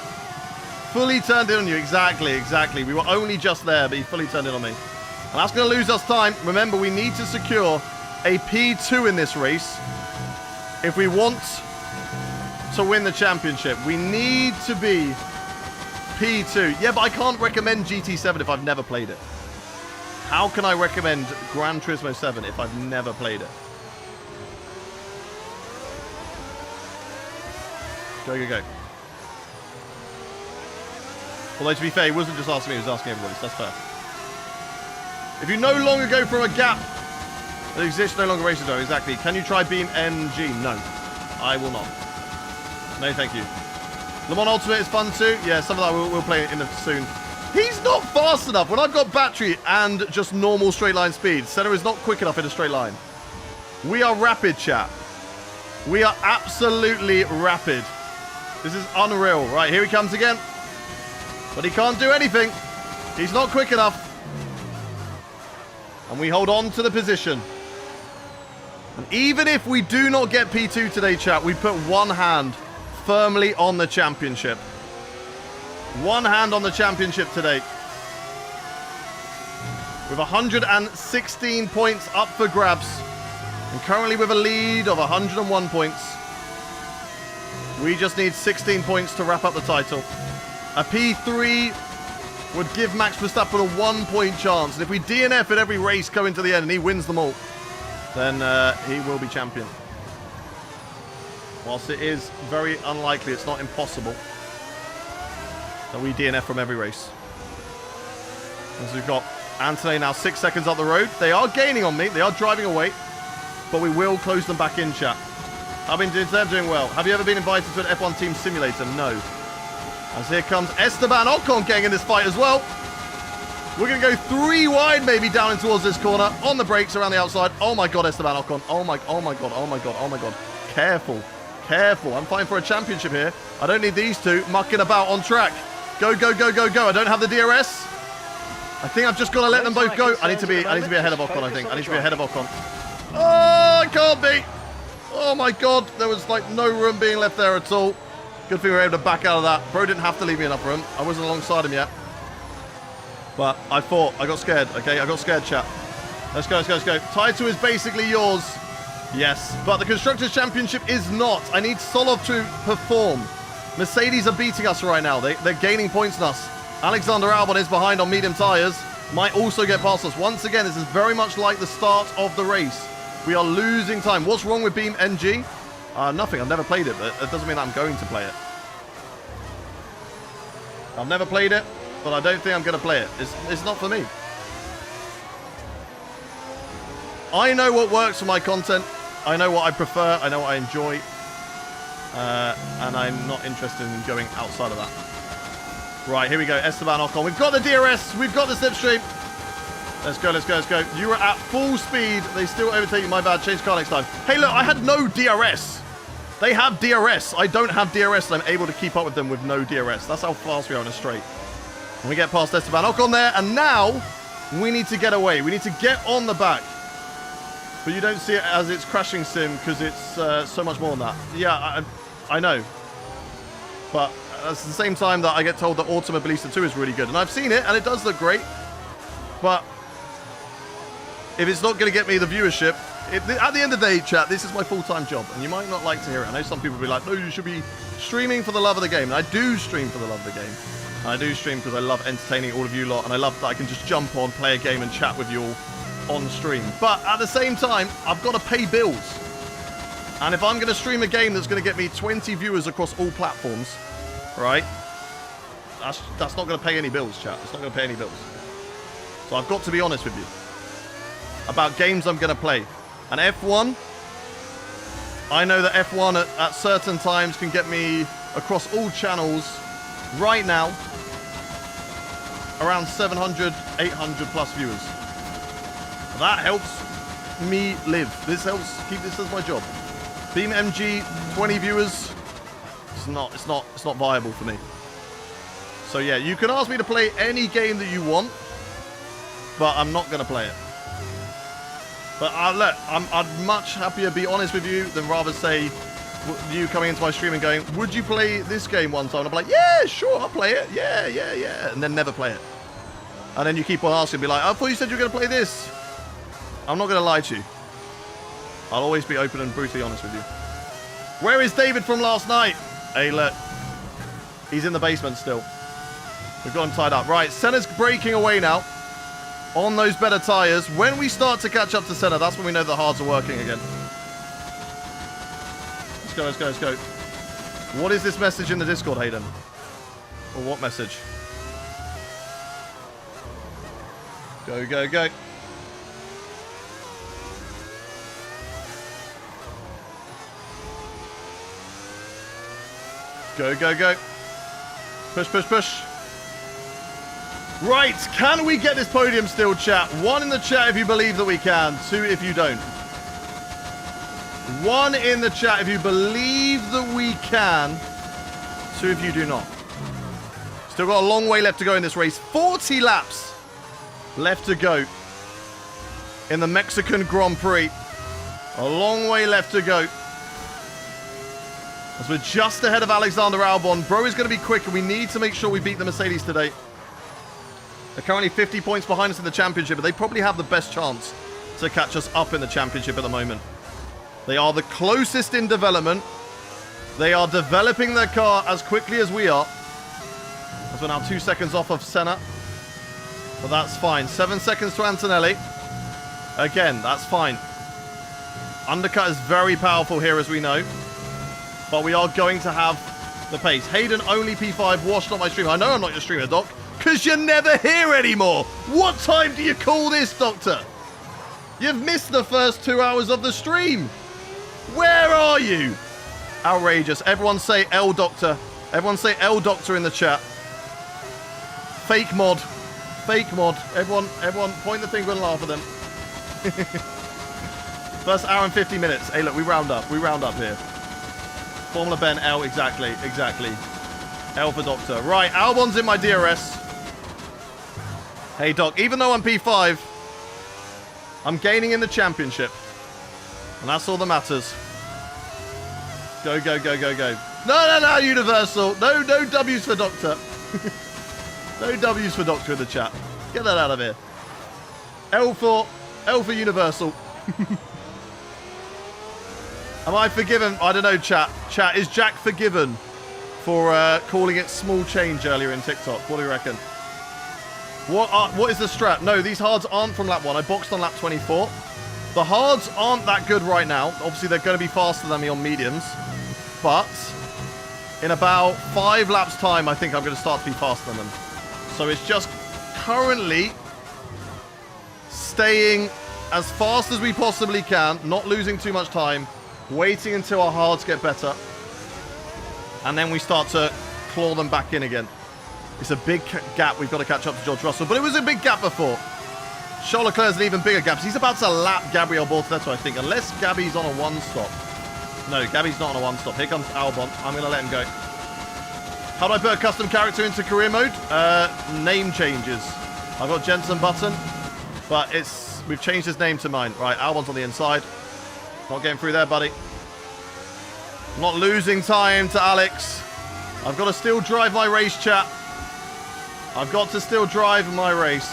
Fully turned in on you. Exactly, exactly. We were only just there, but he fully turned in on me. And that's going to lose us time. Remember, we need to secure a P2 in this race if we want to win the championship. We need to be P2. Yeah, but I can't recommend GT7 if I've never played it. How can I recommend Gran Turismo 7 if I've never played it? Go, go, go. Although, to be fair, he wasn't just asking me, he was asking everybody, so that's fair. If you no longer go from a gap that exists, no longer races, though, exactly. Can you try Beam MG? No. I will not. No, thank you. Le Mans Ultimate is fun too. Yeah, some of that we'll play in soon. He's not fast enough. When I've got battery and just normal straight line speed, Senna is not quick enough in a straight line. We are rapid, chat. We are absolutely rapid. This is unreal. Right, here he comes again. But he can't do anything. He's not quick enough. And we hold on to the position. And even if we do not get P2 today, chat, we put one hand firmly on the championship. One hand on the championship today. With 116 points up for grabs. And currently with a lead of 101 points. We just need 16 points to wrap up the title. A P3 would give Max Verstappen a 1-point chance. And if we DNF at every race going to the end and he wins them all, then he will be champion. Whilst it is very unlikely, it's not impossible that we DNF from every race. As we've got Anthony now 6 seconds up the road. They are gaining on me. They are driving away. But we will close them back in, chat. They're doing well. Have you ever been invited to an F1 team simulator? No. As here comes Esteban Ocon getting in this fight as well. We're going to go 3 wide maybe down in towards this corner. On the brakes around the outside. Oh my God, Esteban Ocon. Oh my God, oh my God, oh my God. Careful, careful. I'm fighting for a championship here. I don't need these two mucking about on track. Go, go, go, go, go. I don't have the DRS. I think I've just got to let them both go. I need to be ahead of Ocon, I think. I need to be ahead of Ocon. Oh, I can't be. Oh my god, there was like no room being left there at all. Good thing we were able to back out of that. Bro didn't have to leave me enough room. I wasn't alongside him yet. But I got scared, okay? I got scared, chat. Let's go, let's go, let's go. Title is basically yours. Yes, but the Constructors' Championship is not. I need Solov to perform. Mercedes are beating us right now. They're gaining points on us. Alexander Albon is behind on medium tyres. Might also get past us. Once again, this is very much like the start of the race. We are losing time. What's wrong with Beam NG? Nothing. I've never played it, but it doesn't mean that I'm going to play it. I've never played it, but I don't think I'm going to play it. It's not for me. I know what works for my content. I know what I prefer. I know what I enjoy. And I'm not interested in going outside of that. Right, here we go. Esteban Ocon. We've got the DRS. We've got the slipstream. Let's go, let's go, let's go. You were at full speed. They still overtake you. My bad. Change car next time. Hey, look, I had no DRS. They have DRS. I don't have DRS, and I'm able to keep up with them with no DRS. That's how fast we are on a straight. And we get past Esteban Ocon there, and now we need to get away. We need to get on the back. But you don't see it as it's crashing sim because it's so much more than that. Yeah, I know. But at the same time that I get told that Automobilista 2 is really good. And I've seen it, and it does look great. But if it's not going to get me the viewership, at the end of the day, chat, this is my full-time job. And you might not like to hear it. I know some people will be like, no, you should be streaming for the love of the game. And I do stream for the love of the game. And I do stream because I love entertaining all of you lot. And I love that I can just jump on, play a game, and chat with you all on stream. But at the same time, I've got to pay bills. And if I'm going to stream a game that's going to get me 20 viewers across all platforms, right, that's not going to pay any bills, chat. It's not going to pay any bills. So I've got to be honest with you about games I'm going to play. And F1, I know that F1 at certain times can get me across all channels right now around 700, 800 plus viewers. That helps me live. This helps keep this as my job. Beam MG, 20 viewers. It's not viable for me. So yeah, you can ask me to play any game that you want, but I'm not going to play it. But I'd much happier be honest with you than rather say you coming into my stream and going, would you play this game one time? And I'll be like, yeah, sure, I'll play it. Yeah, yeah, yeah. And then never play it. And then you keep on asking, be like, I thought you said you were going to play this. I'm not going to lie to you. I'll always be open and brutally honest with you. Where is David from last night? Hey, look. He's in the basement still. We've got him tied up. Right, Senna's breaking away now on those better tyres. When we start to catch up to Senna, that's when we know the hards are working again. Let's go, let's go, let's go. What is this message in the Discord, Hayden? Or what message? Go, go, go. Go, go, go. Push, push, push. Right, can we get this podium still, chat? 1 in the chat if you believe that we can. 2 if you don't. 1 in the chat if you believe that we can. 2 if you do not. Still got a long way left to go in this race. 40 laps left to go in the Mexican Grand Prix. A long way left to go. As we're just ahead of Alexander Albon. Bro is going to be quick, and we need to make sure we beat the Mercedes today. They're currently 50 points behind us in the championship, but they probably have the best chance to catch us up in the championship at the moment. They are the closest in development. They are developing their car as quickly as we are. As we're now 2 seconds off of Senna. But that's fine. 7 seconds to Antonelli. Again, that's fine. Undercut is very powerful here, as we know. But we are going to have the pace. Hayden, only P5. Wash, not my streamer. I know I'm not your streamer, Doc. Because you're never here anymore. What time do you call this, Doctor? You've missed the first 2 hours of the stream. Where are you? Outrageous. Everyone say L Doctor. Everyone say L Doctor in the chat. Fake mod. Fake mod. Everyone point the finger and laugh at them. First hour and 50 minutes. Hey, look, we round up. We round up here. Formula Ben, L, exactly. L for Doctor. Right, Albon's in my DRS. Hey, Doc, even though I'm P5, I'm gaining in the championship. And that's all that matters. Go, go, go, go, go. No, Universal. No W's for Doctor. No W's for Doctor in the chat. Get that out of here. L for Universal. Am I forgiven? I don't know, chat. Chat, is Jack forgiven for calling it small change earlier in TikTok? What do you reckon? What is the strat? No, these hards aren't from lap 1. I boxed on lap 24. The hards aren't that good right now. Obviously, they're going to be faster than me on mediums. But in about 5 laps time, I think I'm going to start to be faster than them. So it's just currently staying as fast as we possibly can, not losing too much time, waiting until our hards get better, and then we start to claw them back in again. It's a big gap. We've got to catch up to George Russell, but it was a big gap before. Charles Leclerc's an even bigger gap. He's about to lap Gabriel Bortoleto, I think, unless Gabby's on a 1-stop. No, Gabby's not on a 1-stop. Here comes Albon. I'm going to let him go. How do I put a custom character into career mode? Name changes. I've got Jensen Button, but we've changed his name to mine. Right, Albon's on the inside. Not getting through there, buddy. Not losing time to Alex. I've got to still drive my race, chat. I've got to still drive my race.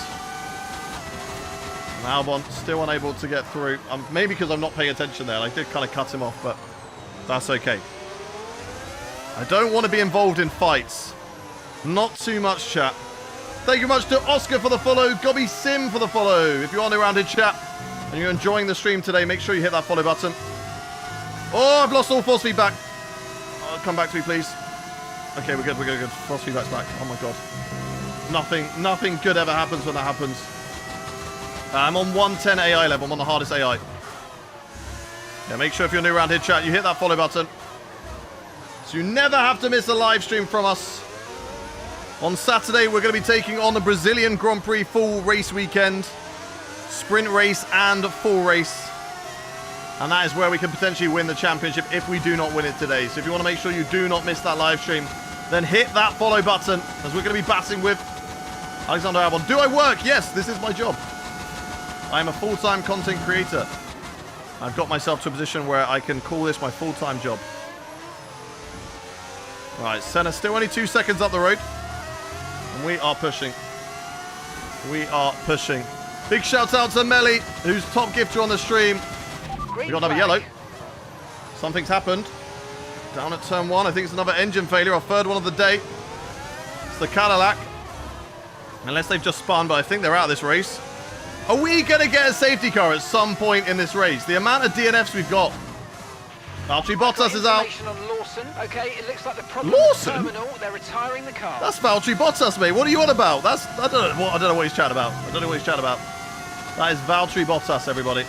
And Albon still unable to get through. Maybe because I'm not paying attention there. I did kind of cut him off, but that's okay. I don't want to be involved in fights. Not too much, chat. Thank you much to Oscar for the follow. Gobby Sim for the follow. If you are new around in chat and you're enjoying the stream today, make sure you hit that follow button. Oh, I've lost all force feedback. Oh, come back to me, please. Okay, we're good. We're good. Force feedback's back. Oh my god. Nothing good ever happens when that happens. I'm on 110 AI level. I'm on the hardest AI. Yeah, make sure if you're new around here, chat, you hit that follow button. So you never have to miss a live stream from us. On Saturday, we're going to be taking on the Brazilian Grand Prix full race weekend. Sprint race and full race. And that is where we can potentially win the championship if we do not win it today. So if you want to make sure you do not miss that live stream, then hit that follow button, as we're going to be battling with Alexander Albon. Do I work? Yes, this is my job. I am a full-time content creator. I've got myself to a position where I can call this my full-time job. Right, Senna still only 2 seconds up the road. And we are pushing. We are pushing. Big shout out to Melly, who's top gifter on the stream. We got another yellow. Something's happened. Down at turn 1. I think it's another engine failure. Our third one of the day. It's the Cadillac. Unless they've just spun, but I think they're out of this race. Are we going to get a safety car at some point in this race? The amount of DNFs we've got. Valtteri Bottas is out. On Lawson. Okay, it looks like the problem Lawson? terminal. They're retiring the car. That's Valtteri Bottas, mate. What are you on about? I don't know what he's chatting about. I don't know what he's chatting about. That is Valtteri Bottas, everybody.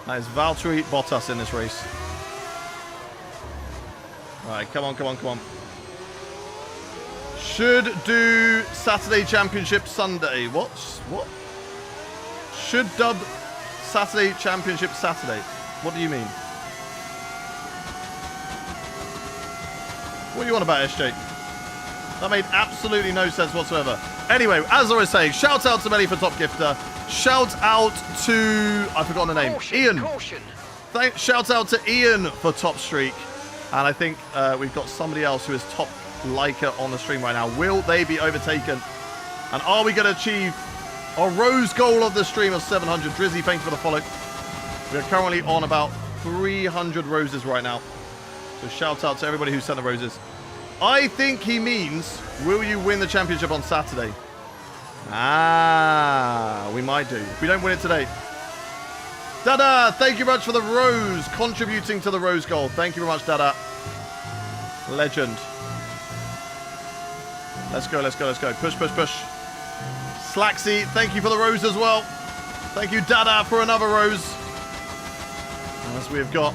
That is Valtteri Bottas in this race. Right, come on, come on, come on. Should do Saturday Championship Sunday. What? Should dub Saturday Championship Saturday. What do you mean? What do you want about SJ? That made absolutely no sense whatsoever. Anyway, as I was saying, shout out to Melly for top gifter. Shout out to... I've forgotten the name. Caution, Ian. Caution. Shout out to Ian for top streak. And I think we've got somebody else who is top liker on the stream right now. Will they be overtaken? And are we going to achieve our rose goal of the stream of 700? Drizzy, thank you for the follow. We are currently on about 300 roses right now. So shout out to everybody who sent the roses. I think he means, will you win the championship on Saturday? Ah, we might do. If we don't win it today. Dada, thank you very much for the rose. Contributing to the rose goal. Thank you very much, Dada. Legend. Let's go, let's go, let's go. Push, push, push. Slaxy, thank you for the rose as well. Thank you, Dada, for another rose. As we've got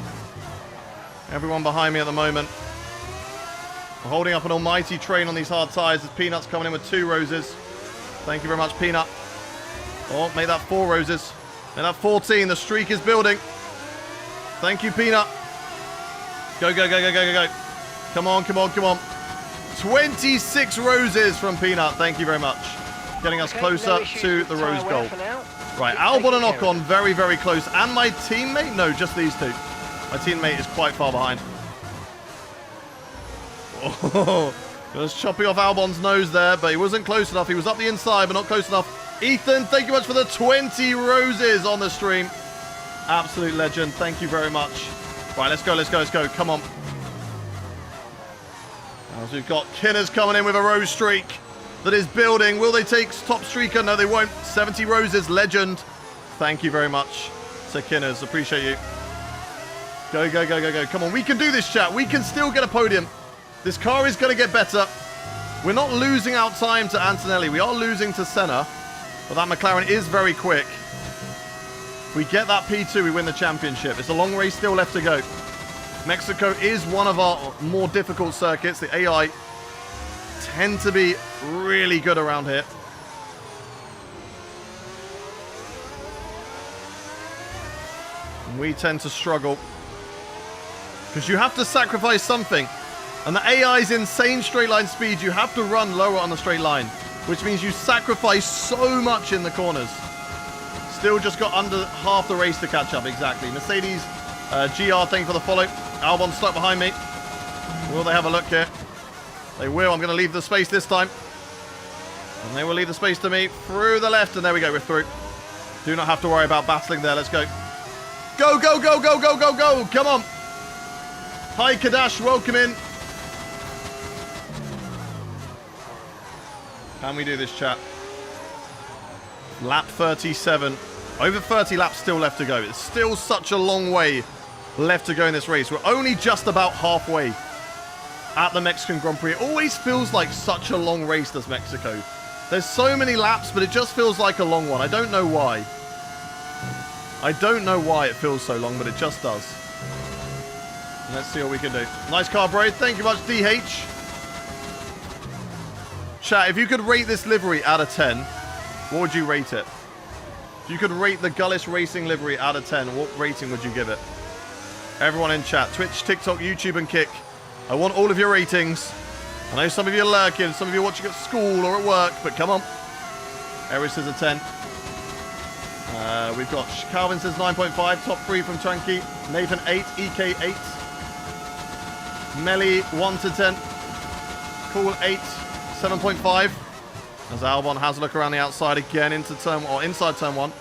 everyone behind me at the moment. We're holding up an almighty train on these hard tyres. There's Peanut's coming in with 2 roses. Thank you very much, Peanut. Oh, make that 4 roses. Make that 14. The streak is building. Thank you, Peanut. Go, go, go, go, go, go, go. Come on, come on, come on. 26 roses from Peanut. Thank you very much. getting us Okay, closer no issues to with the tyre rose wear goal. for now. Right, Keep Albon and taking care of Ocon very, very close. And my teammate? No, just these two. My teammate is quite far behind. Oh, just chopping off Albon's nose there, but he wasn't close enough. He was up the inside, but not close enough. Ethan, thank you much for the 20 roses on the stream. Absolute legend. Thank you very much. Right, let's go, let's go, let's go. Come on. As we've got Kinners coming in with a rose streak that is building. Will they take top streaker? No, they won't. 70 roses, legend. Thank you very much to Kinners. Appreciate you. Go, go, go, go, go. Come on, we can do this, chat. We can still get a podium. This car is going to get better. We're not losing out time to Antonelli. We are losing to Senna. But that McLaren is very quick. If we get that P2, we win the championship. It's a long race still left to go. Mexico is one of our more difficult circuits. The AI tend to be really good around here. And we tend to struggle. Because you have to sacrifice something. And the AI's insane straight line speed, you have to run lower on the straight line. Which means you sacrifice so much in the corners. Still just got under half the race to catch up, exactly. Mercedes, GR, thank you for the follow. Albon stuck behind me. Will they have a look here? They will. I'm going to leave the space this time. And they will leave the space to me through the left. And there we go, we're through. Do not have to worry about battling there. Let's go. Go, go, go, go, go, go, go. Come on. Hi, Kadash. Welcome in. Can we do this, chat? Lap 37. Over 30 laps still left to go. It's still such a long way left to go in this race. We're only just about halfway at the Mexican Grand Prix. It always feels like such a long race, does Mexico. There's so many laps, but it just feels like a long one. I don't know why. I don't know why it feels so long, but it just does. Let's see what we can do. Nice car, Braid. Thank you much, DH. Chat, if you could rate this livery out of 10, what would you rate it? If you could rate the Gullis Racing livery out of 10, what rating would you give it? Everyone in chat, Twitch, TikTok, YouTube, and Kick. I want all of your ratings. I know some of you are lurking, some of you are watching at school or at work, but come on. Eric says a 10. We've got Calvin says 9.5, top 3 from Chunky. Nathan 8, EK 8. Melly 1 to 10. Cool 8, 7.5. As Albon has a look around the outside again into turn, or inside turn 1.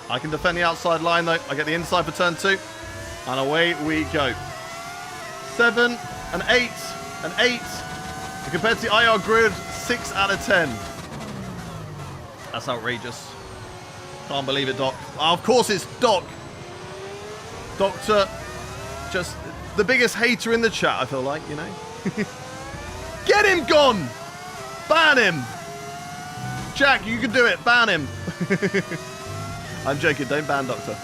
I can defend the outside line though. I get the inside for turn 2. And away we go. 7, an 8, an 8. And compared to the IR grid, 6 out of 10. That's outrageous. Can't believe it, Doc. Oh, of course it's Doc. Doctor, just the biggest hater in the chat, I feel like, you know. Get him gone! Ban him! Jack, you can do it. Ban him. I'm joking. Don't ban Doctor.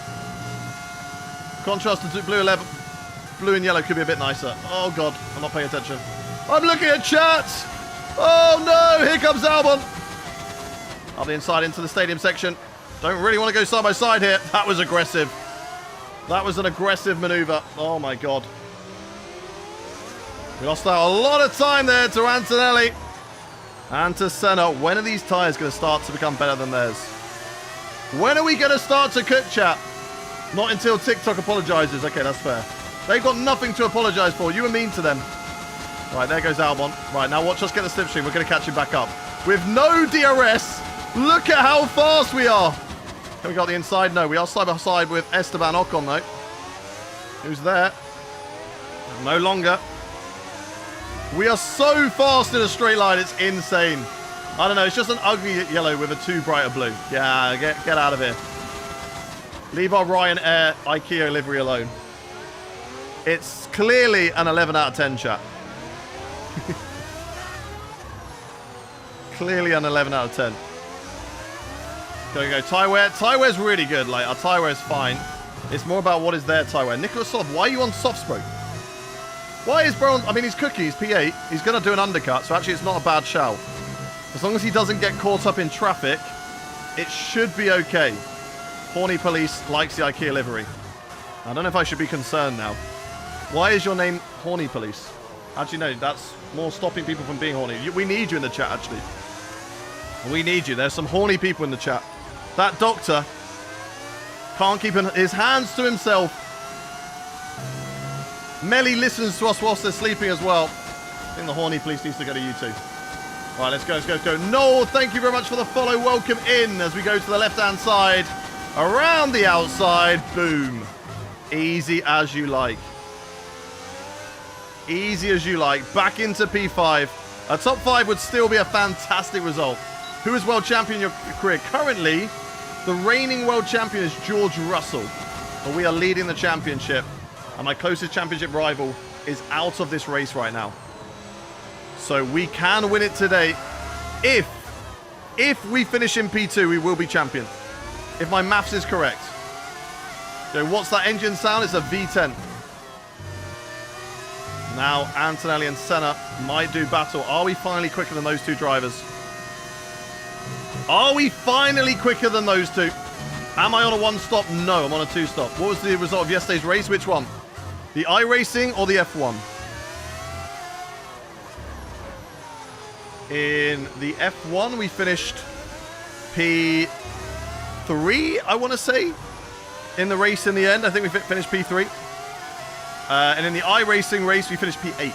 Contrast to blue 11. Blue and yellow could be a bit nicer. Oh, God. I'm not paying attention. I'm looking at chat. Oh, no. Here comes Albon. Up the inside into the stadium section. Don't really want to go side by side here. That was aggressive. That was an aggressive maneuver. Oh, my God. We lost out a lot of time there to Antonelli. And to Senna. When are these tyres going to start to become better than theirs? When are we going to start to cook, chat? Not until TikTok apologizes. Okay, that's fair. They've got nothing to apologize for. You were mean to them. Right, there goes Albon. Right, now watch us get the slipstream. We're going to catch him back up. With no DRS. Look at how fast we are. Can we go the inside? No, we are side by side with Esteban Ocon, though. Who's there? No longer. We are so fast in a straight line, it's insane. I don't know, it's just an ugly yellow with a too bright a blue. Yeah, get out of here. Leave our Ryanair IKEA livery alone. It's clearly an 11 out of 10, chat. Clearly an 11 out of 10. Go. Tyre wear. Tyre wear's really good. Like, our tyre wear's fine. It's more about what is their tyre wear. Nicholas Soft, why are you on soft spoke? Why is Brown... I mean, he's cooking. He's P8. He's going to do an undercut, so actually it's not a bad shout. As long as he doesn't get caught up in traffic, it should be okay. Horny Police likes the IKEA livery. I don't know if I should be concerned now. Why is your name Horny Police? Actually, no, that's more stopping people from being horny. We need you in the chat, actually. We need you. There's some horny people in the chat. That doctor can't keep his hands to himself. Melly listens to us whilst they're sleeping as well. I think the horny police needs to go to you too. All right, let's go, let's go, let's go. Noel, thank you very much for the follow. Welcome in as we go to the left-hand side. Around the outside. Boom. Easy as you like. Easy as you like. Back into P5. A top 5 would still be a fantastic result. Who is world champion in your career? Currently, the reigning world champion is George Russell. But we are leading the championship. And my closest championship rival is out of this race right now. So we can win it today. If we finish in P2, we will be champion. If my maths is correct. So what's that engine sound? It's a V10. Now Antonelli and Senna might do battle. Are we finally quicker than those two drivers? Are we finally quicker than those two? Am I on a 1-stop? No, I'm on a 2-stop. What was the result of yesterday's race? Which one? The iRacing or the F1? In the F1, we finished P3, I want to say, in the race in the end. I think we finished P3. And in the iRacing race, we finished P8.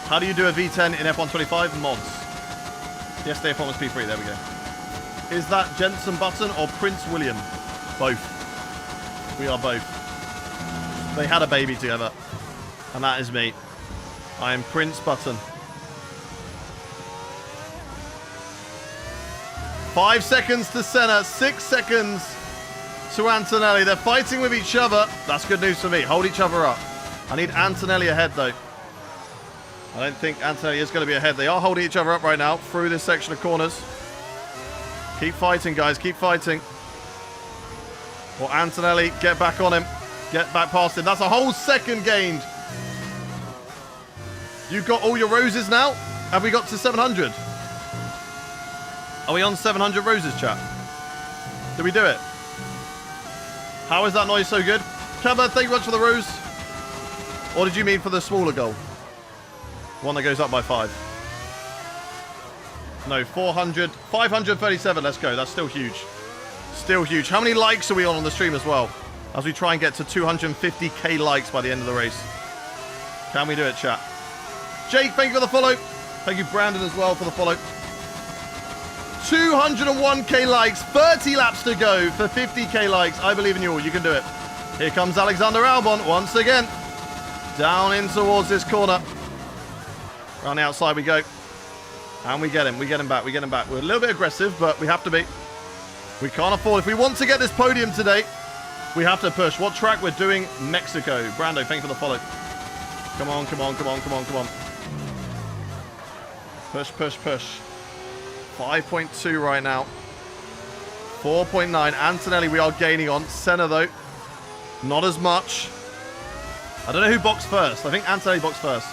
How do you do a V10 in F1 25? Mods. Yesterday, F1 was P3. There we go. Is that Jensen Button or Prince William? Both. We are both. They had a baby together. And that is me. I am Prince Button. 5 seconds to Senna, 6 seconds to Antonelli. They're fighting with each other. That's good news for me. Hold each other up. I need Antonelli ahead, though. I don't think Antonelli is going to be ahead. They are holding each other up right now through this section of corners. Keep fighting, guys. Keep fighting. Or Antonelli, get back on him. Get back past him. That's a whole second gained. You've got all your roses now? Have we got to 700? Are we on 700 roses, chat? Did we do it? How is that noise so good? Kevin, thank you very much for the rose. Or did you mean for the smaller goal? One that goes up by 5. No, 400. 537. Let's go. That's still huge. Still huge. How many likes are we on the stream as well? As we try and get to 250k likes by the end of the race. Can we do it, chat? Jake, thank you for the follow. Thank you, Brandon, as well, for the follow. 201k likes, 30 laps to go for 50k likes. I believe in you all. You can do it. Here comes Alexander Albon once again. Down in towards this corner. Around the outside we go. And we get him. We get him back. We get him back. We're a little bit aggressive, but we have to be. We can't afford. If we want to get this podium today, we have to push. What track? We're doing Mexico. Brando, thank you for the follow. Come on, come on, come on, come on, come on. Push, push, push. 5.2 right now. 4.9. Antonelli we are gaining on. Senna though, not as much. I don't know who boxed first. I think Antonelli boxed first.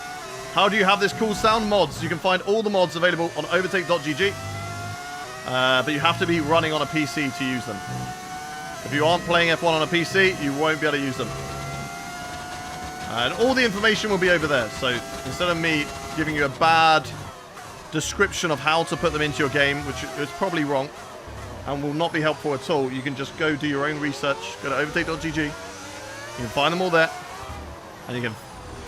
How do you have this cool sound? Mods. You can find all the mods available on overtake.gg. But you have to be running on a PC to use them. If you aren't playing F1 on a PC, you won't be able to use them. And all the information will be over there. So instead of me giving you a bad description of how to put them into your game, which is probably wrong and will not be helpful at all, you can just go do your own research. Go to overtake.gg. You can find them all there. And you can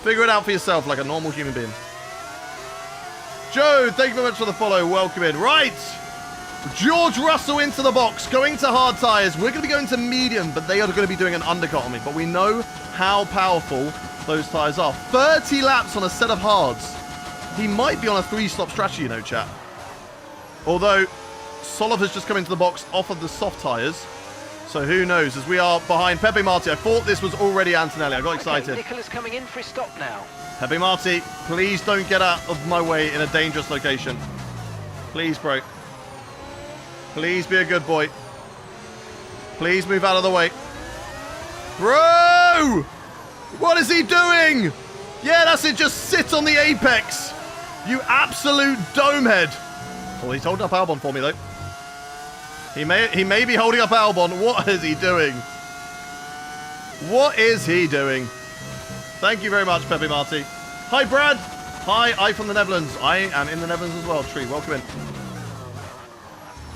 figure it out for yourself like a normal human being. Joe, thank you very much for the follow. Welcome in. Right. George Russell into the box, going to hard tyres. We're going to be going to medium, but they are going to be doing an undercut on me. But we know how powerful those tyres are. 30 laps on a set of hards. He might be on a 3-stop strategy, you know, chat. Although, Solov has just come into the box off of the soft tyres. So who knows, as we are behind Pepe Marti. I thought this was already Antonelli. I got excited. Okay, Nicola's coming in for his stop now. Pepe Marti, please don't get out of my way in a dangerous location. Please, bro. Please be a good boy. Please move out of the way. Bro! What is he doing? Yeah, that's it. Just sit on the apex. You absolute domehead. Oh, he's holding up Albon for me, though. He may be holding up Albon. What is he doing? What is he doing? Thank you very much, Pepe Marti. Hi, Brad. Hi, I from the Netherlands. I am in the Netherlands as well. Tree, welcome in.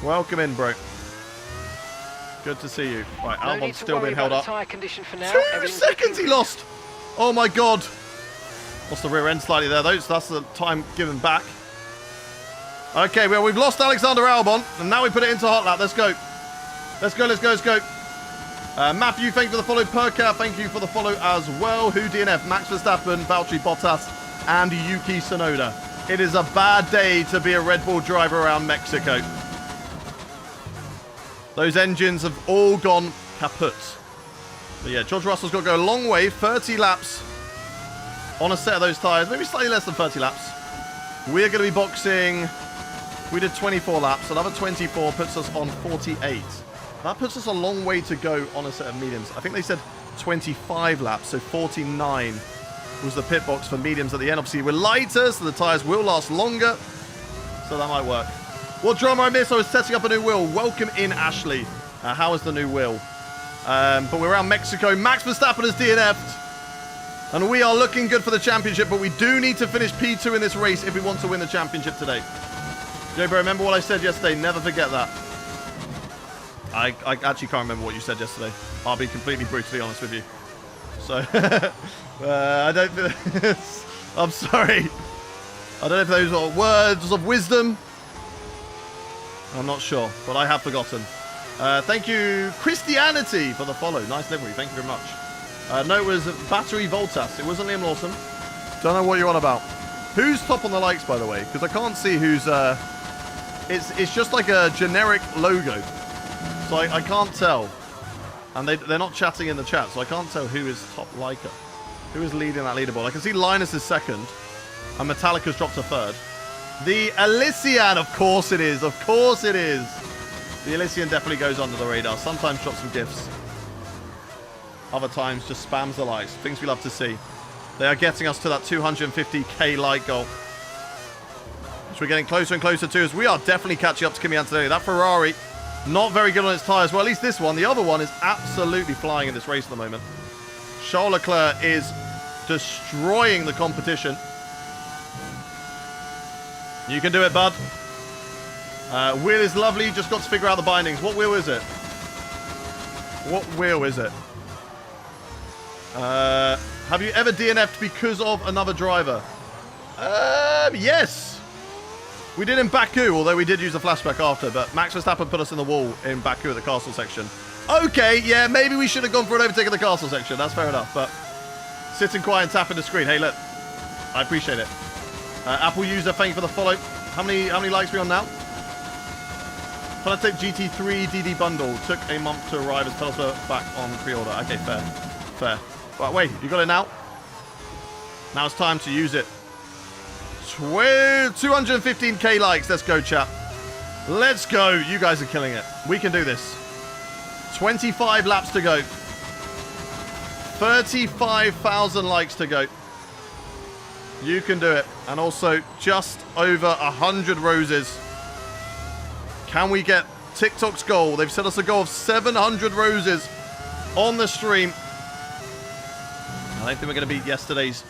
Welcome in, bro. Good to see you. Right, No need Albon's to still worry being held about up. the tyre condition for now. 2 Everything's seconds looking he lost. Oh my god. Lost the rear end slightly there though, so that's the time given back. Okay, well we've lost Alexander Albon, and now we put it into hot lap. Let's go. Let's go, let's go, let's go. Matthew, thank you for the follow. Perka, thank you for the follow as well. Who DNF? Max Verstappen, Valtteri Bottas, and Yuki Tsunoda. It is a bad day to be a Red Bull driver around Mexico. Those engines have all gone kaput. But yeah, George Russell's got to go a long way. 30 laps on a set of those tyres. Maybe slightly less than 30 laps. We're going to be boxing. We did 24 laps. Another 24 puts us on 48. That puts us a long way to go on a set of mediums. I think they said 25 laps, so 49 was the pit box for mediums at the end. Obviously, we're lighter, so the tyres will last longer. So that might work. What drama I missed? I was setting up a new wheel. Welcome in, Ashley. How is the new wheel? But we're around Mexico. Max Verstappen has DNF'd. And we are looking good for the championship, but we do need to finish P2 in this race if we want to win the championship today. Joe, bro, remember what I said yesterday? Never forget that. I actually can't remember what you said yesterday. I'll be completely brutally honest with you. So, I don't think... I'm sorry. I don't know if those are words of wisdom. I'm not sure, but I have forgotten. Thank you, Christianity, for the follow. Nice livery. Thank you very much. No, it was Battery Voltas. It wasn't Liam Lawson. Don't know what you're on about. Who's top on the likes, by the way? Because I can't see who's... It's just like a generic logo. So I can't tell. And they're not chatting in the chat, so I can't tell who is top liker. Who is leading that leaderboard. I can see Linus is second. And Metallica's dropped to third. The Elysian, of course it is. Of course it is. The Elysian definitely goes under the radar. Sometimes drops some gifts. Other times just spams the likes. Things we love to see. They are getting us to that 250k like goal. Which we're getting closer and closer to, as we are definitely catching up to Kimi Antonelli. That Ferrari, not very good on its tyres. Well, at least this one. The other one is absolutely flying in this race at the moment. Charles Leclerc is destroying the competition. You can do it, bud. Wheel is lovely. Just got to figure out the bindings. What wheel is it? What wheel is it? Have you ever DNF'd because of another driver? Yes. We did in Baku, although we did use a flashback after. But Max Verstappen put us in the wall in Baku at the castle section. Okay, yeah, maybe we should have gone for an overtake at the castle section. That's fair enough. But sitting quiet and tapping the screen. Hey, look. I appreciate it. Apple user, thank you for the follow. How many likes are we on now? Fanatec GT3 DD bundle. Took a month to arrive as Tesla back on pre-order. Okay, fair. Fair. Right, wait, you got it now? Now it's time to use it. 215k likes. Let's go, chat. Let's go. You guys are killing it. We can do this. 25 laps to go. 35,000 likes to go. You can do it. And also just over 100 roses. Can we get TikTok's goal? They've set us a goal of 700 roses on the stream. I don't think we're going to beat yesterday's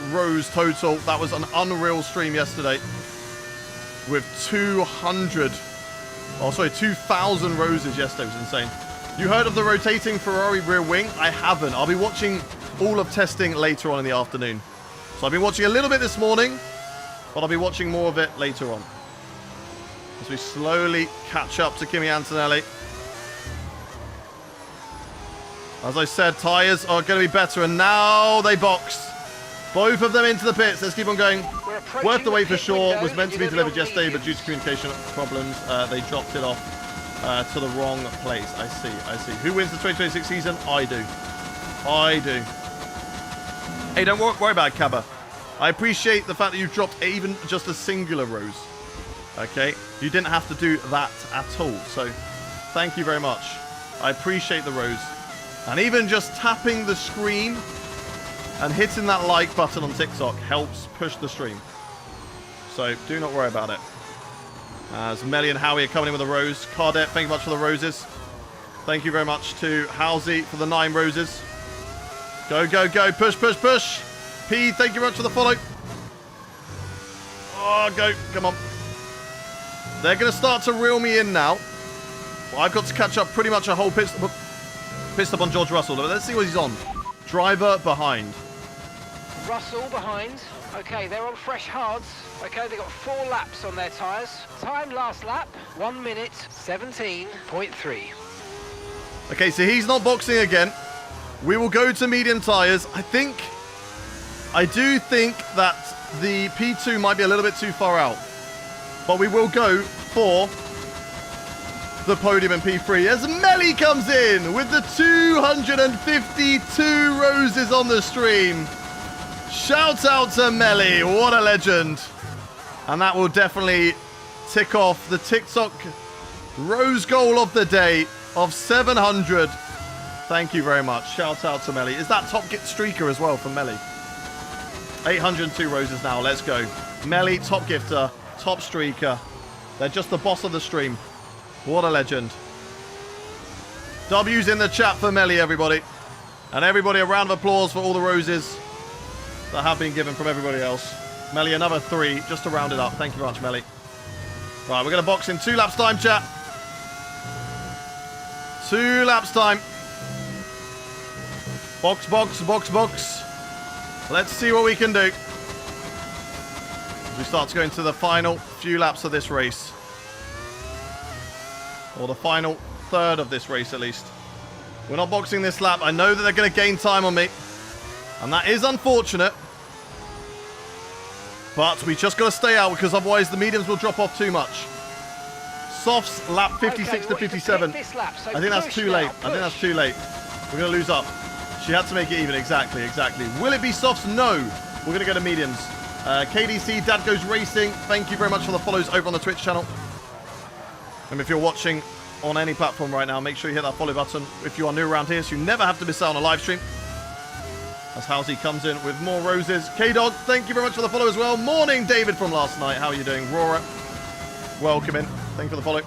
rose total. That was an unreal stream yesterday. With 2,000 roses yesterday. It was insane. You heard of the rotating Ferrari rear wing? I haven't. I'll be watching all of testing later on in the afternoon. So I've been watching a little bit this morning, but I'll be watching more of it later on. As we slowly catch up to Kimi Antonelli. As I said, tyres are going to be better, and now they box. Both of them into the pits. Let's keep on going. Worth the wait for sure. Was meant to be delivered yesterday, but due to communication problems, they dropped it off to the wrong place. I see, I see. Who wins the 2026 season? I do. I do. Hey, don't worry about it, Cabba. I appreciate the fact that you dropped even just a singular rose. Okay? You didn't have to do that at all. So, thank you very much. I appreciate the rose. And even just tapping the screen and hitting that like button on TikTok helps push the stream. So, do not worry about it. As Melly and Howie are coming in with a rose. Cardet, thank you much for the roses. Thank you very much to Halsey for the 9 roses. Go, go, go. Push, push, push. P, thank you very much for the follow. Oh, go. Come on. They're going to start to reel me in now. Well, I've got to catch up pretty much a whole pit stop on George Russell. Let's see what he's on. Driver behind. Russell behind. Okay, they're on fresh hards. Okay, they've got 4 laps on their tyres. Time last lap, 1 minute, 17.3. Okay, so he's not boxing again. We will go to medium tyres. I do think that the P2 might be a little bit too far out. But we will go for the podium in P3 as Melly comes in with the 252 roses on the stream. Shout out to Melly, what a legend. And that will definitely tick off the TikTok rose goal of the day of 700. Thank you very much. Shout out to Melly. Is that top streaker as well from Melly? 802 roses now. Let's go. Melly, top gifter, top streaker. They're just the boss of the stream. What a legend. W's in the chat for Melly, everybody. And everybody, a round of applause for all the roses that have been given from everybody else. Melly, another 3 just to round it up. Thank you very much, Melly. Right, we're going to box in 2 laps time, chat. 2 laps time. Box, box, box, box. Let's see what we can do. As we start to go into the final few laps of this race. Or the final third of this race, at least. We're not boxing this lap. I know that they're going to gain time on me. And that is unfortunate. But we just got to stay out because otherwise the mediums will drop off too much. Softs lap 56 to 57. This lap, so I think that's too late. Now, I think that's too late. We're going to lose up. She had to make it even. Exactly, exactly. Will it be softs? No. We're going to go to mediums. KDC, Dad Goes Racing. Thank you very much for the follows over on the Twitch channel. And if you're watching on any platform right now, make sure you hit that follow button if you are new around here so you never have to miss out on a live stream. As Halsey comes in with more roses. K-Dog, thank you very much for the follow as well. Morning, David from last night. How are you doing? Rora, welcome in. Thank you for the follow.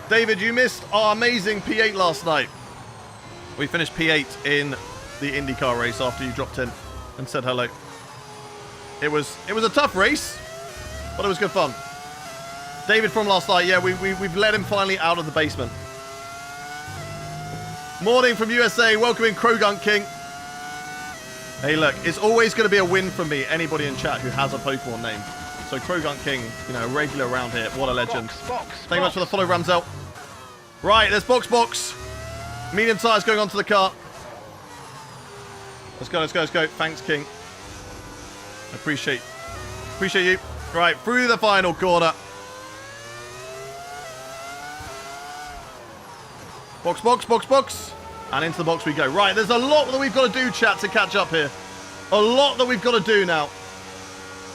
David, you missed our amazing P8 last night. We finished P8 in the IndyCar race after you dropped in and said hello. It was a tough race, but it was good fun. David from last night, yeah, we've let him finally out of the basement. Morning from USA, welcome in Krogunk King. Hey, look, it's always going to be a win for me, anybody in chat who has a Pokemon name. So Krogunk King, you know, regular around here. What a legend. Thank you very much for the follow, Ramsel. Right, there's box. Medium tires going onto the car. Let's go. Thanks, King. I appreciate you. Right, through the final corner. Box. And into the box we go. Right, there's a lot that we've got to do, chat, to catch up here. A lot that we've got to do now.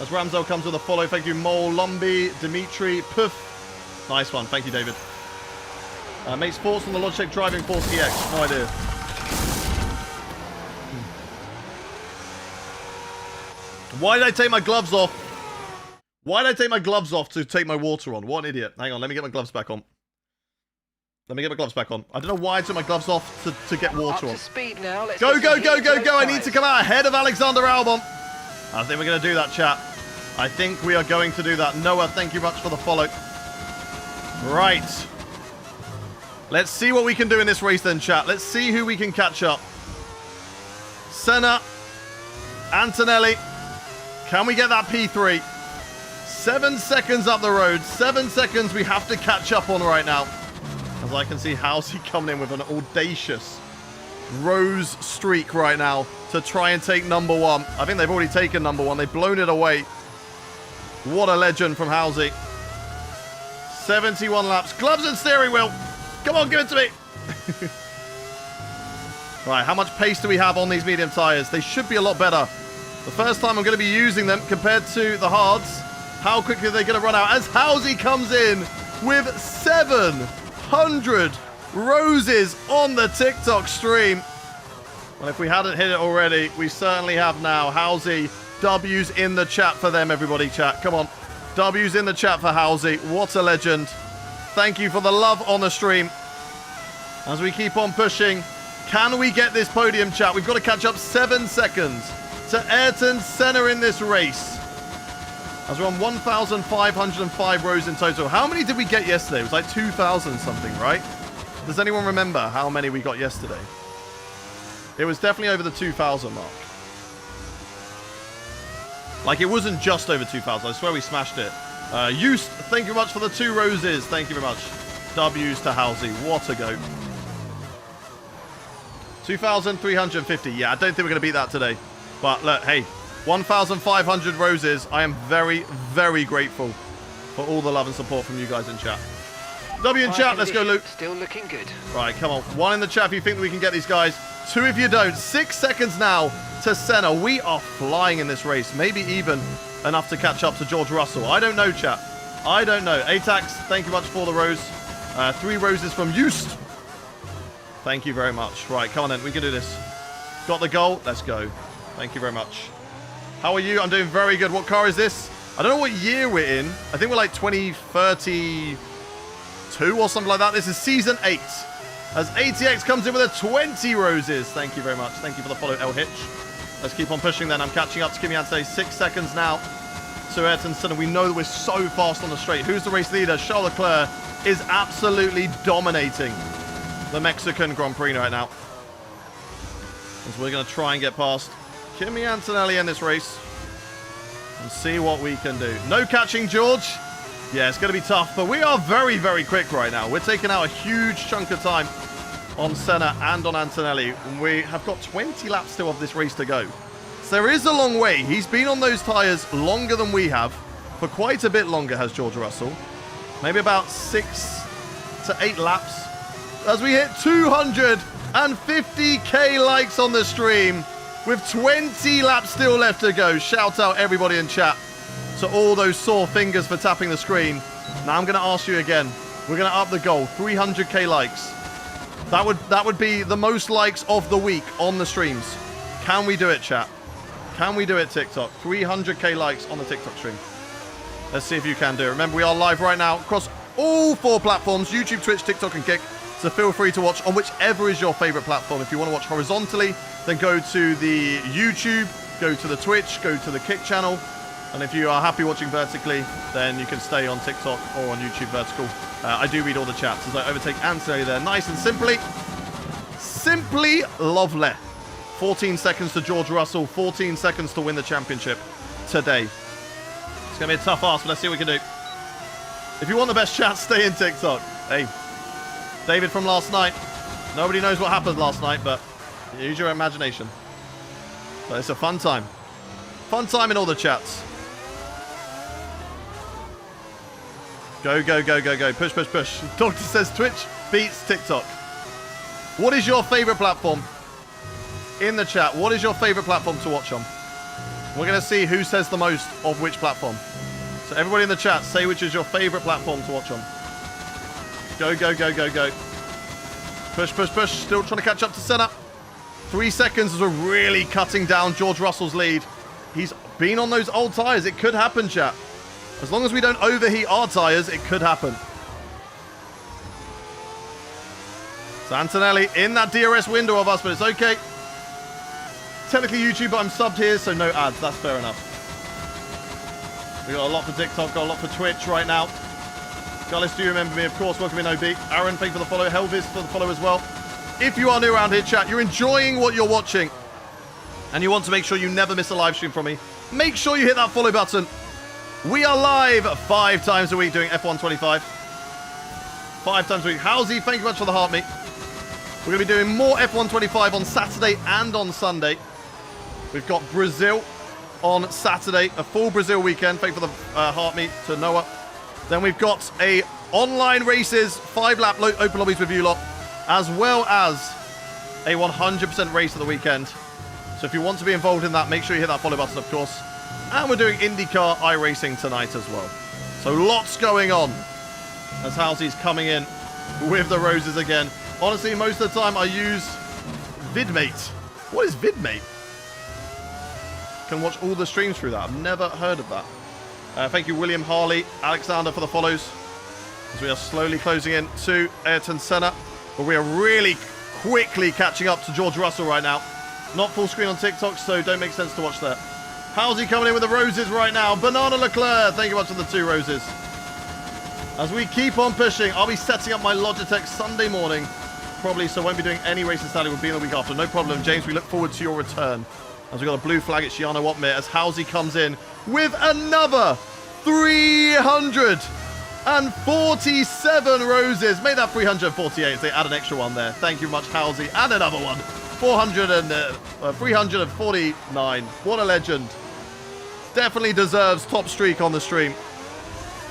As Ramsel comes with a follow. Thank you, Mole, Lumby, Dimitri, Puff. Nice one. Thank you, David. Mate Sports on the Logitech Driving Force EX. No idea. Why did I take my gloves off? Why did I take my gloves off to take my water on? What an idiot. Hang on, let me get my gloves back on. I don't know why I took my gloves off to get water on. Speed now. Let's go. I need to come out ahead of Alexander Albon. I think we're going to do that, chat. I think we are going to do that. Noah, thank you much for the follow. Right. Let's see what we can do in this race then, chat. Let's see who we can catch up. Senna. Antonelli. Can we get that P3? 7 seconds up the road. 7 seconds we have to catch up on right now. As I can see Halsey coming in with an audacious rose streak right now to try and take number 1. I think they've already taken number 1. They've blown it away. What a legend from Halsey. 71 laps. Gloves and steering wheel. Come on, give it to me. Right, how much pace do we have on these medium tyres? They should be a lot better. The first time I'm going to be using them compared to the hards. How quickly are they going to run out? As Halsey comes in with 700 roses on the TikTok stream. Well, if we hadn't hit it already, we certainly have now. Halsey, W's in the chat for them, everybody. Chat, come on. W's in the chat for Halsey. What a legend. Thank you for the love on the stream. As we keep on pushing, can we get this podium, chat? We've got to catch up 7 seconds to Ayrton Senna in this race. As we're on 1,505 rows in total. How many did we get yesterday? It was like 2,000 something, right? Does anyone remember how many we got yesterday? It was definitely over the 2,000 mark. Like, it wasn't just over 2,000. I swear we smashed it. Used, thank you very much for the 2 roses. Thank you very much. W's to Halsey. What a goat. 2,350. Yeah, I don't think we're going to beat that today. But look, hey, 1,500 roses. I am very, very grateful for all the love and support from you guys in chat. W in chat. Let's go, Luke. Still looking good. Right, come on. 1 in the chat if you think that we can get these guys. 2 if you don't. 6 seconds now to Senna. We are flying in this race. Maybe even enough to catch up to George Russell. I don't know, chat. I don't know. Atax, thank you much for the rose. 3 roses from Just. Thank you very much. Right, come on then. We can do this. Got the goal. Let's go. Thank you very much. How are you? I'm doing very good. What car is this? I don't know what year we're in. I think we're like 2032 or something like that. This is season 8. As ATX comes in with a 20 roses. Thank you very much. Thank you for the follow, L Hitch. Let's keep on pushing then. I'm catching up to Kimi Antonelli. 6 seconds now to Ayrton Senna. We know that we're so fast on the straight. Who's the race leader? Charles Leclerc is absolutely dominating the Mexican Grand Prix right now. As we're going to try and get past Kimi Antonelli in this race and see what we can do. No catching George. Yeah, it's going to be tough, but we are very, very quick right now. We're taking out a huge chunk of time on Senna and on Antonelli. And we have got 20 laps still of this race to go. So there is a long way. He's been on those tyres longer than we have. For quite a bit longer has George Russell. Maybe about 6 to 8 laps. As we hit 250k likes on the stream with 20 laps still left to go. Shout out everybody in chat to all those sore fingers for tapping the screen. Now I'm going to ask you again. We're going to up the goal. 300k likes. That would be the most likes of the week on the streams. Can we do it, chat? Can we do it, TikTok? 300k likes on the TikTok stream. Let's see if you can do it. Remember, we are live right now across all 4 platforms, YouTube, Twitch, TikTok, and Kick. So feel free to watch on whichever is your favorite platform. If you want to watch horizontally, then go to the YouTube, go to the Twitch, go to the Kick channel. And if you are happy watching vertically, then you can stay on TikTok or on YouTube vertical. I do read all the chats as I overtake Anthony there. Nice and simply lovely. 14 seconds to George Russell, 14 seconds to win the championship today. It's going to be a tough ask, but let's see what we can do. If you want the best chat, stay in TikTok. Hey, David from last night. Nobody knows what happened last night, but use your imagination. But it's a fun time. Fun time in all the chats. Go, go, go, go, go. Push, push, push. Doctor says Twitch beats TikTok. What is your favorite platform? In the chat, what is your favorite platform to watch on? We're going to see who says the most of which platform. So everybody in the chat, say which is your favorite platform to watch on. Go, go, go, go, go. Push, push, push. Still trying to catch up to Senna. 3 seconds as we're really cutting down George Russell's lead. He's been on those old tyres. It could happen, chat. As long as we don't overheat our tyres, it could happen. So Antonelli in that DRS window of us, but it's okay. Technically YouTube, but I'm subbed here, so no ads. That's fair enough. We got a lot for TikTok, got a lot for Twitch right now. Gullis, do you remember me? Of course, welcome in OB. Aaron, thank you for the follow. Helvis for the follow as well. If you are new around here, chat, you're enjoying what you're watching, and you want to make sure you never miss a live stream from me, make sure you hit that follow button. We are live 5 times a week doing F1 25. 5 times a week. Halsey, thank you much for the heart meet. We're going to be doing more F1 25 on Saturday and on Sunday. We've got Brazil on Saturday, a full Brazil weekend. Thank you for the heart meet to Noah. Then we've got a online races, 5-lap open lobbies with you lot, as well as a 100% race of the weekend. So if you want to be involved in that, make sure you hit that follow button, of course. And we're doing IndyCar iRacing tonight as well. So lots going on as Halsey's coming in with the roses again. Honestly, most of the time I use VidMate. What is VidMate? Can watch all the streams through that. I've never heard of that. Thank you, William Harley, Alexander for the follows. As we are slowly closing in to Ayrton Senna. But we are really quickly catching up to George Russell right now. Not full screen on TikTok, so don't make sense to watch that. How's he coming in with the roses right now? Banana Leclerc, thank you much for the 2 roses. As we keep on pushing, I'll be setting up my Logitech Sunday morning, probably, so I won't be doing any racing Saturday. We'll be in the week after. No problem, James. We look forward to your return. As we got a blue flag, it's Jarno Opmir as Howsey comes in with another 347 roses. Made that 348 as they add an extra one there. Thank you much, Howsey. And another one. 349. What a legend. Definitely deserves top streak on the stream.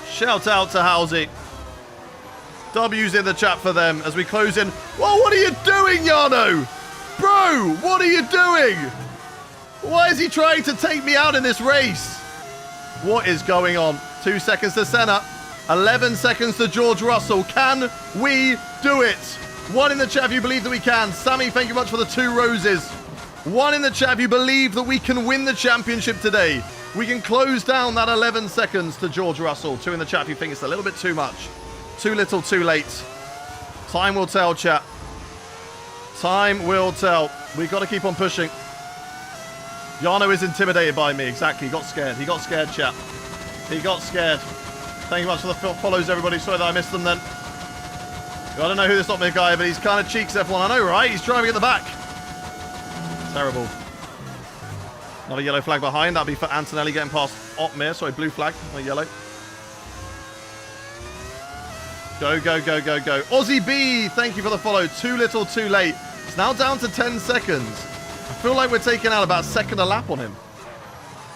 Shout out to Howsey. W's in the chat for them as we close in. Whoa, what are you doing, Jarno? Bro, what are you doing? Why is he trying to take me out in this race? What is going on? 2 seconds to Senna. 11 seconds to George Russell. Can we do it? 1 in the chat if you believe that we can. Sammy, thank you much for the 2 roses. 1 in the chat if you believe that we can win the championship today. We can close down that 11 seconds to George Russell. 2 in the chat if you think it's a little bit too much. Too little, too late. Time will tell, chat. Time will tell. We've got to keep on pushing. Jarno is intimidated by me. Exactly. He got scared. He got scared, chat. He got scared. Thank you much for the follows, everybody. Sorry that I missed them then. I don't know who this Opmir guy, but he's kind of cheeks F1. I know, right? He's driving at the back. Terrible. Another yellow flag behind. That'll be for Antonelli getting past Opmir. Sorry, blue flag. No yellow. Go, go, go, go, go. Aussie B, thank you for the follow. Too little, too late. It's now down to 10 seconds. I feel like we're taking out about a second a lap on him.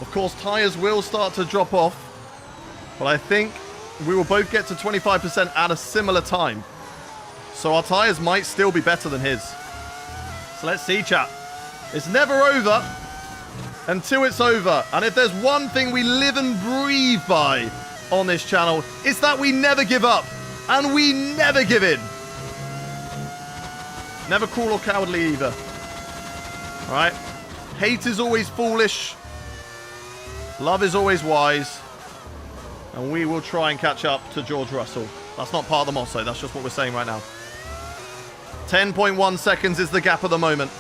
Of course, tyres will start to drop off. But I think we will both get to 25% at a similar time. So our tyres might still be better than his. So let's see, chat. It's never over until it's over. And if there's one thing we live and breathe by on this channel, it's that we never give up. And we never give in. Never cruel or cowardly either. All right? Hate is always foolish. Love is always wise. And we will try and catch up to George Russell. That's not part of the motto. That's just what we're saying right now. 10.1 seconds is the gap at the moment.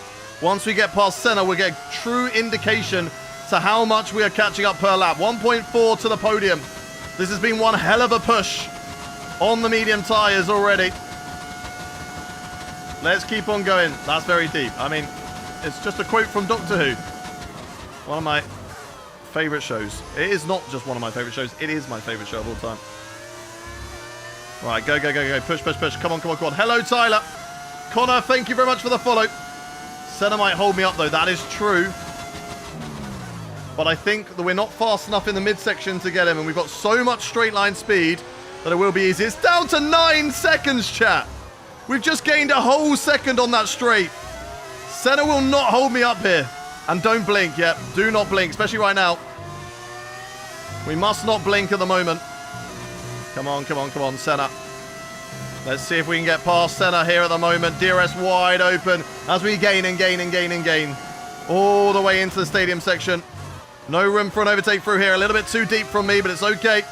Once we get past Senna, we'll get true indication to how much we are catching up per lap. 1.4 to the podium. This has been one hell of a push on the medium tyres already. Let's keep on going. That's very deep. I mean, it's just a quote from Doctor Who. One of my favourite shows. It is not just one of my favourite shows. It is my favourite show of all time. Right, go, go, go, go. Push, push, push. Come on, come on, come on. Hello, Tyler. Connor, thank you very much for the follow. Senna might hold me up, though. That is true. But I think that we're not fast enough in the midsection to get him. And we've got so much straight line speed that it will be easy. It's down to 9 seconds, chat. We've just gained a whole second on that straight. Senna will not hold me up here. And don't blink. Yep, do not blink, especially right now. We must not blink at the moment. Come on, come on, come on, Senna. Let's see if we can get past Senna here at the moment. DRS wide open as we gain and gain and gain and gain. All the way into the stadium section. No room for an overtake through here. A little bit too deep from me, but it's okay.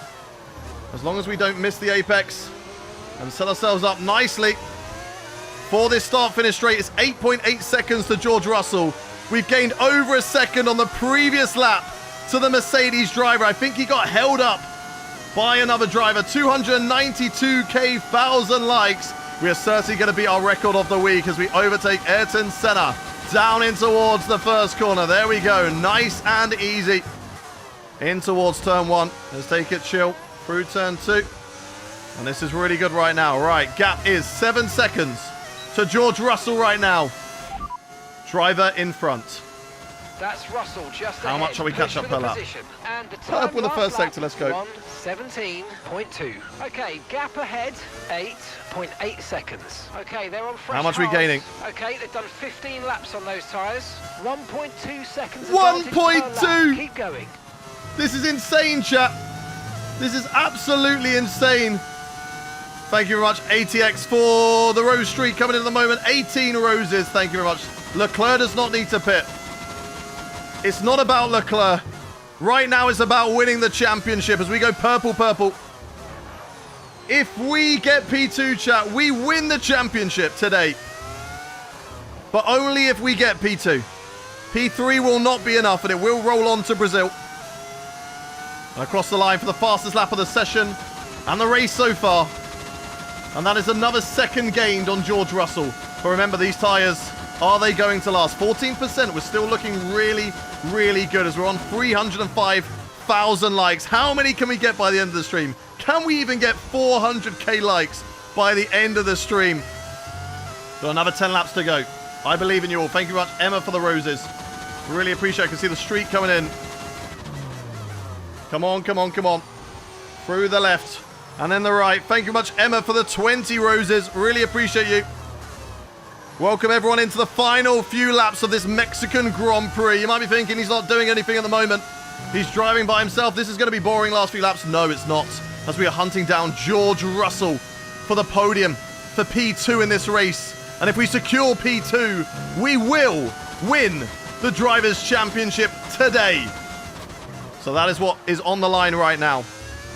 As long as we don't miss the apex and set ourselves up nicely for this start-finish straight. It's 8.8 seconds to George Russell. We've gained over a second on the previous lap to the Mercedes driver. I think he got held up by another driver. 292k thousand likes. We are certainly going to beat our record of the week as we overtake Ayrton Senna down in towards the first corner. There we go. Nice and easy. In towards turn 1. Let's take it chill through turn 2. And this is really good right now. Right, gap is 7 seconds to George Russell right now. Driver in front. That's Russell just ahead. How much are we catching up per lap? And the time Up with the first sector, let's go. 1:17.2. Okay, gap ahead, 8.8 seconds. Okay, they're on fresh How much are we hards. gaining? Okay, they've done 15 laps on those tyres. 1.2 seconds. 1.2! Keep going. This is insane, chat. This is absolutely insane. Thank you very much, ATX, for the rose streak coming in at the moment. 18 roses. Thank you very much. Leclerc does not need to pit. It's not about Leclerc. Right now, it's about winning the championship as we go purple, purple. If we get P2, chat, we win the championship today. But only if we get P2. P3 will not be enough, and it will roll on to Brazil. And across the line for the fastest lap of the session and the race so far. And that is another second gained on George Russell. But remember, these tyres, are they going to last? 14%. We're still looking really, really good as we're on 305,000 likes. How many can we get by the end of the stream? Can we even get 400k likes by the end of the stream? Got another 10 laps to go. I believe in you all. Thank you very much, Emma, for the roses. Really appreciate it. I can see the streak coming in. Come on, come on, come on. Through the left. And then the right. Thank you very much, Emma, for the 20 roses. Really appreciate you. Welcome everyone into the final few laps of this Mexican Grand Prix. You might be thinking he's not doing anything at the moment. He's driving by himself. This is going to be boring last few laps. No, it's not. As we are hunting down George Russell for the podium for P2 in this race. And if we secure P2, we will win the Drivers' Championship today. So that is what is on the line right now.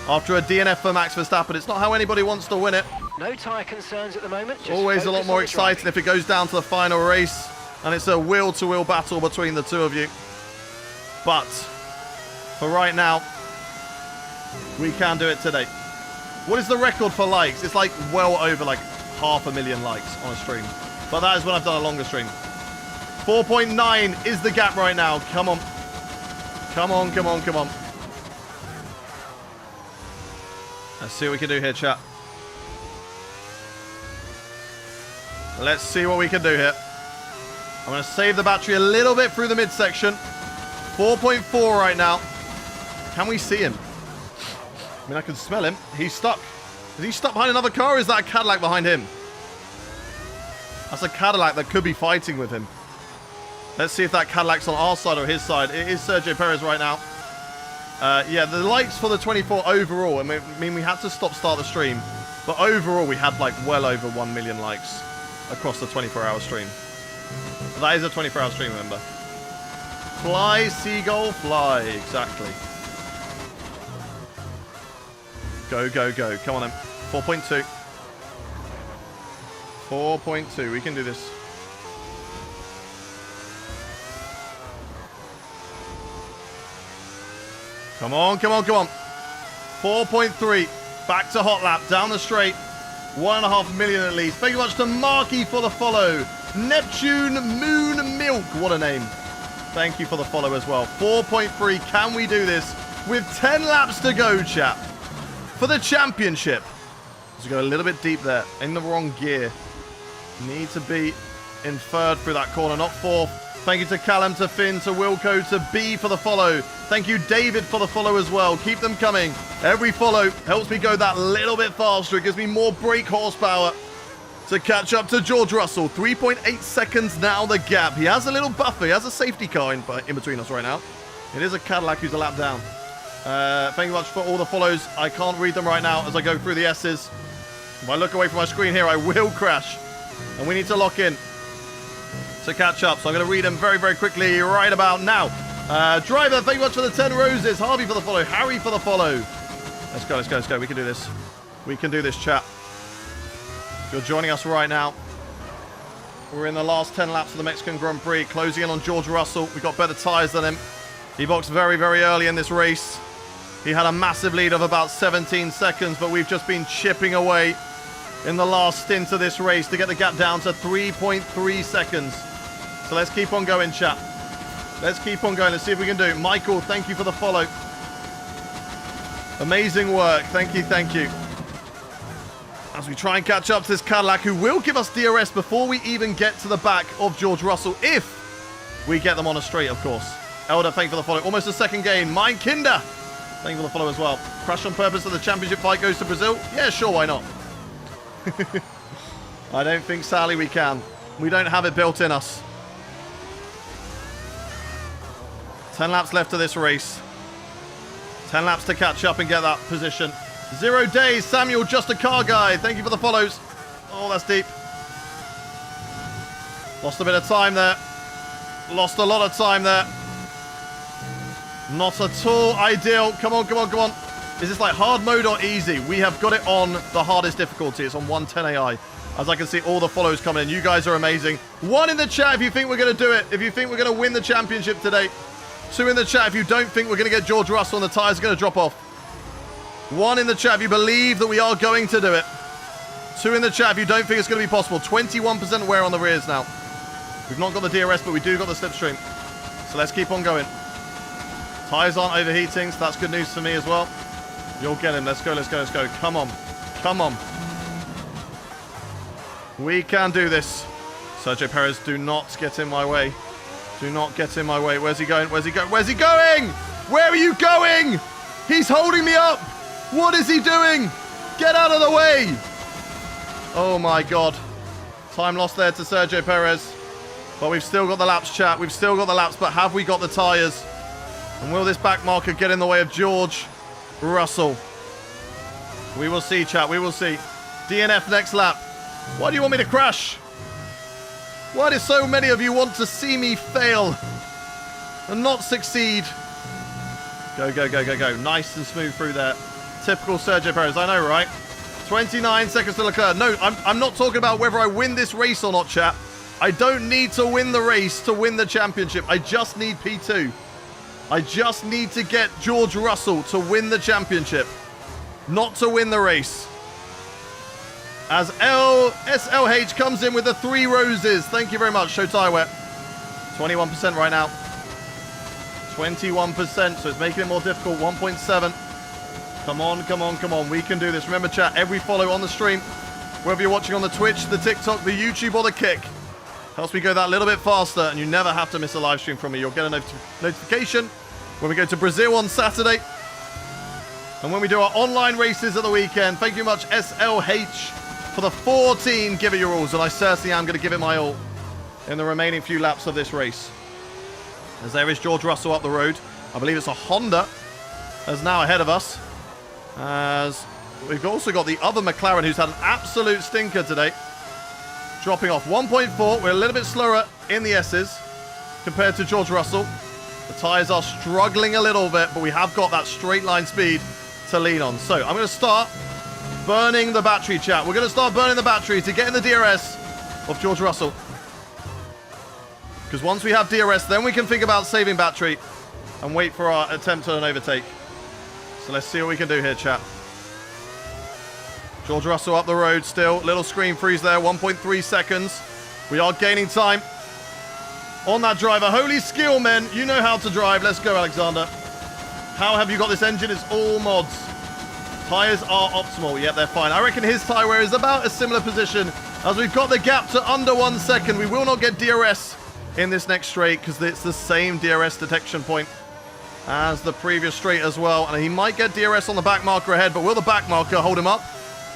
After a DNF for Max Verstappen, it's not how anybody wants to win it. No tyre concerns at the moment. Just always a lot focus more on the exciting if it goes down to the final race and it's a wheel-to-wheel battle between the two of you. But for right now, we can do it today. What is the record for likes? It's like well over like 500,000 likes on a stream. But that is when I've done a longer stream. 4.9 is the gap right now. Come on. Come on, come on, come on. Let's see what we can do here, chat. Let's see what we can do here. I'm going to save the battery a little bit through the midsection. 4.4 right now. Can we see him? I mean, I can smell him. He's stuck. Is he stuck behind another car, or is that a Cadillac behind him? That's a Cadillac that could be fighting with him. Let's see if that Cadillac's on our side or his side. It is Sergio Perez right now. Yeah, the likes for the 24 overall, I mean, we had to start the stream. But overall, we had like well over 1 million likes across the 24-hour stream. That is a 24-hour stream, remember. Fly, seagull, fly. Exactly. Go, go, go. Come on, then. 4.2. 4.2. We can do this. Come on, come on, come on. 4.3. Back to hot lap. Down the straight. 1.5 million at least. Thank you much to Marky for the follow. Neptune Moon Milk. What a name. Thank you for the follow as well. 4.3. Can we do this with 10 laps to go, chap? For the championship. Let's go a little bit deep there. In the wrong gear. Need to be in third through that corner, not fourth. Thank you to Callum, to Finn, to Wilco, to B for the follow. Thank you, David, for the follow as well. Keep them coming. Every follow helps me go that little bit faster. It gives me more brake horsepower to catch up to George Russell. 3.8 seconds now, the gap. He has a little buffer. He has a safety car in between us right now. It is a Cadillac who's a lap down. Thank you much for all the follows. I can't read them right now as I go through the S's. If I look away from my screen here, I will crash. And we need to lock in to catch up. So I'm going to read them very, very quickly right about now. Driver, thank you much for the 10 roses. Harvey for the follow. Harry for the follow. Let's go, let's go, let's go. We can do this. We can do this, chat. If you're joining us right now, we're in the last 10 laps of the Mexican Grand Prix, closing in on George Russell. We've got better tyres than him. He boxed very, very early in this race. He had a massive lead of about 17 seconds, but we've just been chipping away in the last stint of this race to get the gap down to 3.3 seconds. So let's keep on going, chat. Let's keep on going. Let's see if we can do it. Michael, thank you for the follow. Amazing work. Thank you, thank you. As we try and catch up to this Cadillac, who will give us DRS before we even get to the back of George Russell, if we get them on a straight, of course. Elder, thank you for the follow. Almost a second gain. Mine Kinder, thank you for the follow as well. Crash on purpose so the championship fight goes to Brazil? Yeah, sure, why not? I don't think, Sally, we can. We don't have it built in us. 10 laps left of this race. 10 laps to catch up and get that position. 0 days, Samuel, just a car guy. Thank you for the follows. Oh, that's deep. Lost a bit of time there. Lost a lot of time there. Not at all ideal. Come on, come on, come on. Is this like hard mode or easy? We have got it on the hardest difficulty. It's on 110 AI. as I can see all the follows coming in. You guys are amazing. 1 in the chat if you think we're going to do it. If you think we're going to win the championship today. 2 in the chat if you don't think we're going to get George Russell and the tyres are going to drop off. 1 in the chat if you believe that we are going to do it. 2 in the chat if you don't think it's going to be possible. 21% wear on the rears now. We've not got the DRS, but we do got the slipstream. So let's keep on going. Tyres aren't overheating, so that's good news for me as well. You'll get him. Let's go, let's go, let's go. Come on. Come on. We can do this. Sergio Perez, do not get in my way. Do not get in my way. Where's he going? Where's he going? Where's he going? Where are you going? He's holding me up. What is he doing? Get out of the way. Oh my God. Time lost there to Sergio Perez. But we've still got the laps, chat. We've still got the laps, but have we got the tyres? And will this back marker get in the way of George Russell? We will see, chat. We will see. DNF next lap. Why do you want me to crash? Why do so many of you want to see me fail and not succeed? Go, go, go, go, go. Nice and smooth through there. Typical Sergio Perez. I know, right? 29 seconds to Leclerc. No, I'm not talking about whether I win this race or not, chat. I don't need to win the race to win the championship. I just need P2. I just need to get George Russell to win the championship, not to win the race. As SLH comes in with the 3 roses. Thank you very much, Show Tire Wet. 21% right now. 21%, so it's making it more difficult. 1.7. Come on, come on, come on. We can do this. Remember, chat, every follow on the stream, whether you're watching on the Twitch, the TikTok, the YouTube, or the Kick, helps me go that little bit faster, and you never have to miss a live stream from me. You'll get a notification when we go to Brazil on Saturday, and when we do our online races at the weekend. Thank you much, SLH, for the 14 Give It Your Alls, and I certainly am going to give it my all in the remaining few laps of this race. As there is George Russell up the road. I believe it's a Honda that's now ahead of us. As we've also got the other McLaren who's had an absolute stinker today. Dropping off 1.4. We're a little bit slower in the S's compared to George Russell. The tyres are struggling a little bit, but we have got that straight line speed to lean on. So I'm going to start burning the battery, chat. We're going to start burning the battery to get in the DRS of George Russell. Because once we have DRS, then we can think about saving battery and wait for our attempt at an overtake. So let's see what we can do here, chat. George Russell up the road still. Little screen freeze there. 1.3 seconds. We are gaining time on that driver. Holy skill, men. You know how to drive. Let's go, Alexander. How have you got this engine? It's all mods. Tyres are optimal. Yep, they're fine. I reckon his tyre wear is about a similar position as we've got the gap to under 1 second. We will not get DRS in this next straight because it's the same DRS detection point as the previous straight as well. And he might get DRS on the back marker ahead, but will the back marker hold him up?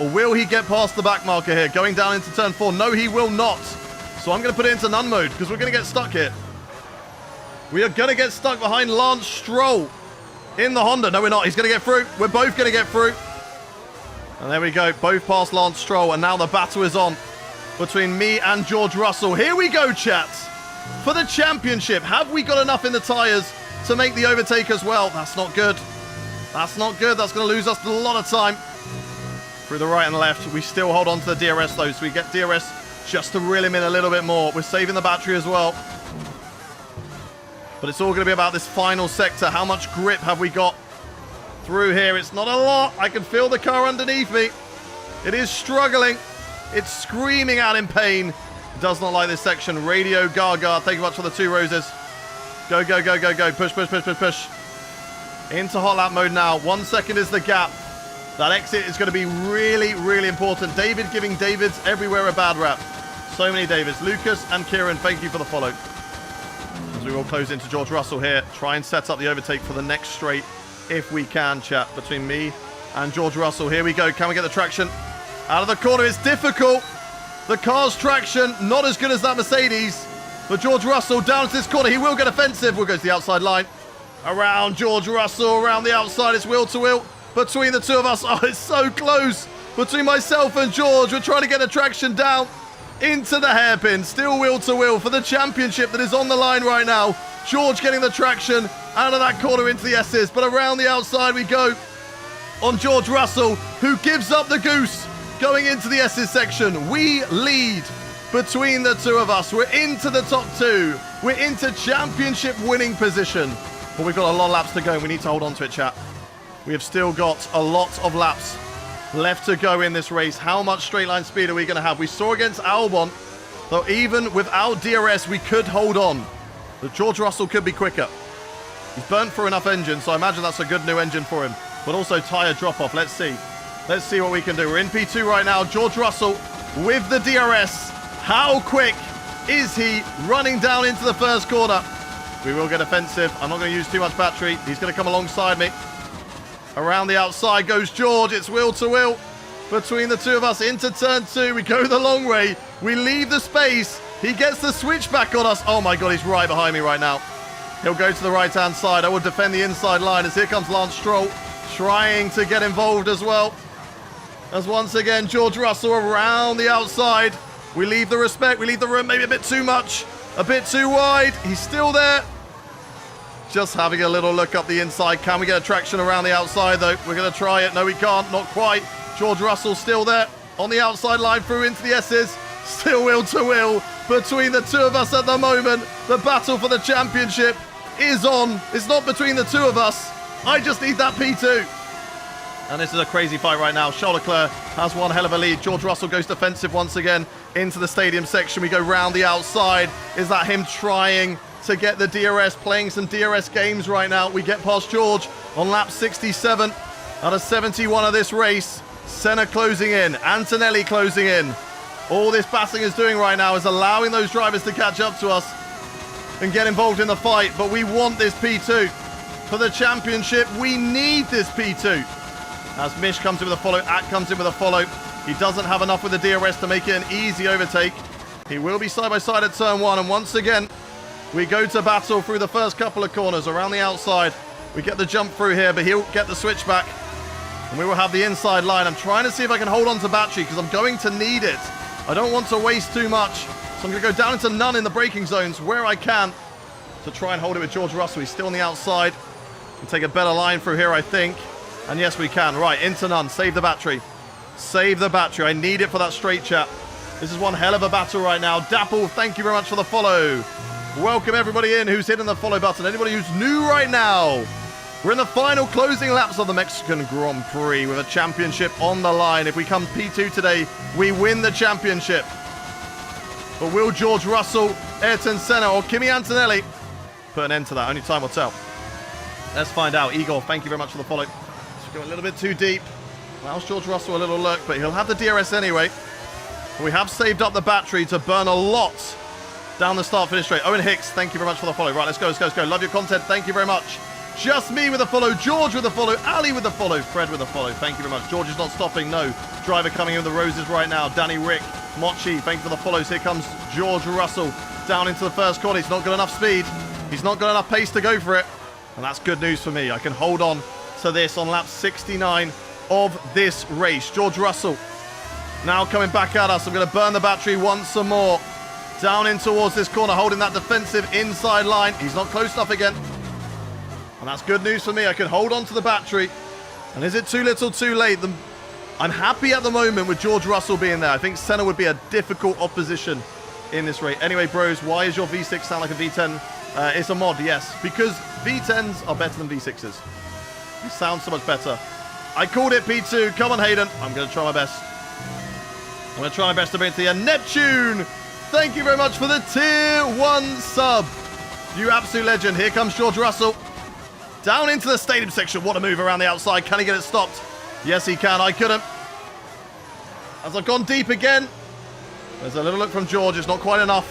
Or will he get past the back marker here? Going down into turn 4. No, he will not. So I'm going to put it into none mode because we're going to get stuck here. We are going to get stuck behind Lance Stroll in the Honda. No, we're not. He's going to get through. We're both going to get through. And there we go. Both past Lance Stroll. And now the battle is on between me and George Russell. Here we go, chat. For the championship. Have we got enough in the tyres to make the overtake as well? That's not good. That's not good. That's going to lose us a lot of time. Through the right and left. We still hold on to the DRS though. So we get DRS just to reel him in a little bit more. We're saving the battery as well. But it's all going to be about this final sector. How much grip have we got through here? It's not a lot. I can feel the car underneath me. It is struggling. It's screaming out in pain. It does not like this section. Radio Gaga. Thank you much for the 2 roses. Go, go, go, go, go. Push, push, push, push, push. Into hot lap mode now. 1 second is the gap. That exit is going to be really, really important. David giving Davids everywhere a bad rap. So many Davids. Lucas and Kieran, thank you for the follow. As we will close into George Russell here. Try and set up the overtake for the next straight if we can, chat, between me and George Russell. Here we go. Can we get the traction out of the corner? It's difficult. The car's traction, not as good as that Mercedes. But George Russell down to this corner. He will get offensive. We'll go to the outside line. Around George Russell, around the outside. It's wheel to wheel between the two of us. Oh, it's so close. Between myself and George, we're trying to get the traction down into the hairpin. Still wheel to wheel for the championship that is on the line right now. George getting the traction out of that corner into the S's. But around the outside we go on George Russell, who gives up the goose going into the S's section. We lead between the two of us. We're into the top 2. We're into championship winning position. But we've got a lot of laps to go. We need to hold on to it, chat. We have still got a lot of laps left to go in this race. How much straight line speed are we going to have? We saw against Albon, though even without DRS, we could hold on. But George Russell could be quicker. He's burnt through enough engine, so I imagine that's a good new engine for him. But also tyre drop-off. Let's see. Let's see what we can do. We're in P2 right now. George Russell with the DRS. How quick is he running down into the first corner? We will get offensive. I'm not going to use too much battery. He's going to come alongside me. Around the outside goes George. It's wheel to wheel between the two of us into turn 2. We go the long way. We leave the space. He gets the switch back on us. Oh my God, he's right behind me right now. He'll go to the right-hand side. I will defend the inside line as here comes Lance Stroll trying to get involved as well. As once again, George Russell around the outside. We leave the respect. We leave the room maybe a bit too much. A bit too wide. He's still there. Just having a little look up the inside. Can we get a traction around the outside, though? We're going to try it. No, we can't. Not quite. George Russell still there on the outside line through into the S's. Still wheel to wheel between the two of us at the moment. The battle for the championship is on. It's not between the two of us. I just need that P2. And this is a crazy fight right now. Charles Leclerc has one hell of a lead. George Russell goes defensive once again into the stadium section. We go round the outside. Is that him trying to get the DRS, playing some DRS games right now? We get past George on lap 67 out of 71 of this race. Senna closing in, Antonelli closing in. All this passing is doing right now is allowing those drivers to catch up to us and get involved in the fight. But we want this P2 for the championship. We need this P2. As Mish comes in with a follow, At comes in with a follow. He doesn't have enough with the DRS to make it an easy overtake. He will be side by side at turn 1. And once again, we go to battle through the first couple of corners around the outside. We get the jump through here, but he'll get the switch back. And we will have the inside line. I'm trying to see if I can hold on to battery because I'm going to need it. I don't want to waste too much. So I'm going to go down into none in the braking zones where I can to try and hold it with George Russell. He's still on the outside. We'll take a better line through here, I think. And yes, we can. Right, into none. Save the battery. Save the battery. I need it for that straight chat. This is one hell of a battle right now. Dapple, thank you very much for the follow. Welcome everybody in who's hitting the follow button. Anybody who's new right now. We're in the final closing laps of the Mexican Grand Prix with a championship on the line. If we come P2 today, we win the championship. But will George Russell, Ayrton Senna, or Kimi Antonelli put an end to that? Only time will tell. Let's find out. Igor, thank you very much for the follow. Let's go a little bit too deep. Allows George Russell a little look, but he'll have the DRS anyway. We have saved up the battery to burn a lot down the start-finish straight. Owen Hicks, thank you very much for the follow. Right, let's go, let's go, let's go. Love your content. Thank you very much. Just me with a follow. George with a follow. Ali with a follow. Fred with a follow. Thank you very much. George is not stopping. No. Driver coming in with the roses right now. Danny Rick. Mochi, thank you for the follows. Here comes George Russell down into the first corner. He's not got enough speed. He's not got enough pace to go for it. And that's good news for me. I can hold on to this on lap 69 of this race. George Russell now coming back at us. I'm going to burn the battery once some more. Down in towards this corner, holding that defensive inside line. He's not close enough again. And that's good news for me. I can hold on to the battery. And is it too little too late? I'm happy at the moment with George Russell being there. I think Senna would be a difficult opposition in this race. Anyway, bros, why is your V6 sound like a V10? It's a mod, yes. Because V10s are better than V6s. They sound so much better. I called it P2. Come on, Hayden. I'm going to try my best. I'm going to try my best to bring it to the end. Neptune, thank you very much for the tier 1 sub. You absolute legend. Here comes George Russell. Down into the stadium section. What a move around the outside. Can he get it stopped? Yes, he can. I couldn't. As I've gone deep again. There's a little look from George. It's not quite enough.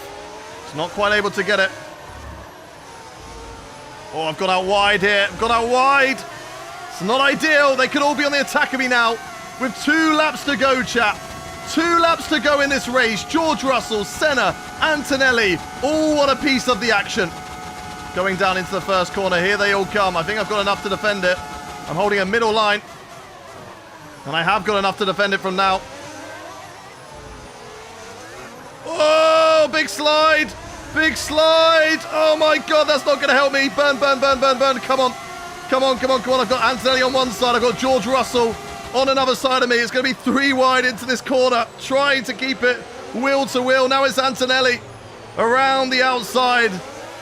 It's not quite able to get it. Oh, I've gone out wide here. I've gone out wide. It's not ideal. They could all be on the attack of me now. With 2 laps to go, chap. 2 laps to go in this race. George Russell, Senna, Antonelli. All want a piece of the action. Going down into the first corner. Here they all come. I think I've got enough to defend it. I'm holding a middle line. And I have got enough to defend it from now. Oh, big slide. Big slide. Oh my God, that's not going to help me. Burn, burn, burn, burn, burn. Come on. Come on, come on, come on. I've got Antonelli on one side. I've got George Russell on another side of me. It's going to be 3 wide into this corner, trying to keep it wheel to wheel. Now it's Antonelli around the outside,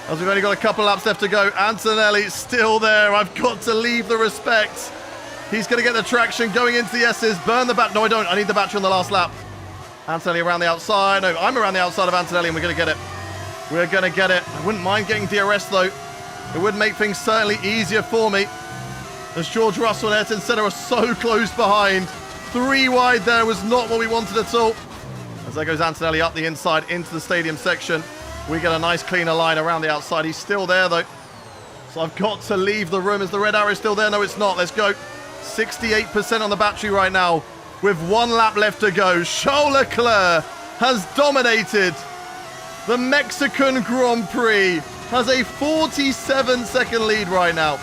as we've only got a couple of laps left to go. Antonelli still there. I've got to leave the respect. He's going to get the traction going into the S's. Burn the back. No, I don't. I need the battery on the last lap. Antonelli around the outside. No, I'm around the outside of Antonelli, and we're going to get it. We're going to get it. I wouldn't mind getting DRS, though. It would make things certainly easier for me, as George Russell and Ayrton Senna are so close behind. 3 wide there was not what we wanted at all. As there goes Antonelli up the inside into the stadium section. We get a nice cleaner line around the outside. He's still there, though. So I've got to leave the room. Is the red arrow still there? No, it's not. Let's go. 68% on the battery right now, with 1 lap left to go. Charles Leclerc has dominated the Mexican Grand Prix. Has a 47-second lead right now.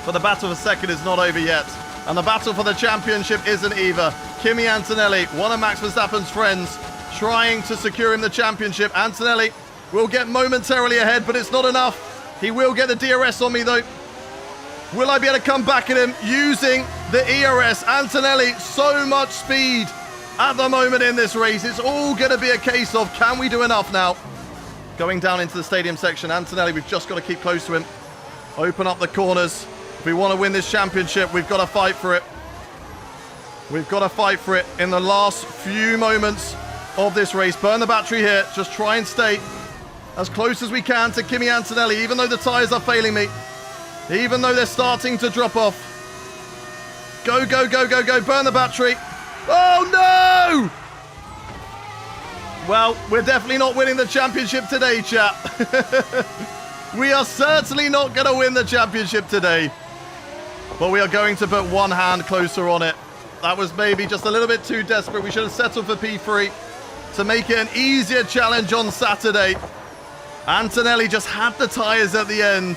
But the battle for second is not over yet. And the battle for the championship isn't either. Kimi Antonelli, one of Max Verstappen's friends, trying to secure him the championship. Antonelli will get momentarily ahead, but it's not enough. He will get the DRS on me, though. Will I be able to come back at him using the ERS? Antonelli, so much speed at the moment in this race. It's all going to be a case of, can we do enough now? Going down into the stadium section. Antonelli, we've just got to keep close to him. Open up the corners. If we want to win this championship, we've got to fight for it. We've got to fight for it in the last few moments of this race. Burn the battery here. Just try and stay as close as we can to Kimi Antonelli, even though the tyres are failing me. Even though they're starting to drop off. Go, go, go, go, go. Burn the battery. Oh, no! Well, we're definitely not winning the championship today, chap. We are certainly not going to win the championship today. But we are going to put one hand closer on it. That was maybe just a little bit too desperate. We should have settled for P3 to make it an easier challenge on Saturday. Antonelli just had the tyres at the end.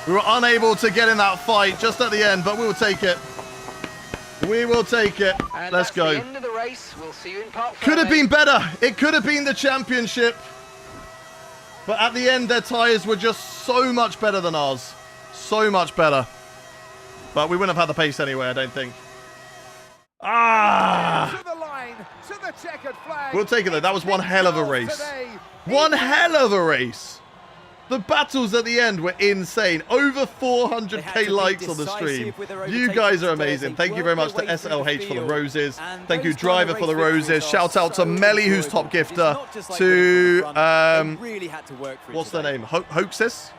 We were unable to get in that fight just at the end, but we'll take it. We will take it. And let's go. The end of the race. We'll see you in part 4. Could have been better. It could have been the championship. But at the end, their tyres were just so much better than ours. So much better. But we wouldn't have had the pace anyway, I don't think. To the line, to the checkered flag. We'll take it though. That was one hell of a race. One hell of a race. The battles at the end were insane. Over 400k likes on the stream. You guys are amazing. Thank you very much to SLH for the roses. Thank you, Driver, for the roses. Shout out to Melly, who's top gifter. To, what's their name? Hoaxes?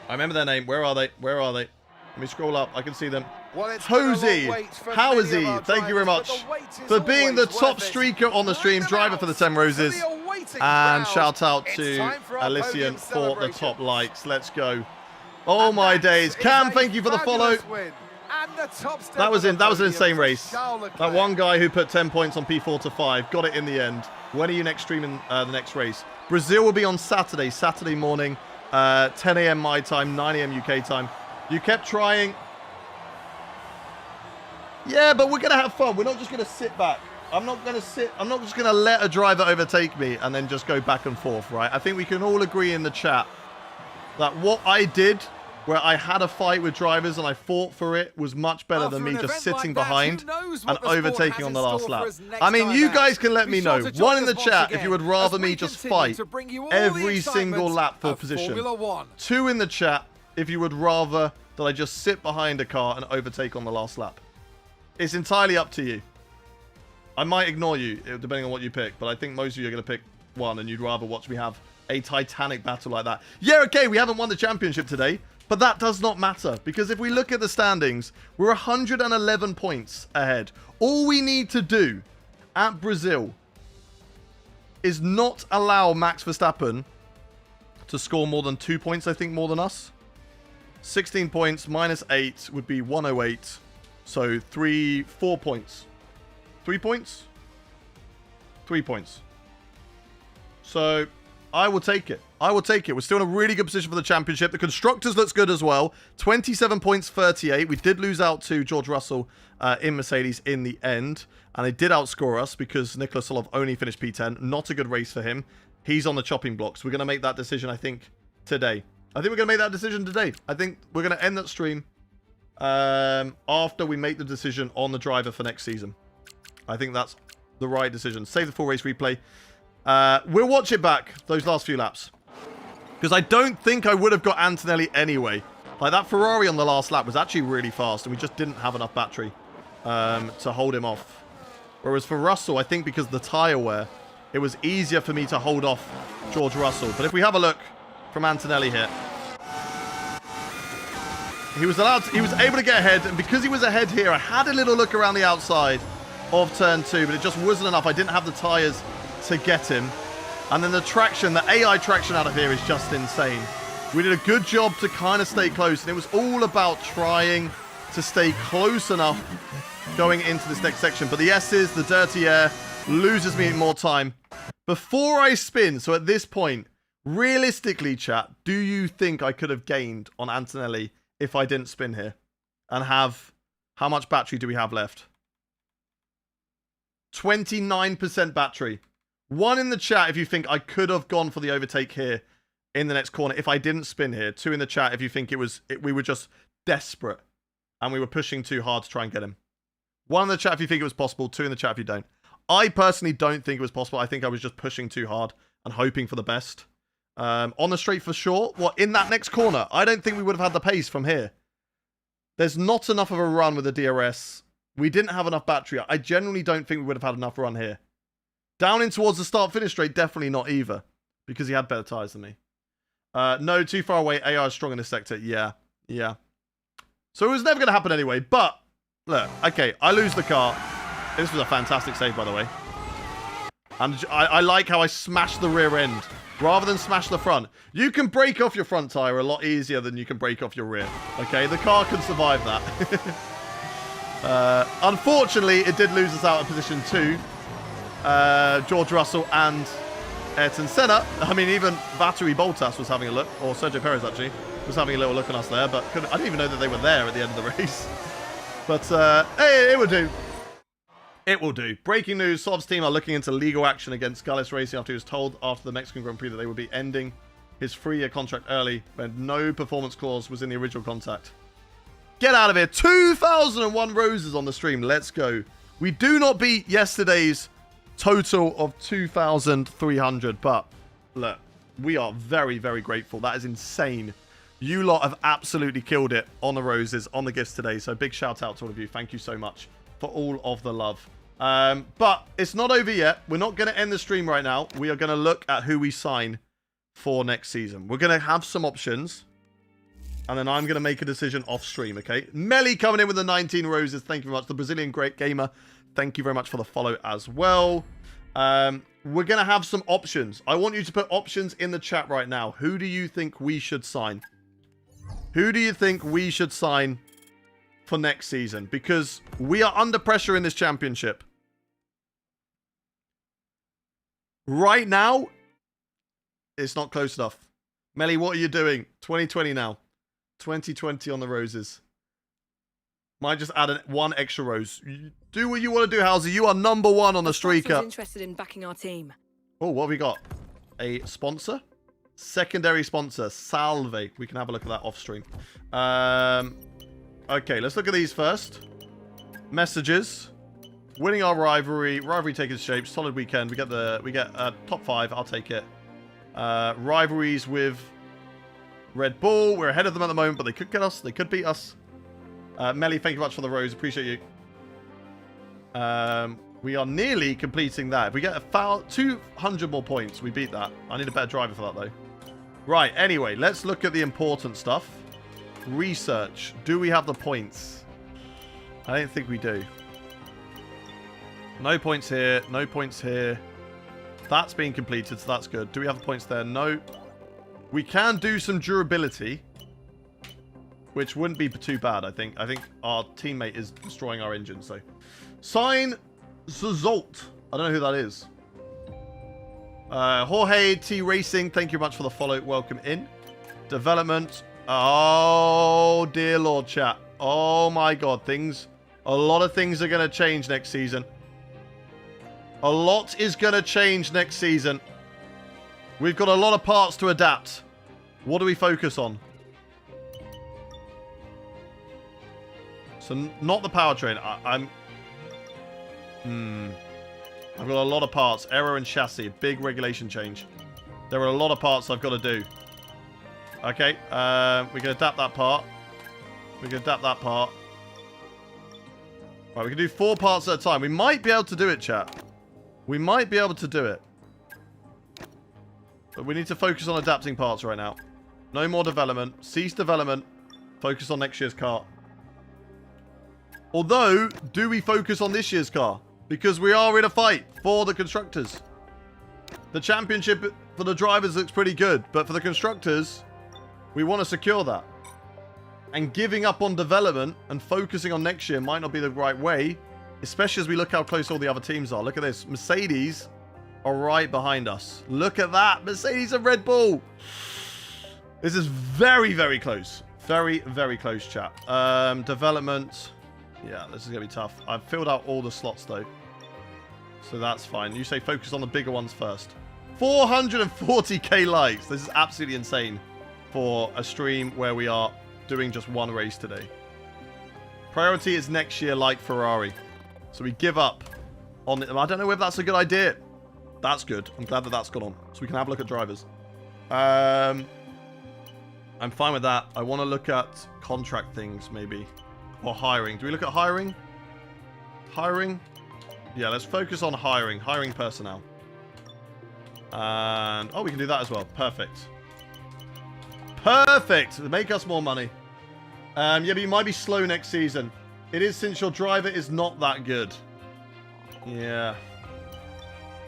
I remember their name. Where are they? Where are they? Let me scroll up. I can see them. Hosey, Howsey, thank you very much for being the top streaker on the stream. Driver for the 10 roses. And shout out to Alician for the top likes. Let's go. Oh my days. Cam, thank you for the follow. That was an insane race. That one guy who put 10 points on P4 to 5 got it in the end. When are you next streaming the next race? Brazil will be on Saturday morning, 10 a.m. my time, 9 a.m. UK time. You kept trying. Yeah, but we're going to have fun. We're not just going to sit back. I'm not just going to let a driver overtake me and then just go back and forth, right? I think we can all agree in the chat that what I did, where I had a fight with drivers and I fought for it, was much better than me just sitting behind and overtaking on the last lap. I mean, you guys can let me know. One in the chat if you would rather me just fight every single lap for position. 2 in the chat if you would rather that I just sit behind a car and overtake on the last lap. It's entirely up to you. I might ignore you, depending on what you pick, but I think most of you are going to pick one, and you'd rather watch me have a titanic battle like that. Yeah, okay, we haven't won the championship today, but that does not matter, because if we look at the standings, we're 111 points ahead. All we need to do at Brazil is not allow Max Verstappen to score more than 2 points, I think, more than us. 16 points minus 8 would be 108. So 4 points. 3 points? 3 points. So I will take it. I will take it. We're still in a really good position for the championship. The Constructors looks good as well. 27 points, 38. We did lose out to George Russell in Mercedes in the end. And they did outscore us because Nicholas Solov only finished P10. Not a good race for him. He's on the chopping blocks. We're going to make that decision, I think, today. I think we're going to make that decision today. I think we're going to end that stream. after we make the decision on the driver for next season. I think that's the right decision. Save the full race replay. We'll watch it back, those last few laps. Because I don't think I would have got Antonelli anyway. Like, that Ferrari on the last lap was actually really fast, and we just didn't have enough battery to hold him off. Whereas for Russell, I think because of the tyre wear, it was easier for me to hold off George Russell. But if we have a look from Antonelli here, he was able to get ahead, and because he was ahead here, I had a little look around the outside of turn 2, but it just wasn't enough. I didn't have the tyres to get him. And then the traction, the AI traction out of here is just insane. We did a good job to kind of stay close, and it was all about trying to stay close enough going into this next section. But the S's, the dirty air, loses me more time. Before I spin, so at this point, realistically, chat, do you think I could have gained on Antonelli if I didn't spin here? And have, how much battery do we have left? 29% battery. 1 in the chat if you think I could have gone for the overtake here in the next corner if I didn't spin here. 2 in the chat if you think we were just desperate and we were pushing too hard to try and get him. 1 in the chat if you think it was possible. 2 in the chat if you don't. I personally don't think it was possible. I think I was just pushing too hard and hoping for the best. On the straight for sure. What, in that next corner? I don't think we would have had the pace from here. There's not enough of a run with the DRS. We didn't have enough battery. I generally don't think we would have had enough run here. Down in towards the start-finish straight, definitely not either. Because he had better tyres than me. No, too far away. AI is strong in this sector. Yeah. So it was never going to happen anyway. But, look, okay, I lose the car. This was a fantastic save, by the way. And I like how I smashed the rear end rather than smash the front. You can break off your front tyre a lot easier than you can break off your rear. Okay, the car can survive that. Unfortunately, it did lose us out of position 2. George Russell and Ayrton Senna. I mean, even Valtteri Bottas was having a look, or Sergio Perez actually, was having a little look on us there, but I didn't even know that they were there at the end of the race. But, hey, it will do. It will do. Breaking news, Sob's team are looking into legal action against Gullis Racing after he was told after the Mexican Grand Prix that they would be ending his 3-year contract early when no performance clause was in the original contract. Get out of here. 2001 roses on the stream. Let's go. We do not beat yesterday's total of 2,300, but look, we are very, very grateful. That is insane. You lot have absolutely killed it on the roses, on the gifts today. So big shout out to all of you. Thank you so much for all of the love. But it's not over yet. We're not going to end the stream right now. We are going to look at who we sign for next season. We're going to have some options. And then I'm going to make a decision off stream, okay? Melly coming in with the 19 roses. Thank you very much. The Brazilian Great Gamer, thank you very much for the follow as well. We're going to have some options. I want you to put options in the chat right now. Who do you think we should sign? Who do you think we should sign for next season? Because we are under pressure in this championship. Right now, it's not close enough. Melly, what are you doing? 2020 now. 2020 on the roses. Might just add 1 extra rose. Do what you want to do, Halsey. You are number 1 on the streaker. Interested in backing our team. Oh, what have we got? A sponsor? Secondary sponsor. Salve. We can have a look at that off stream. Okay, let's look at these first. Messages. Winning our rivalry. Rivalry taking shape. Solid weekend. We get top 5. I'll take it. Rivalries with Red Bull. We're ahead of them at the moment, but they could get us. They could beat us. Melly, thank you much for the rose. Appreciate you. We are nearly completing that. If we get 200 more points, we beat that. I need a better driver for that, though. Right, anyway, let's look at the important stuff. Research. Do we have the points? I don't think we do. No points here. No points here. That's been completed, so that's good. Do we have the points there? No. We can do some durability, which wouldn't be too bad, I think. I think our teammate is destroying our engine, so. Sign Zolt. I don't know who that is. Jorge T Racing, thank you much for the follow. Welcome in. Development. Oh, dear Lord, chat. Oh, my God. A lot of things are going to change next season. A lot is going to change next season. We've got a lot of parts to adapt. What do we focus on? So not the powertrain. I've got a lot of parts. Aero and chassis. Big regulation change. There are a lot of parts I've got to do. Okay. We can adapt that part. We can adapt that part. Right, we can do 4 parts at a time. We might be able to do it, chat. We might be able to do it. But we need to focus on adapting parts right now. No more development. Cease development. Focus on next year's car. Although, do we focus on this year's car? Because we are in a fight for the constructors. The championship for the drivers looks pretty good. But for the constructors, we want to secure that. And giving up on development and focusing on next year might not be the right way. Especially as we look how close all the other teams are. Look at this. Mercedes are right behind us. Look at that. Mercedes and Red Bull. This is very, very close. Very, very close, chat. Development. Yeah, this is going to be tough. I've filled out all the slots, though. So that's fine. You say focus on the bigger ones first. 440k likes. This is absolutely insane for a stream where we are doing just one race today. Priority is next year like Ferrari. So we give up on it. I don't know whether that's a good idea. That's good. I'm glad that that's gone on. So we can have a look at drivers. I'm fine with that. I want to look at contract things, maybe. Or hiring. Do we look at hiring? Hiring? Yeah, let's focus on hiring. Hiring personnel. And... oh, we can do that as well. Perfect. Perfect! Make us more money. Yeah, but you might be slow next season. It is since your driver is not that good. Yeah.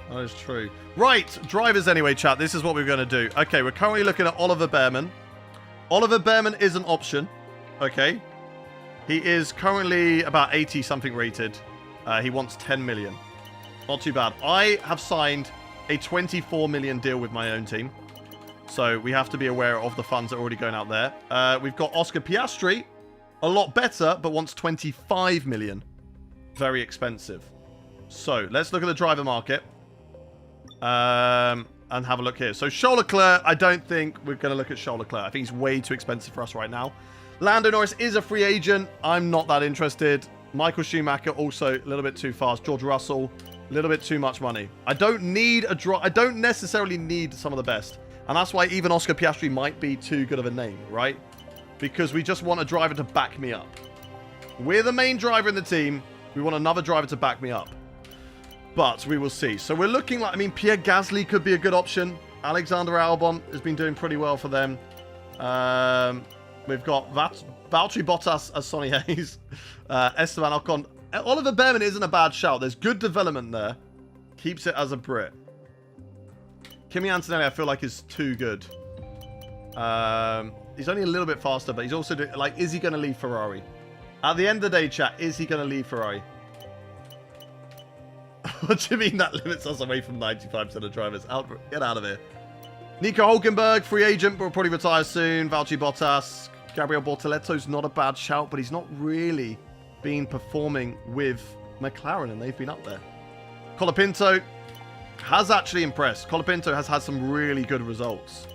That is true. Right, drivers anyway, chat. This is what we're going to do. Okay, we're currently looking at Oliver Behrman. Oliver Behrman is an option. Okay. He is currently about 80-something rated. He wants 10 million. Not too bad. I have signed a 24 million deal with my own team. So we have to be aware of the funds that are already going out there. We've got Oscar Piastri. A lot better, but wants 25 million. Very expensive. So let's look at the driver market. And have a look here. So Charles Leclerc, I don't think we're going to look at Charles Leclerc. I think he's way too expensive for us right now. Lando Norris is a free agent. I'm not that interested. Michael Schumacher, also a little bit too fast. George Russell, a little bit too much money. I don't need I don't necessarily need some of the best. And that's why even Oscar Piastri might be too good of a name, right? Because we just want a driver to back me up. We're the main driver in the team. We want another driver to back me up. But we will see. So we're looking like... I mean, Pierre Gasly could be a good option. Alexander Albon has been doing pretty well for them. We've got Valtteri Bottas as Sonny Hayes. Esteban Ocon. Oliver Behrman isn't a bad shout. There's good development there. Keeps it as a Brit. Kimi Antonelli, I feel like, is too good. He's only a little bit faster, but he's also... is he going to leave Ferrari? At the end of the day, chat, is he going to leave Ferrari? What do you mean that limits us away from 95% of drivers? Get out of here. Nico Hulkenberg, free agent, but will probably retire soon. Valtteri Bottas. Gabriel Bortoletto's not a bad shout, but he's not really been performing with McLaren, and they've been up there. Colapinto has actually impressed. Colapinto has had some really good results.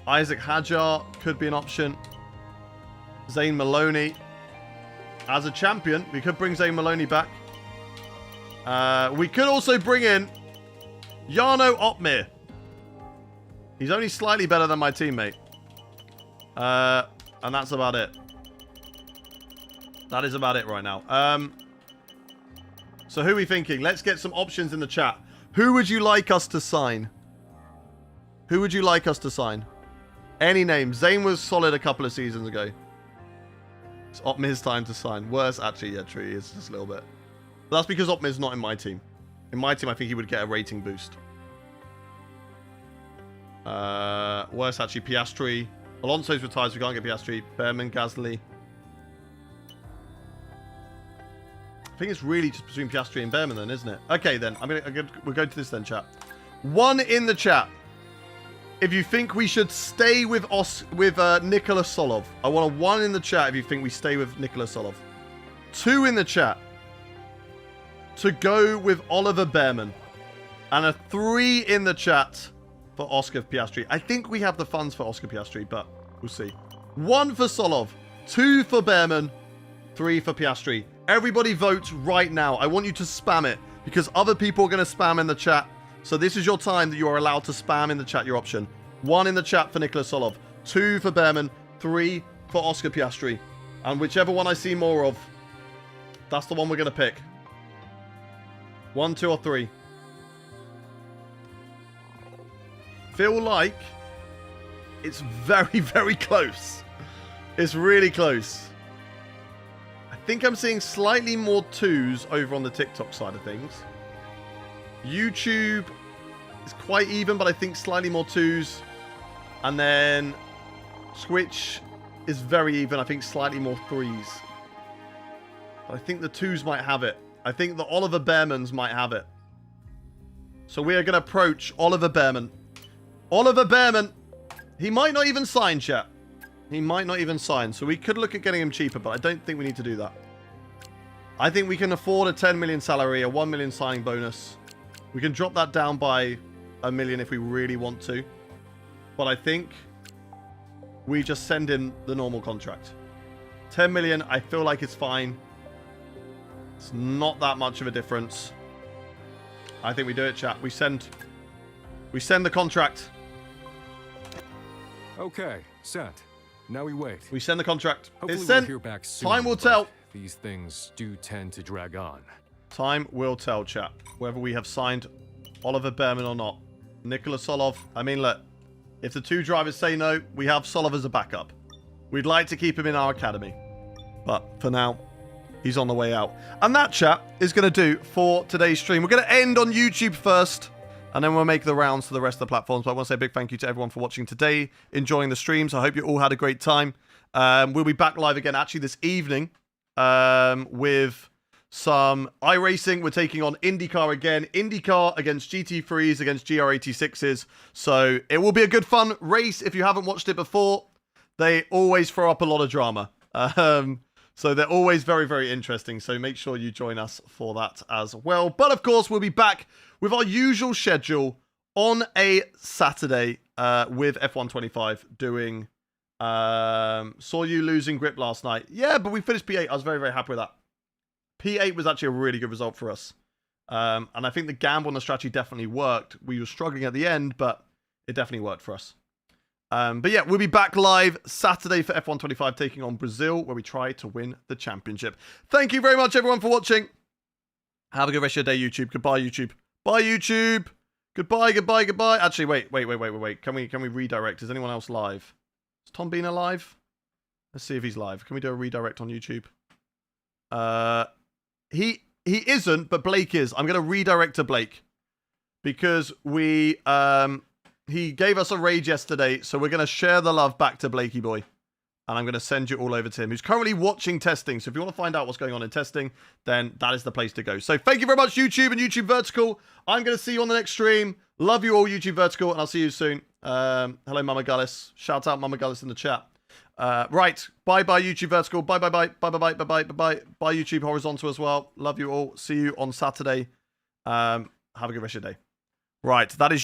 Isaac Hadjar could be an option. Zane Maloney. As a champion, we could bring Zane Maloney back. We could also bring in Jarno Opmeer. He's only slightly better than my teammate. And that's about it. That is about it right now. So who are we thinking? Let's get some options in the chat. Who would you like us to sign? Who would you like us to sign? Any name. Zane was solid a couple of seasons ago. It's Opmeer's time to sign. Worse, actually, yeah, true. He is just a little bit. But that's because Opmeer's not in my team. In my team, I think he would get a rating boost. Worse, actually, Piastri. Alonso's retired, so we can't get Piastri. Behrman, Gasly. I think it's really just between Piastri and Behrman then, isn't it? Okay, then. We'll go to this then, chat. One in the chat. If you think we should stay with Nicolas Solov. I want a 1 in the chat if you think we stay with Nicolas Solov. 2 in the chat to go with Oliver Behrman. And a 3 in the chat for Oscar Piastri. I think we have the funds for Oscar Piastri, but we'll see. 1 for Solov, 2 for Behrman, 3 for Piastri. Everybody vote right now. I want you to spam it because other people are going to spam in the chat. So this is your time that you are allowed to spam in the chat your option. 1 in the chat for Nicholas Solov. 2 for Behrman. 3 for Oscar Piastri. And whichever one I see more of, that's the one we're going to pick. 1, 2, or 3. Feel like it's very, very close. It's really close. I think I'm seeing slightly more 2s over on the TikTok side of things. YouTube is quite even, but I think slightly more 2s. And then Switch is very even. I think slightly more 3s. But I think the 2s might have it. I think the Oliver Behrmans might have it. So we are going to approach Oliver Behrman. Oliver Behrman. He might not even sign, chat. He might not even sign. So we could look at getting him cheaper, but I don't think we need to do that. I think we can afford a 10 million salary, a 1 million signing bonus. We can drop that down by $1 million if we really want to. But I think we just send him the normal contract. 10 million, I feel like it's fine. It's not that much of a difference. I think we do it, chat. We send the contract. Okay, set. Now we wait. We send the contract. Hopefully It's sent. we'll hear back soon, Time will but tell. These things do tend to drag on. Time will tell, chat, whether we have signed Oliver Behrman or not. Nicholas Solov. I mean, look, if the 2 drivers say no, we have Solov as a backup. We'd like to keep him in our academy. But for now, he's on the way out. And that, chat, is going to do for today's stream. We're going to end on YouTube first, and then we'll make the rounds to the rest of the platforms. But I want to say a big thank you to everyone for watching today, enjoying the streams. I hope you all had a great time. We'll be back live again, actually, this evening with some iRacing. We're taking on IndyCar again. IndyCar against GT3s, against GR86s. So it will be a good, fun race. If you haven't watched it before, they always throw up a lot of drama. So they're always very, very interesting. So make sure you join us for that as well. But of course, we'll be back with our usual schedule on a Saturday with F125 doing... saw you losing grip last night. Yeah, but we finished P8. I was very, very happy with that. P8 was actually a really good result for us. And I think the gamble on the strategy definitely worked. We were struggling at the end, but it definitely worked for us. But yeah, we'll be back live Saturday for F125 taking on Brazil, where we try to win the championship. Thank you very much, everyone, for watching. Have a good rest of your day, YouTube. Goodbye, YouTube. Bye, YouTube. Goodbye, goodbye, goodbye. Actually, wait. Can we redirect? Is anyone else live? Is Tom Bean alive? Let's see if he's live. Can we do a redirect on YouTube? He isn't, but Blake is. I'm going to redirect to Blake because he gave us a raid yesterday, so we're going to share the love back to Blakey boy. And I'm going to send you all over to him, who's currently watching testing. So if you want to find out what's going on in testing, then that is the place to go. So thank you very much, YouTube and YouTube Vertical. I'm going to see you on the next stream. Love you all, YouTube Vertical, and I'll see you soon. Hello, Mama Gullis. Shout out Mama Gullis in the chat. Right. Bye-bye, YouTube Vertical. Bye-bye-bye. Bye-bye-bye. Bye, YouTube Horizontal as well. Love you all. See you on Saturday. Have a good rest of your day. Right. That is